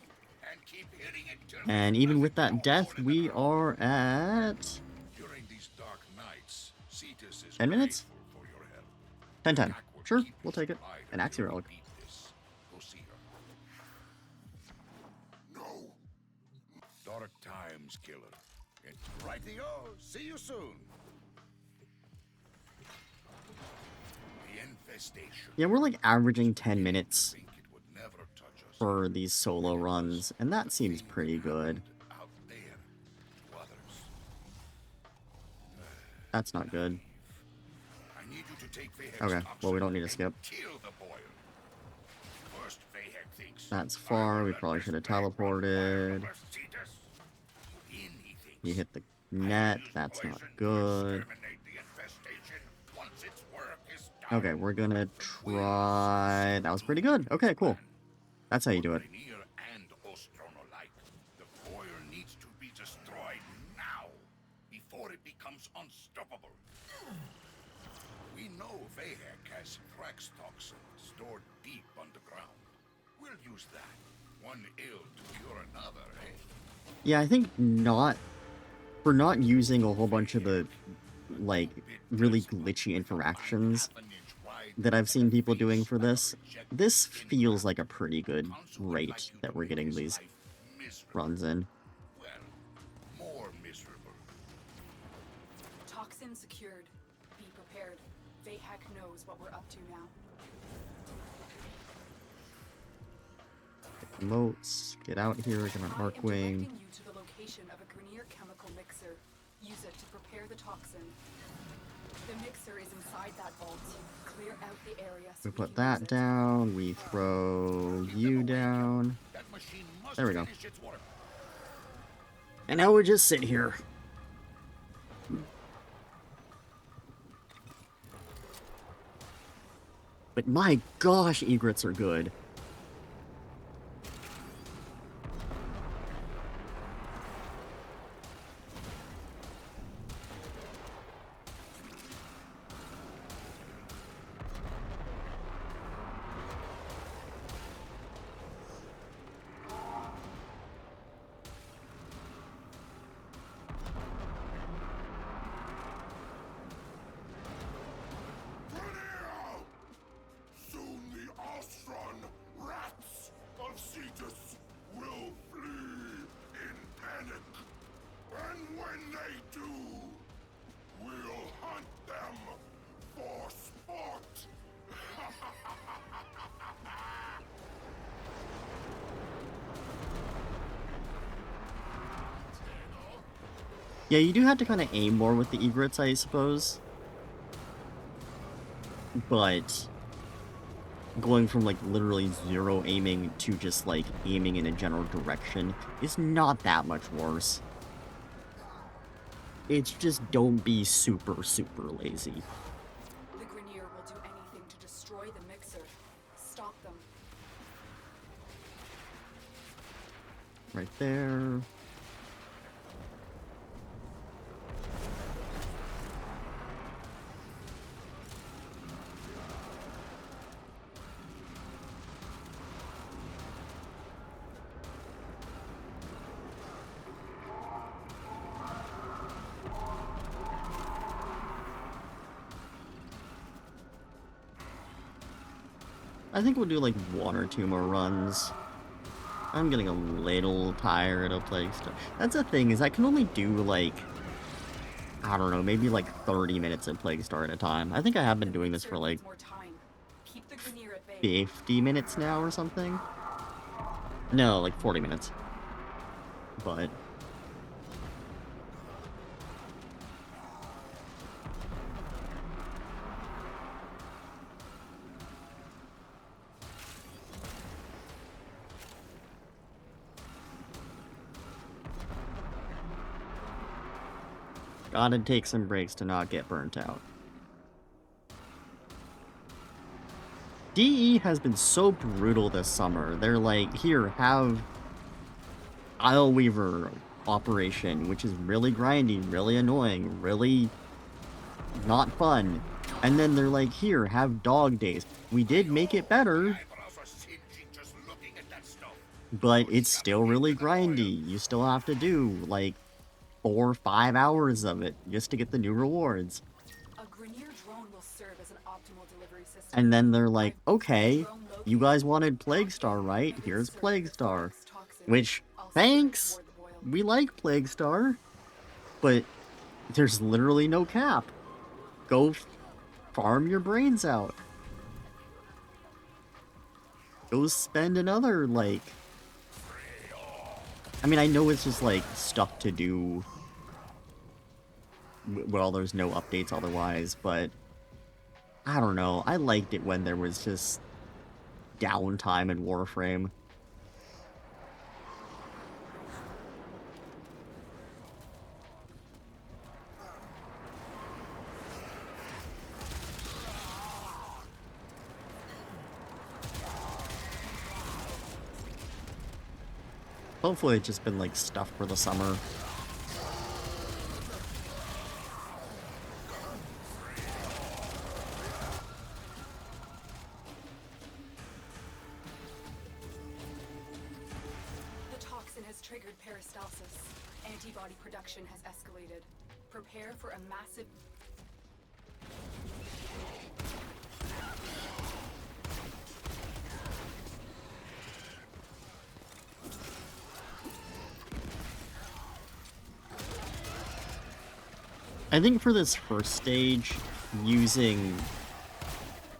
And keep hitting it till And even with that death, we are at during these dark nights, Cetus is 10 minutes? grateful for your help. 10-10. Backward Sure, keep we'll take it. supplied An until Axie Relic. we beat this. Go see her. No. Dark times, killer. It's rightio. See you soon. The infestation. Yeah, we're like averaging 10 minutes Think it would never touch us. for these solo runs, and that seems pretty good. Out there to others. That's not good. I need you to take Vehek's Okay, well, we toxin don't need to and skip. Kill the boil. First, That's far. We probably should have teleported. You hit the net. That's not good. Okay, we're gonna try... That was pretty good. Okay, cool. That's how you do it. The foil needs to be destroyed now, before it becomes unstoppable. We know Vahek has Thrax toxin stored deep underground. We'll use that. One ill to cure another, eh? Yeah, I think not... For not using a whole bunch of the, like, really glitchy interactions that I've seen people doing for this, this feels like a pretty good rate that we're getting these runs in. Well, more miserable. Toxin secured. Be prepared. Vahek knows what we're up to now. Moats, get out here, get an I am Arcwing. directing you to the location of a Grenier chemical mixer. Use it to prepare the toxin. The mixer is inside that vault. Clear out the area so We we put can use that it. down, we throw you down. That machine must There we go. finish its work. And now we just sit here. But my gosh, egrets are good. Soon the Ostron rats of Cetus will flee in panic. And when they do, we'll hunt them for sport. Yeah, you do have to kind of aim more with the egrets, I suppose. But going from like literally zero aiming to just like aiming in a general direction is not that much worse. It's just don't be super lazy. The Grenier will do anything to destroy the mixer. Stop them. Right there. I think we'll do like 1 or 2 more runs. I'm getting a little tired of Plague Star. That's the thing, is I can only do like, I don't know, maybe like 30 minutes of Plague Star at a time. I think I have been doing this for like More time. Keep the Grenier at bay. 50 minutes now or something. No, like 40 minutes. But gotta take some breaks to not get burnt out. DE has been so brutal this summer. They're like, here, have Isle Weaver operation, which is really grindy, really annoying, really not fun. And then they're like, here, have dog days. We did make it better, Eyebrows are singeing just looking at that stuff. but it's still really grindy. You still have to do like 4 or 5 hours of it just to get the new rewards. A Grenier drone will serve as an optimal delivery system. And then they're like, okay, you guys wanted Plague Star, right? Here's Plague Star. Which, thanks! We like Plague Star. But there's literally no cap. Go farm your brains out. Go spend another, like... I mean, I know it's just, like, stuff to do... Well, there's no updates otherwise, but... I don't know. I liked it when there was just downtime in Warframe. Hopefully it's just been like stuff for the summer. The toxin has triggered peristalsis. Antibody production has escalated. Prepare for a massive... I think for this first stage, using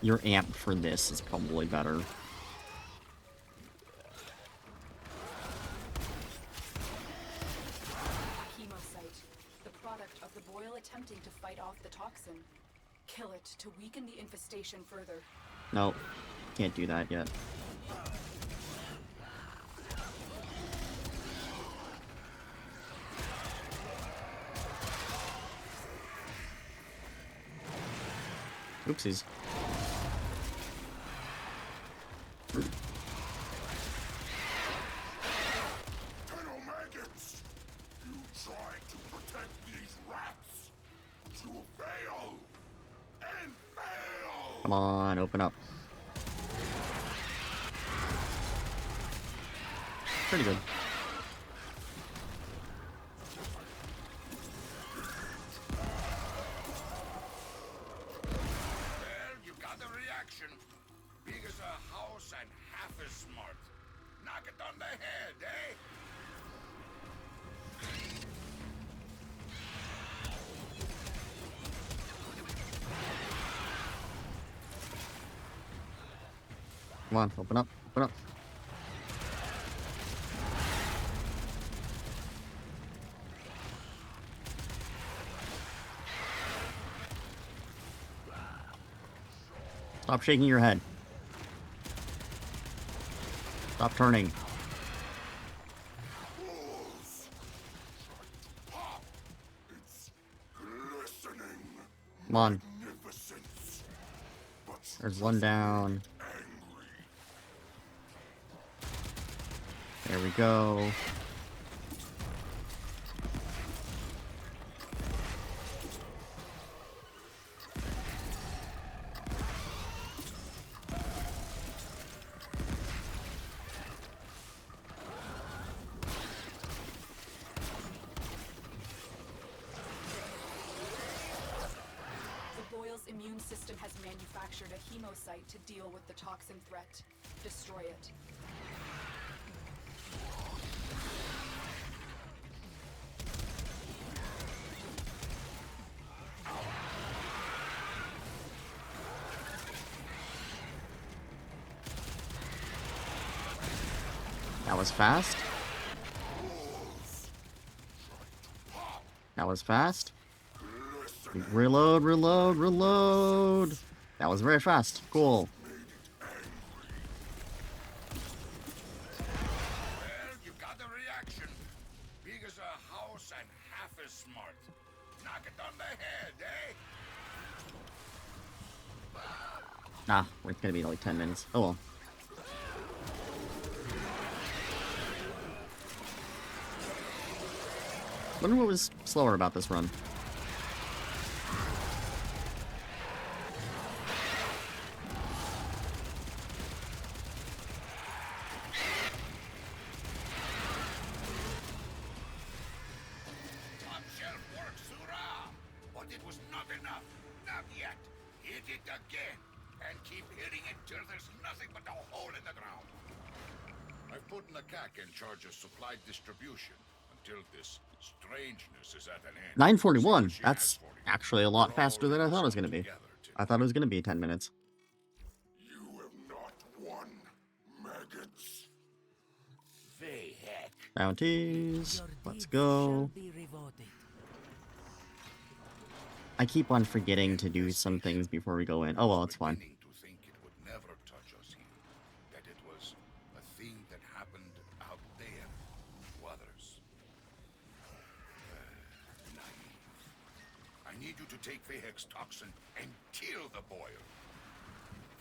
your amp for this is probably better. Chemocyte, the product of the boil attempting to fight off the toxin. Kill it to weaken the infestation further. No, can't do that yet. Oopsies. Tenno maggots! You tried to protect these rats! To fail! And fail! Come on, open up. Pretty good. Well, you got the reaction. Big as a house and half as smart. Knock it on the head, eh? Come on, open up, open up. Stop shaking your head. Stop turning. Fools! Ha! It's glistening. Come on. Magnificence. But There's one down. angry. There we go. The boil's immune system has manufactured a hemocyte to deal with the toxin threat. Destroy it. That was fast. That was fast. Reload, reload, reload. That was very fast. Cool. Well, you got the reaction. Big as a house and half as smart. Knock it on the head, eh? Ah, it's gonna be like 10 minutes. Oh well. Wonder what was slower about this run. Top shelf work, Surah! But it was not enough. Not yet. Hit it again. And keep hitting it till there's nothing but a hole in the ground. I've put Nakak in charge of supply distribution until this strangeness is at an end. 9:41. See what she That's has for you. actually a lot We're faster all than I in thought it was this gonna be. together, Tim. I thought it was gonna be 10 minutes. You have not won, maggots. They heck. Bounties. Your Let's deeds go. shall be rewarded. I keep on forgetting to do some things before we go in. Oh well, it's fine. Beginning to think it would never touch us here. That it was a thing that happened out there to others. Naive. I need you to take Vahek's toxin and kill the boil.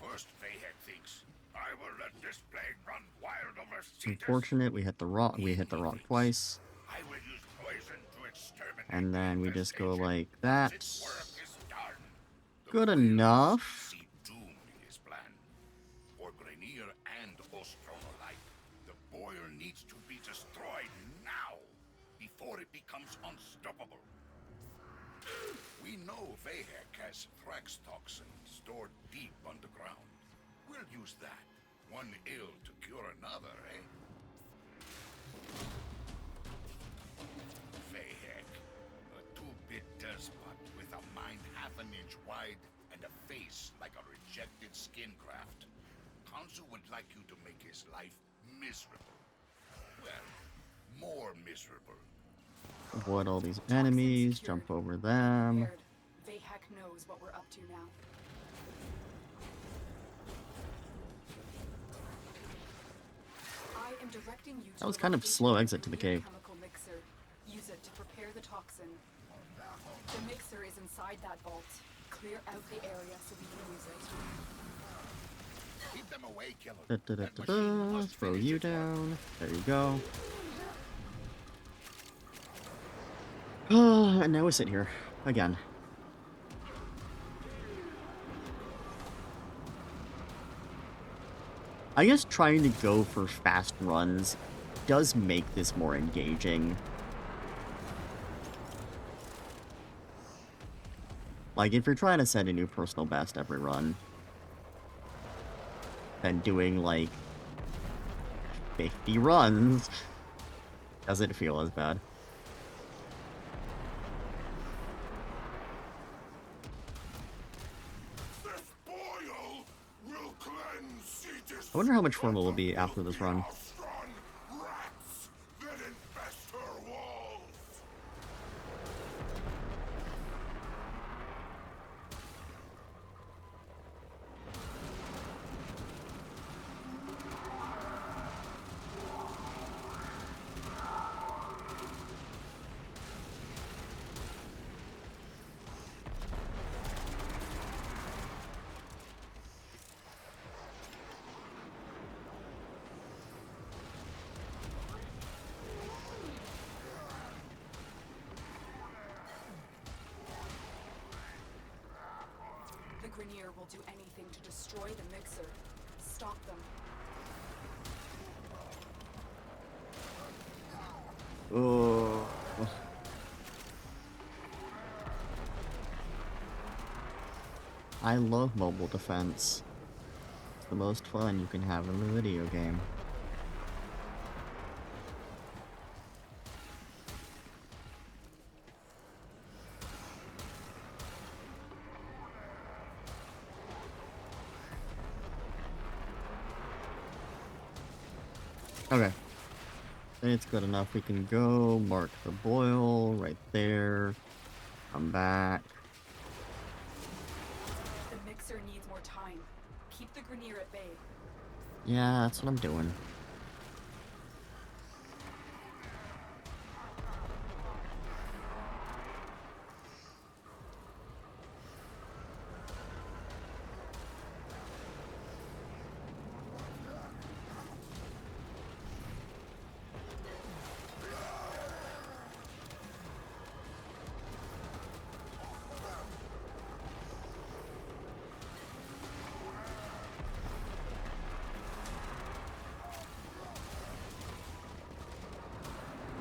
First, Vahek thinks I will let this plague run wild over Cetus. Unfortunate, we hit the rock. We hit the rock twice, I will use poison to exterminate and then we just go like Its that. work is done. The Good whales enough. see doom in his plan. For Grenier and Ostrom alike, the boil needs to be destroyed now, before it becomes unstoppable. We know Vahek has Thrax toxin stored deep underground. We'll use that. One ill to cure another, eh? Vahek, a two-bit despot with a mind half an inch wide and a face like a rejected skin graft. Khonsu would like you to make his life miserable. Well, more miserable. Avoid all these enemies, jump over them. Vahek knows what we're up to now. I am directing you to That was kind of slow exit to the cave. chemical mixer. Use it to prepare the toxin. The mixer is inside that vault. Clear out the area so we can use it. Keep them away, killer. Throw you down. There you go. And now we sit here again. I guess trying to go for fast runs does make this more engaging. Like, if you're trying to set a new personal best every run, then doing, like, 50 runs doesn't feel as bad. This boil will cleanse Cetus I wonder how much fun it will be after this run. rats that infest her walls. The Grenier will do anything to destroy the mixer. Stop them. Oh. I love mobile defense. It's the most fun you can have in a video game. Okay. It's good enough. We can go mark the boil right there. Come back. The mixer needs more time. Keep the Grenier at bay. Yeah, that's what I'm doing.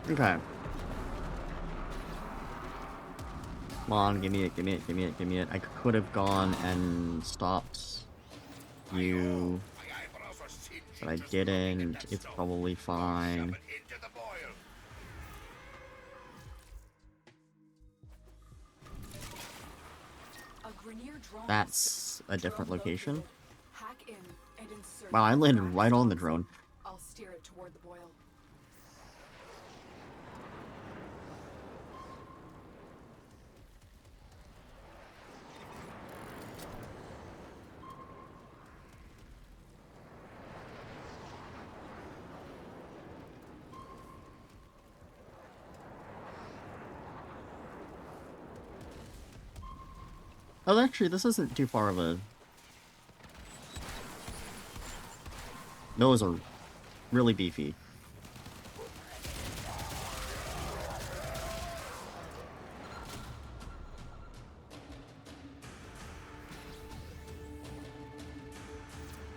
Okay. Come on, give me it, give me it, give me it, give me it. I could have gone and stopped you, but I didn't. It's probably fine. That's a different location. Hack in and insert. Wow, I landed right on the drone. I'll steer it toward the boil. Oh, actually, this isn't too far of a Those are really beefy.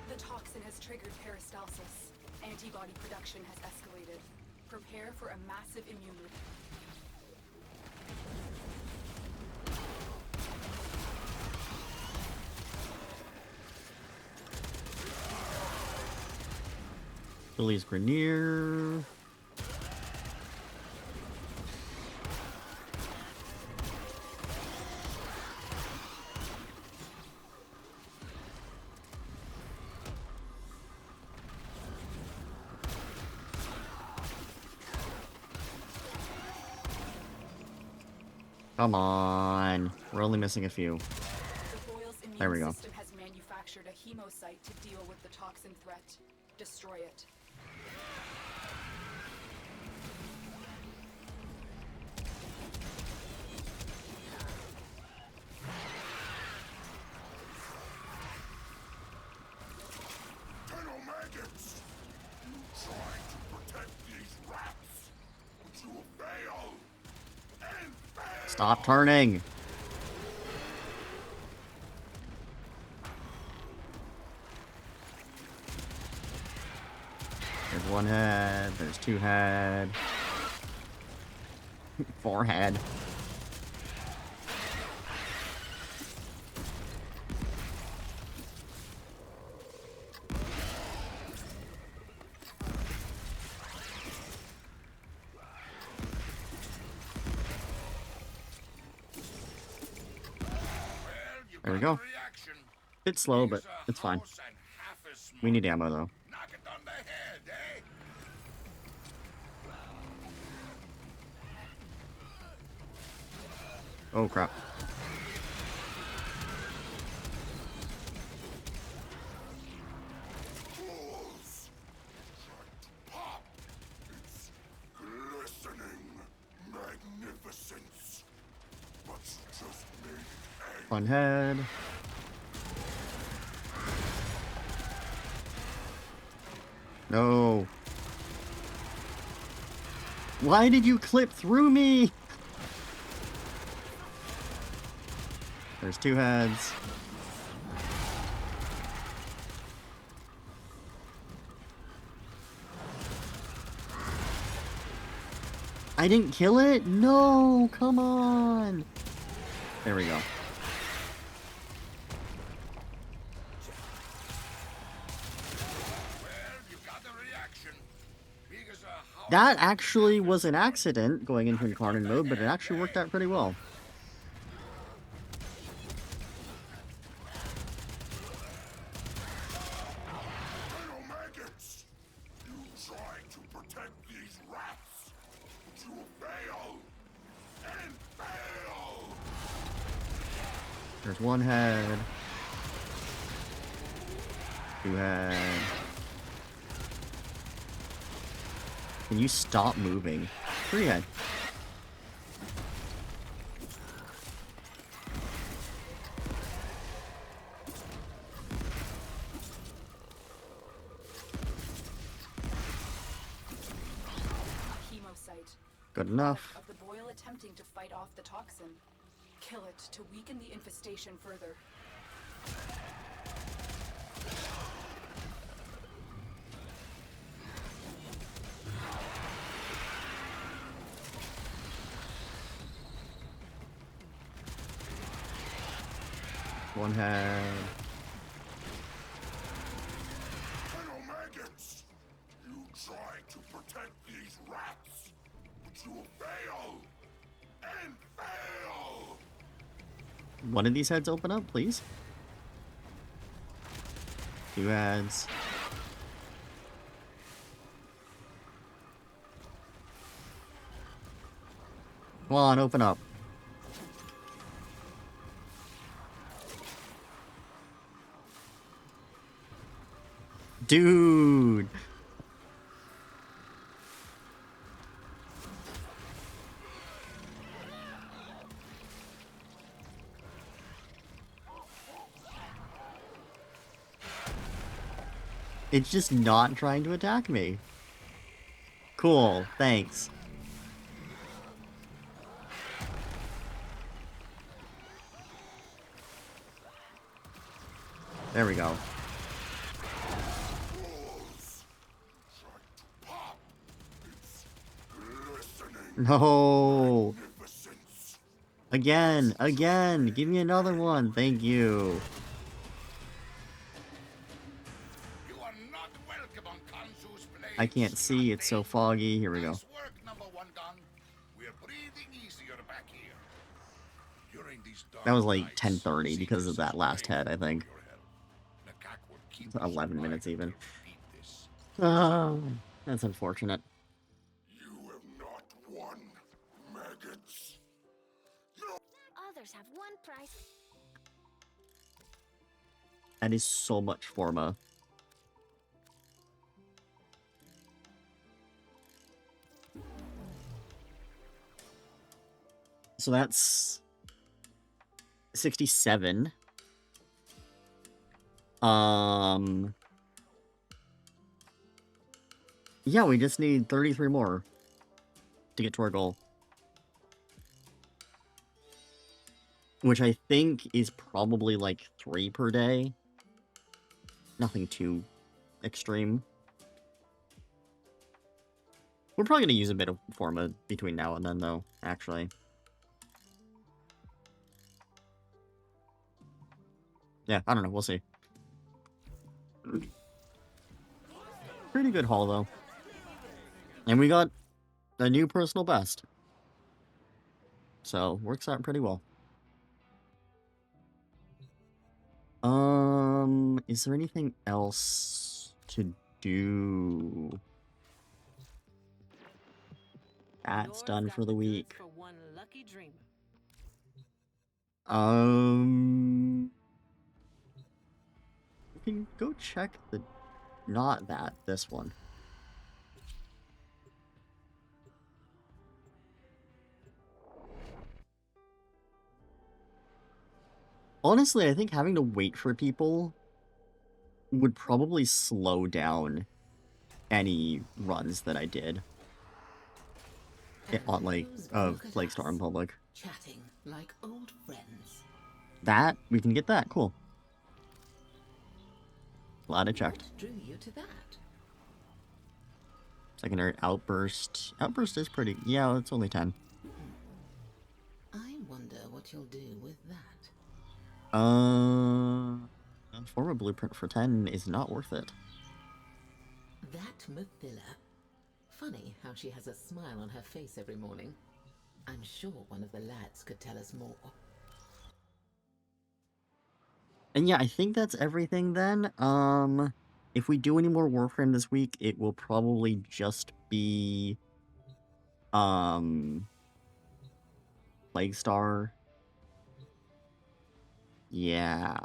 The toxin has triggered peristalsis. Antibody production has escalated. Prepare for a massive immune. Lily's Grenier. Come on. We're only missing a few. The Boyle's immune There we go. system has manufactured a hemocyte to deal with the toxin threat. Destroy it. Tenno maggots! You tried to protect these rats, but you will fail! And fail! Stop turning. There's one head. There's two head. Four head. There we go. Bit slow, but it's fine. We need ammo though. Knock it on the head, eh? Oh crap. Fools! Tried to pop its glistening magnificence, but you just made it angry. One head. No. Why did you clip through me? There's two heads. I didn't kill it? No, come on. There we go. That actually was an accident going into incarnate mode, but it actually worked out pretty well. Tenno maggots! You tried to protect these rats, but you will fail! And fail! There's one head. Two head. Can you stop moving? Three head. Hemocyte. Good enough. Of the Boyle attempting to fight off the toxin. Kill it to weaken the infestation further. One head. Tenno maggots! You tried to protect these rats, but you will fail! And fail! One of these heads open up, please. Two heads. Come on, open up. Dude. It's just not trying to attack me. Cool, thanks. There we go. No! Again! Again! Give me another one! Thank you! You are not welcome on Kansu's blades. I can't see, it's so foggy. Here we go. Nice work, number one gun. We're breathing easier back here. During these dark That was like nights, 10:30 because of Cetus that is last head, I grateful think. for your help. Nakak will keep It's us 11 alive minutes even. until we beat this. Oh, that's unfortunate. You have not won, maggots. Others have one price. That is so much Forma. So that's 67. Yeah, we just need 33 more to get to our goal. Which I think is probably like 3 per day. Nothing too extreme. We're probably going to use a bit of Forma between now and then, though, actually. Yeah, I don't know, we'll see. Pretty good haul, though. And we got a new personal best. So, works out pretty well. Is there anything else to do? That's done for the week. For one lucky dreamer. We can go check the... Not that, this one. Honestly, I think having to wait for people would probably slow down any runs that I did. On, like, Plague Star in public. Chatting like old friends. That? We can get that? Cool. Glad I checked. What drew you to that? Secondary Outburst. Outburst is pretty... Yeah, it's only 10. I wonder what you'll do with that. Forma Blueprint for 10 is not worth it. That Mathila. Funny how she has a smile on her face every morning. I'm sure one of the lads could tell us more. And yeah, I think that's everything then. If we do any more Warframe this week, it will probably just be... Plague Star. Yeah.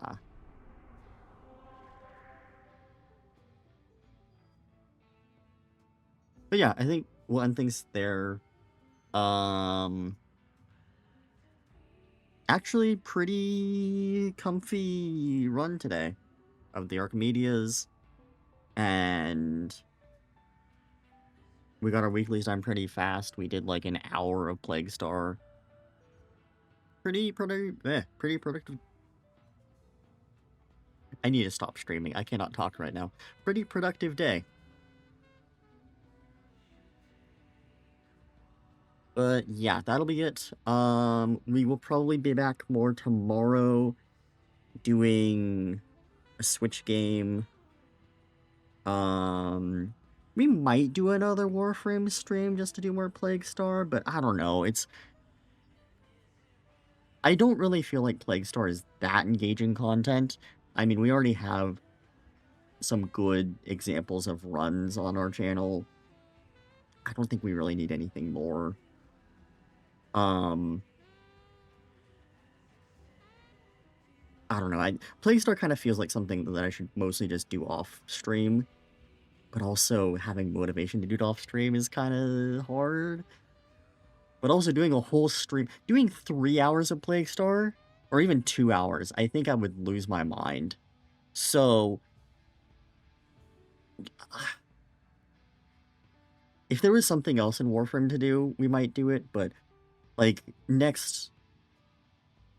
But yeah, I think we'll end things there. Actually, pretty comfy run today of the Archimedias, and we got our weeklies done pretty fast. We did like an hour of Plague Star. Pretty productive. I need to stop streaming. I cannot talk right now. Pretty productive day. But yeah, that'll be it. We will probably be back more tomorrow doing a Switch game. We might do another Warframe stream just to do more Plague Star, but I don't know. I don't really feel like Plague Star is that engaging content. I mean, we already have some good examples of runs on our channel. I don't think we really need anything more. I don't know. Plague Star kind of feels like something that I should mostly just do off stream, but also having motivation to do it off stream is kind of hard. But also doing a whole stream, doing 3 hours of Plague Star, or even 2 hours, I think I would lose my mind. So if there was something else in Warframe to do, we might do it, but, like, next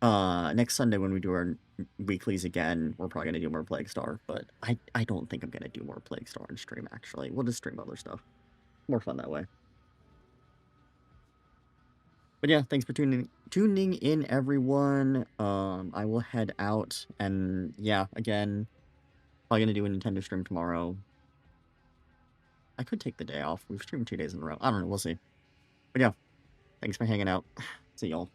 Sunday when we do our weeklies again, we're probably gonna do more Plague Star, but I don't think I'm gonna do more Plague Star on stream, actually. We'll just stream other stuff. More fun that way. But yeah, thanks for tuning in, everyone. I will head out, and yeah, again, probably gonna do a Nintendo stream tomorrow. I could take the day off. We've streamed 2 days in a row. I don't know, we'll see. But yeah, thanks for hanging out. See y'all.